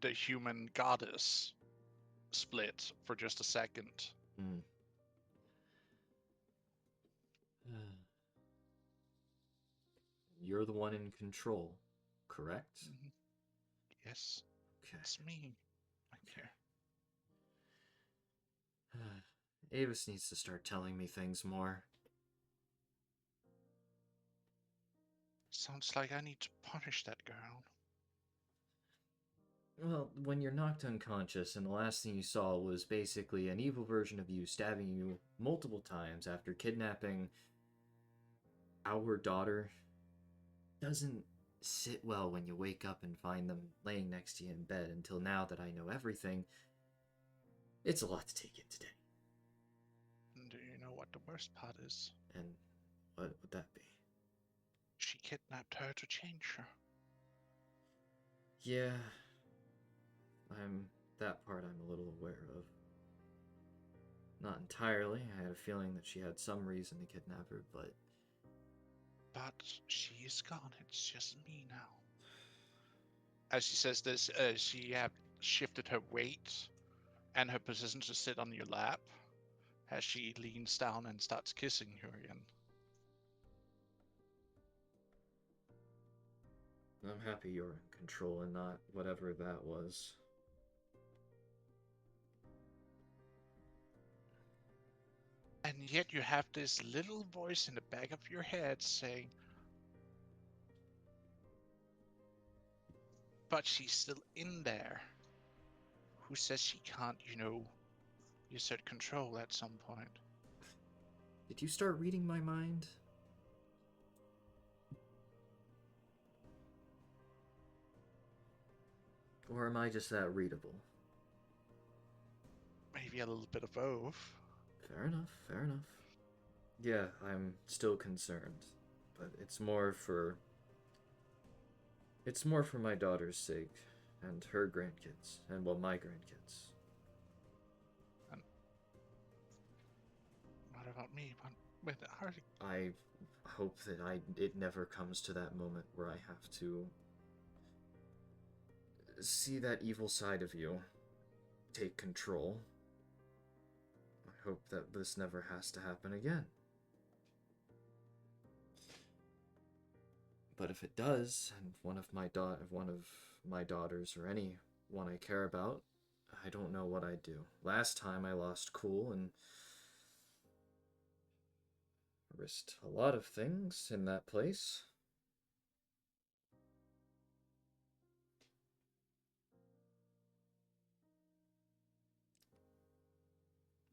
the human goddess, split for just a second. Hmm. You're the one in control, correct? Mhm. Yes, Okay. it's me, my dear. Avis needs to start telling me things more. Sounds like I need to punish that girl. Well, when you're knocked unconscious and the last thing you saw was basically an evil version of you stabbing you multiple times after kidnapping our daughter, doesn't sit well when you wake up and find them laying next to you in bed. Until now that I know everything, it's a lot to take in today. And do you know what the worst part is? And what would that be? She kidnapped her to change her. Yeah, that part I'm a little aware of. Not entirely. I had a feeling that she had some reason to kidnap her, but But she is gone. It's just me now. As she says this, she have shifted her weight and her position to sit on your lap as she leans down and starts kissing you again. I'm happy you're in control and not whatever that was. And yet you have this little voice in the back of your head saying, but she's still in there. Who says she can't, assert control at some point? Did you start reading my mind? Or am I just that readable? Maybe a little bit of both. Fair enough, fair enough. Yeah, I'm still concerned, but it's more for my daughter's sake and her grandkids and well, my grandkids. And what about me? With her? I hope that it never comes to that moment where I have to see that evil side of you take control. I hope that this never has to happen again. But if it does, and one of my daughters or anyone I care about, I don't know what I'd do. Last time I lost cool and Risked a lot of things in that place.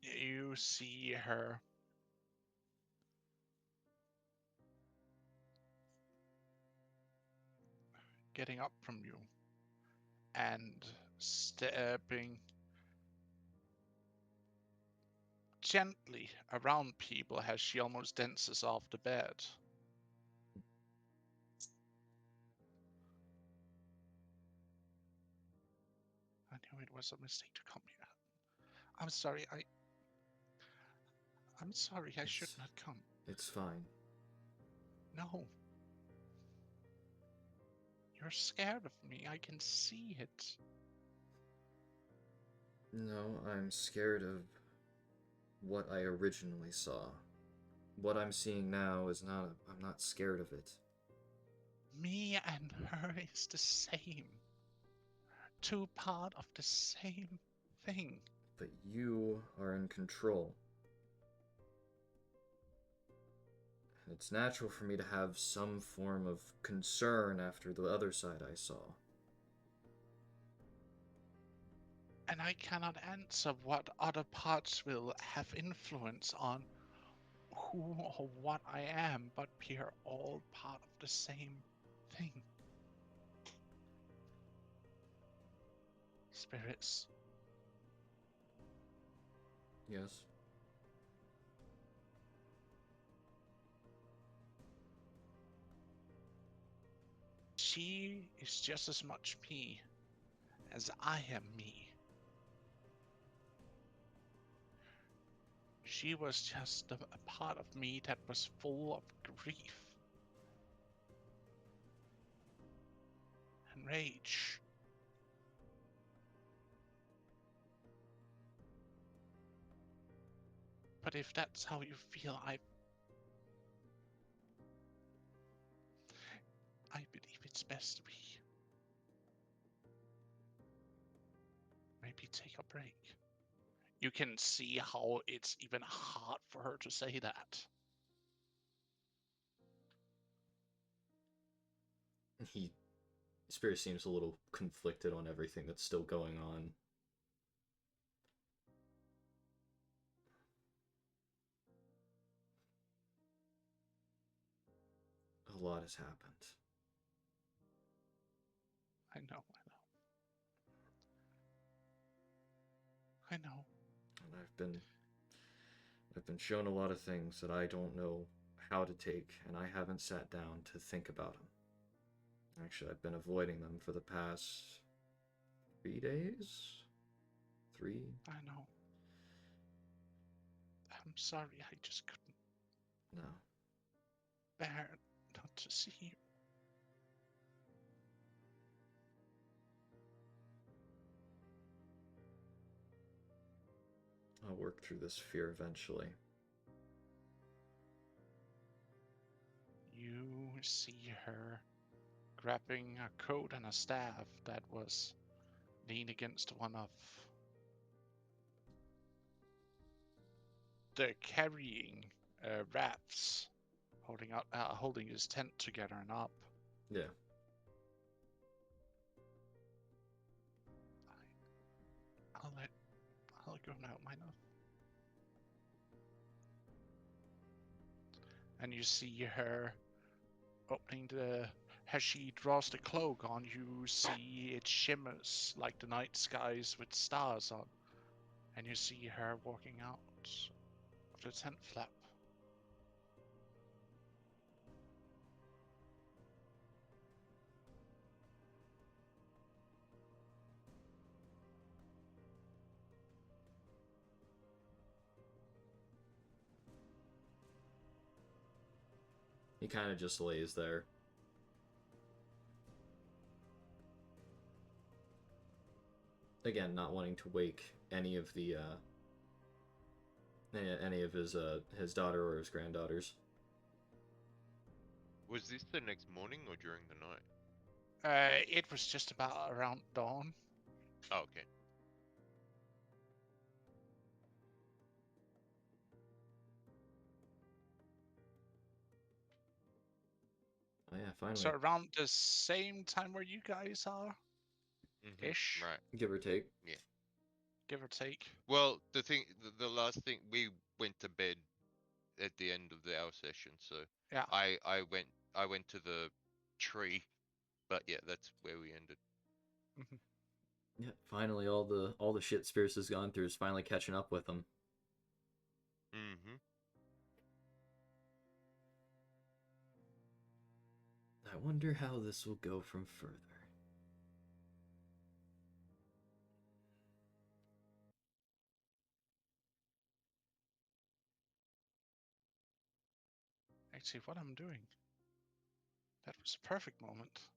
You see her getting up from you and stepping gently around people as she almost dances off the bed. I knew it was a mistake to come here. I'm sorry, I'm sorry, I should not come. It's fine. No. You're scared of me, I can see it. No, I'm scared of what I originally saw. What I'm seeing now is not. I'm not scared of it. Me and her is the same. Two part of the same thing. But you are in control. It's natural for me to have some form of concern after the other side I saw. And I cannot answer what other parts will have influence on who or what I am, but we are all part of the same thing. Spirits. Yes. She is just as much me as I am me. She was just a part of me that was full of grief and rage. But if that's how you feel, I believe it's best we maybe take a break. You can see how it's even hard for her to say that. Spirit seems a little conflicted on everything that's still going on. A lot has happened. I know. And I've been shown a lot of things that I don't know how to take, and I haven't sat down to think about them. Actually, I've been avoiding them for the past 3 days? 3? I know. I'm sorry, I just couldn't No. bear not to see you. I'll work through this fear eventually. You see her grabbing a coat and a staff that was leaned against one of the carrying rafts, holding his tent together and up. Yeah. I'll go now, Mina. And you see her opening as she draws the cloak on, you see it shimmers like the night skies with stars on. And you see her walking out of the tent flap. He kind of just lays there. Again, not wanting to wake any of the any of his daughter or his granddaughters. Was this the next morning or during the night? It was just about around dawn. Oh, okay. yeah, finally. So around the same time where you guys are, Mhm, ish, Right. Give or take. give or take. Well, the last thing, we went to bed at the end of our session, so Yeah. I went to the tree, but yeah, that's where we ended. Mhm. Yeah, finally all the shit Spears has gone through is finally catching up with him. Mhm. I wonder how this will go from further. Actually, what I'm doing. That was a perfect moment.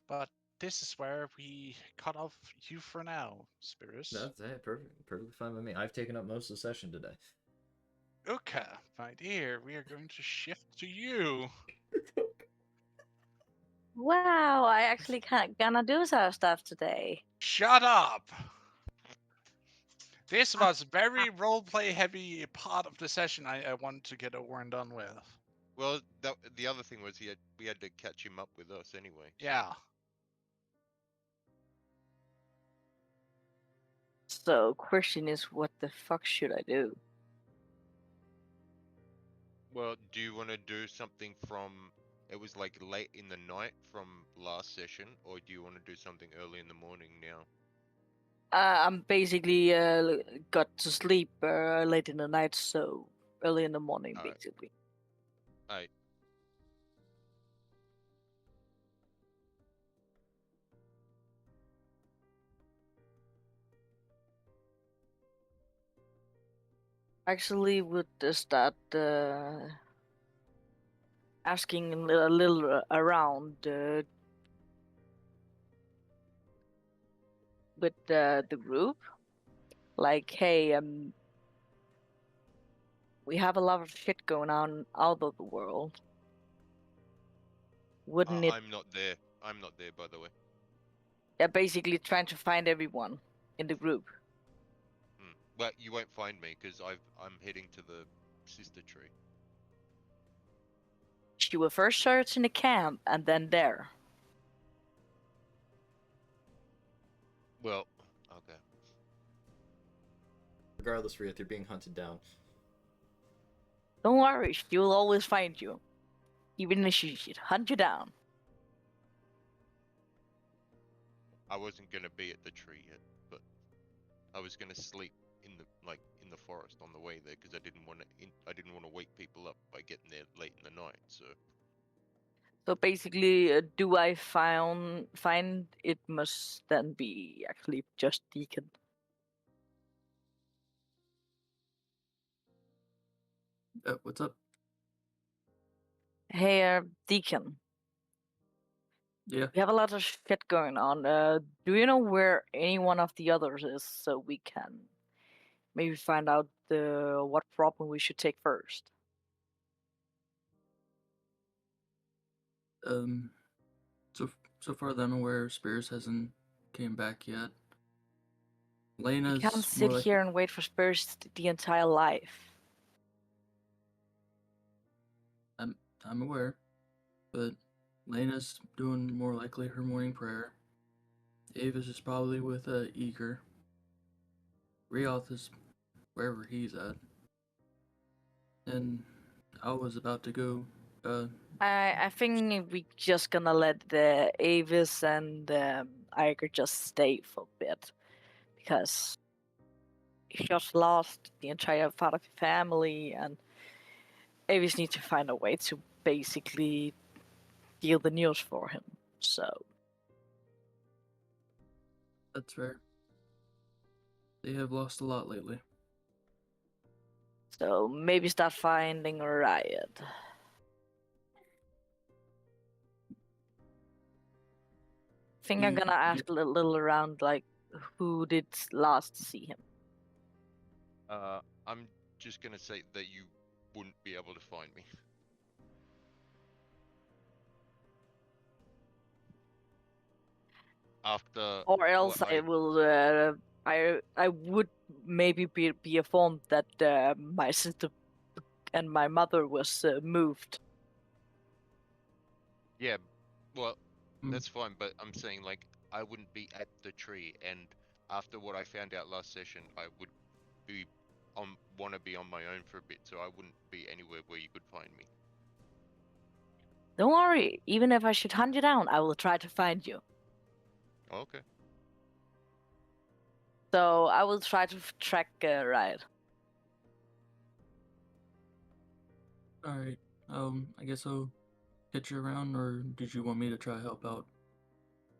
But this is where we cut off you for now, Spirus. That's perfectly fine with me. I've taken up most of the session today. Okay, my dear, we are going to shift to you. Wow, I actually gonna do some stuff today. Shut up! This was very roleplay heavy part of the session I want to get over and done with. Well, the other thing was we had to catch him up with us anyway. so- Yeah. So, question is, what the fuck should I do? Well, do you want to do something from? It was like late in the night from last session, or do you want to do something early in the morning now? I'm basically got to sleep late in the night, so early in the morning, Alright. basically. Alright. Actually, would start asking a little around with the group. Like, hey, we have a lot of shit going on out of the world. Wouldn't it? I'm not there. I'm not there, by the way. Yeah, basically trying to find everyone in the group. Well, you won't find me because I'm heading to the sister tree. She will first search in the camp and then there. Well, okay. Regardless, Rieth, you're being hunted down. Don't worry, she will always find you. Even if she should hunt you down. I wasn't gonna be at the tree yet, but I was gonna sleep in the forest on the way there because I didn't want to wake people up by getting there late in the night. So basically, do I find it must then be actually just Deacon. What's up? Hey, Deacon. Yeah. We have a lot of shit going on. Do you know where any one of the others is, so we can maybe find out what problem we should take first? So far that I'm aware, Spears hasn't came back yet. We Lena's can't more sit like here and wait for Spurs the entire life. I'm aware, but Lena's doing more likely her morning prayer. Avis is probably with Eager. Rioth is wherever he's at. And I was about to go. I think we just gonna let the Avis and Iger just stay for a bit, because he just lost the entire part of the family, and Avis needs to find a way to basically deal the news for him. So That's fair. They have lost a lot lately. maybe start finding a riot. I think I'm You- gonna ask a little around, like, who did last see him. I'm just gonna say that you wouldn't be able to find me. After Or else what I will. I would maybe be informed that my sister and my mother was moved. Yeah, well, Mm. that's fine, but I'm saying like I wouldn't be at the tree, and after what I found out last session, I would be want to be on my own for a bit, so I wouldn't be anywhere where you could find me. Don't worry, even if I should hunt you down, I will try to find you. Oh, okay. So I will try to track Riot. All right. I guess I'll hit you around, or did you want me to try help out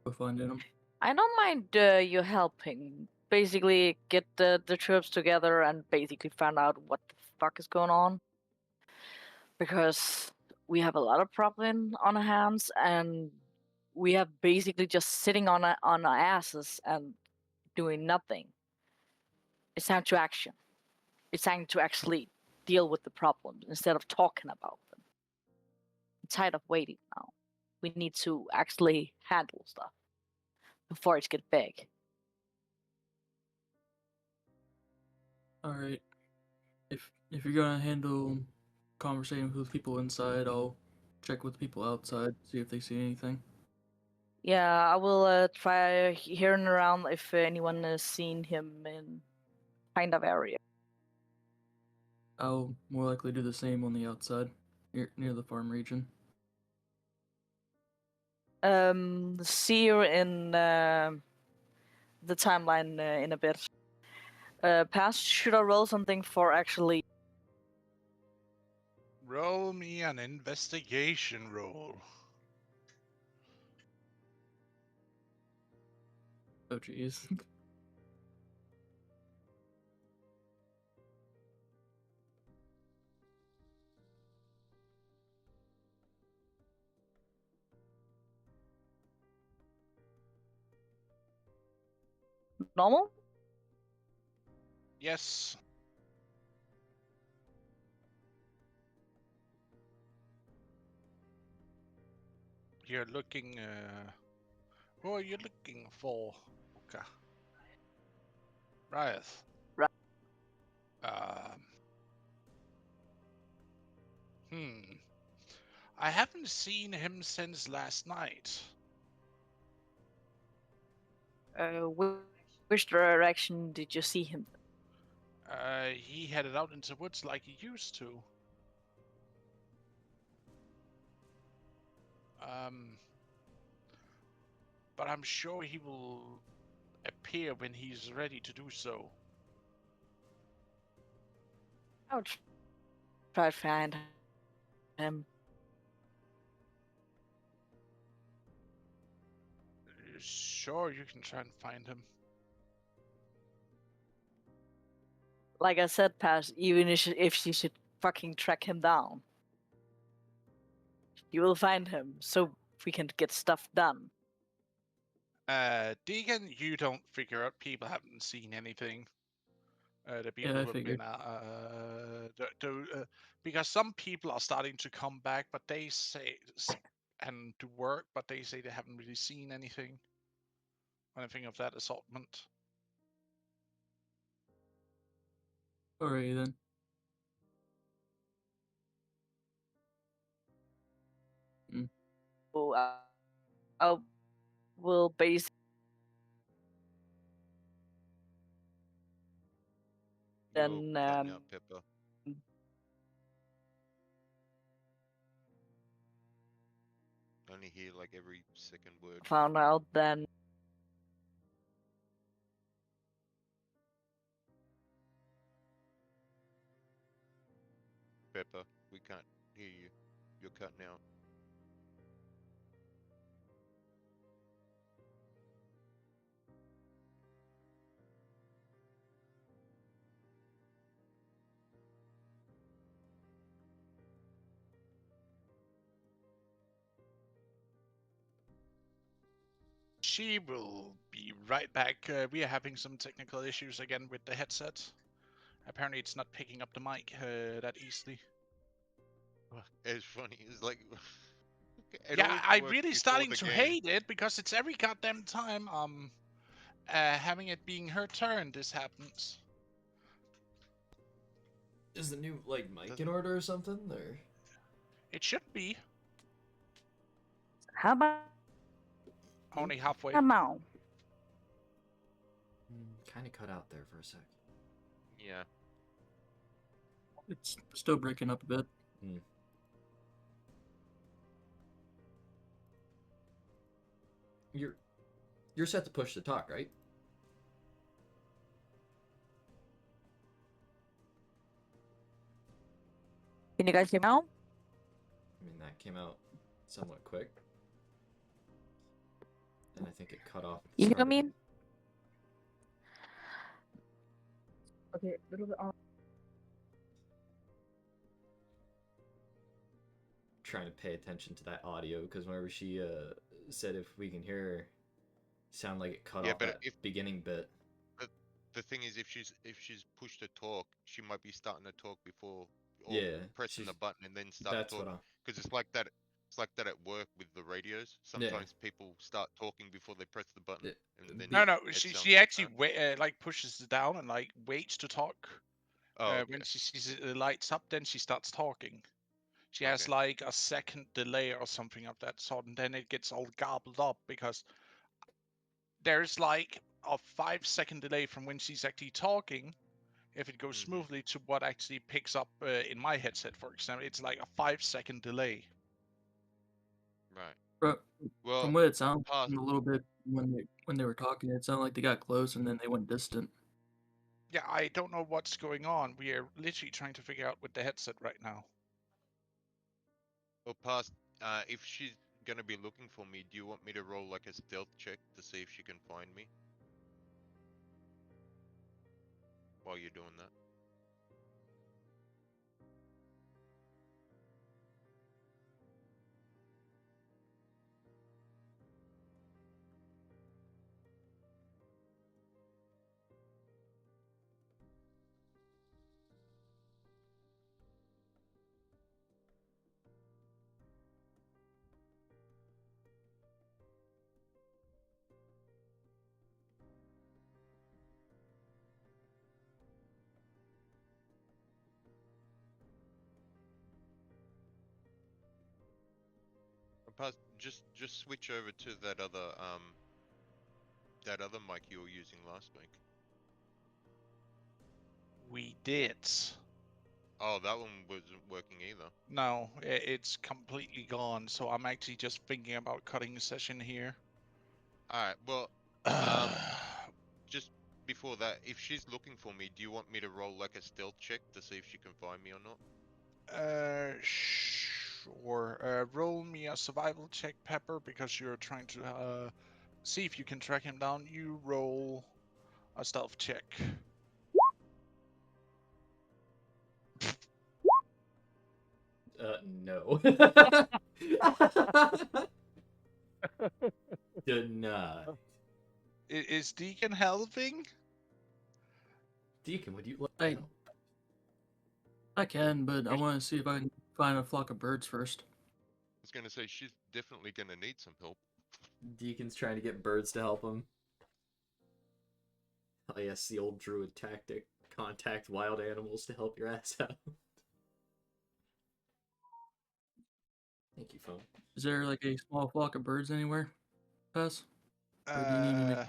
with finding him? I don't mind you helping. Basically, get the troops together and basically find out what the fuck is going on. Because we have a lot of problem on our hands, and we have basically just sitting on our asses and doing nothing. It's time to action. It's time to actually deal with the problems instead of talking about them. I'm tired of waiting now. We need to actually handle stuff before it gets big. All right. If you're gonna handle conversating with people inside, I'll check with people outside, see if they see anything. Yeah, I will try hearing around if anyone has seen him in kind of area. I'll more likely do the same on the outside, near the farm region. See you in the timeline in a bit. Past, should I roll something for actually? Roll me an investigation roll. Oh jeez. Normal? Yes. You're looking. Who are you looking for? Okay. Right. Right. Um. Hmm. I haven't seen him since last night. Which direction did you see him? He headed out into the woods like he used to. Um. But I'm sure he will appear when he's ready to do so. I'll try to find him. Sure, you can try and find him. Like I said, Past, even if she should fucking track him down, you will find him so we can get stuff done. Deegan, you don't figure out people haven't seen anything. The people Yeah, I who have been, figured. because some people are starting to come back, but they say and to work, but they say they haven't really seen anything of that assortment. Alrighty then. So I will base You're then cutting out, Pepper. Only hear like every second word. found out then Pepper, we can't hear you. You're cutting out. She will be right back. We are having some technical issues again with the headset. Apparently, it's not picking up the mic that easily. It's funny. It's like it Yeah, always I'm worked really before starting the to game. hate it because it's every goddamn time having it being her turn this happens. Is the new like mic in Doesn't order or something? Or It should be. How about Only halfway. now? Kind of cut out there for a sec. Yeah. It's still breaking up a bit. You're set to push to talk, right? Can you guys hear me now? I mean, that came out somewhat quick. And I think it cut off. You hear started. me? Okay, a little bit off. Trying to pay attention to that audio because whenever she said if we can hear her, sound like it cut Yeah, off but that if- beginning bit. The thing is, if she's pushed to talk, she might be starting to talk before, or Yeah, pressing she's- the button and then start That's what talking. I'm. Because it's like that. It's like that at work with the radios. Sometimes people start talking before they press the button, Yeah, and then No, no. it She sounds she like actually that. like pushes it down and like waits to talk. Oh, okay. When she sees it lights up, then she starts talking. She has Okay. like a second delay or something of that sort, and then it gets all gobbled up because there's like a 5-second delay from when she's actually talking, if it goes Mhm. smoothly, to what actually picks up in my headset, for example. It's like a 5-second delay. Right. But Well, from what it sounded past- a little bit when they were talking, it sounded like they got close and then they went distant. Yeah, I don't know what's going on. We are literally trying to figure out with the headset right now. well, past. If she's gonna be looking for me, do you want me to roll like a stealth check to see if she can find me? While you're doing that. Past, just switch over to that other mic you were using last week. We did. Oh, that one wasn't working either. No, it's completely gone. So I'm actually just thinking about cutting the session here. Alright, well, just before that, if she's looking for me, do you want me to roll like a stealth check to see if she can find me or not? Sure. Roll me a survival check, Pepper, because you're trying to see if you can track him down. You roll a stealth check. No. Denied. Is Deacon helping? Deacon, would you like I- help? I can, but I want to see if I can find a flock of birds first. I was gonna say, she's definitely gonna need some help. Deacon's trying to get birds to help him. Oh yes, the old druid tactic. Contact wild animals to help your ass out. Thank you, phone. Is there like a small flock of birds anywhere? Pass? Or do you need me to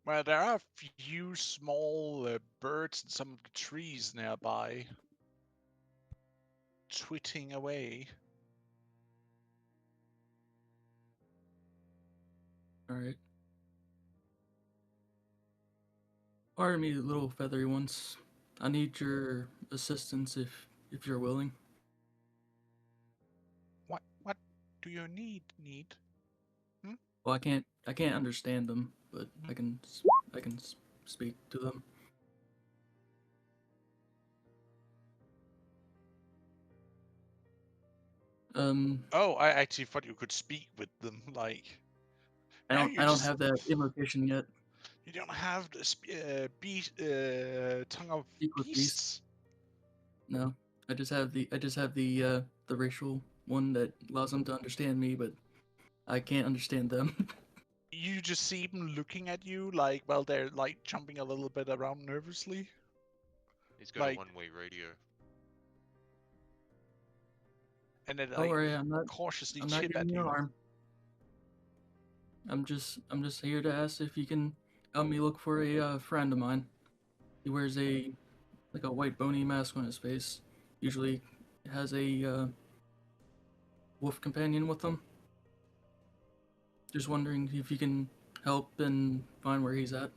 Well, there are a few small birds in some of the trees nearby, twitting away. Alright. Pardon me, little feathery ones. I need your assistance if you're willing. What do you need? Well, I can't understand them, but I can speak to them. Oh, I actually thought you could speak with them. Like, I no, don't you I don't just have that invocation yet. you don't have the tongue of Speak with beasts. beasts. No, I just have the racial one that allows them to understand me, but I can't understand them. You just see them looking at you, like, while they're like jumping a little bit around nervously. He's got Like- a one-way radio. and then Don't like worry, I'm not cautiously I'm not chip giving at you an you. arm. I'm just here to ask if you can help me look for a friend of mine. He wears a white bony mask on his face. Usually has a wolf companion with him. Just wondering if you can help and find where he's at.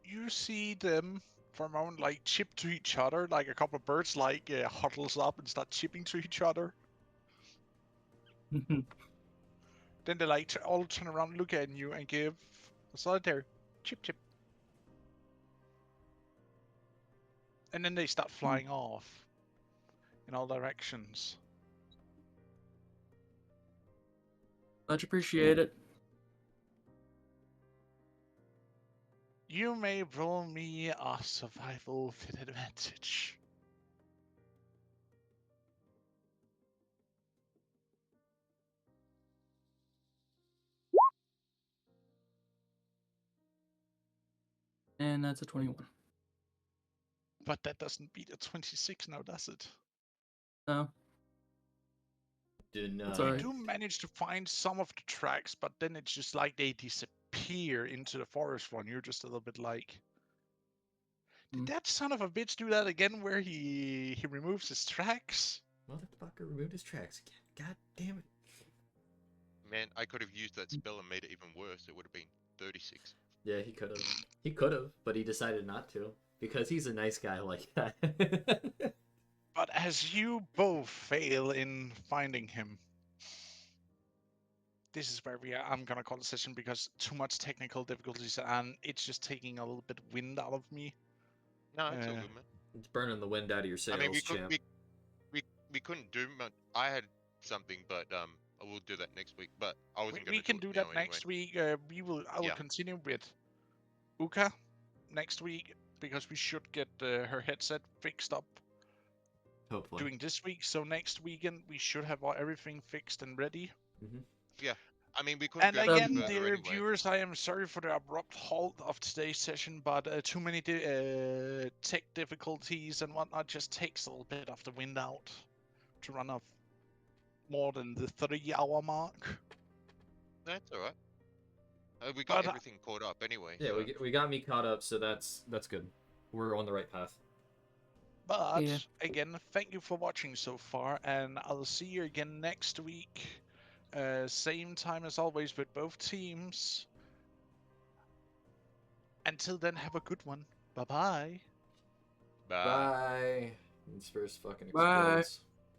You see them for a moment like chip to each other, like a couple of birds like huddles up and start chipping to each other. Then they like all turn around, look at you, and give a solitary chip chip. And then they start flying off in all directions. Much appreciated. You may roll me a survival with advantage. And that's a 21. But that doesn't beat a 26 now, does it? No, Didn't That's You alright. do manage to find some of the tracks, but then it's just like they disappear into the forest one. You're just a little bit like, did that son of a bitch do that again where he removes his tracks? Motherfucker removed his tracks again. God damn it. Man, I could have used that spell and made it even worse. It would have been 36. Yeah, he could have. He could have, but he decided not to because he's a nice guy like that. But as you both fail in finding him, this is where I'm gonna call the session because too much technical difficulties and it's just taking a little bit wind out of me. No, it's all good, man. It's burning the wind out of your I mean, sails, champ. we couldn't do much. I had something, but I will do that next week. But I wasn't We gonna can do do it now that anyway. next week. I will Yeah. continue with Uka next week because we should get her headset fixed up Hopefully. doing this week. So next weekend we should have everything fixed and ready. Yeah. I mean, we couldn't And go much again, further dear anyway. viewers, I am sorry for the abrupt halt of today's session, but too many tech difficulties and whatnot just takes a little bit of the wind out to run off more than the 3-hour mark. That's all right. We got But everything caught up anyway. Yeah, so. we got me caught up, so that's good. We're on the right path. But Yeah. again, thank you for watching so far, and I'll see you again next week. Same time as always with both teams. Until then, have a good one. Bye-bye. Bye. Bye. This first fucking Bye. explodes.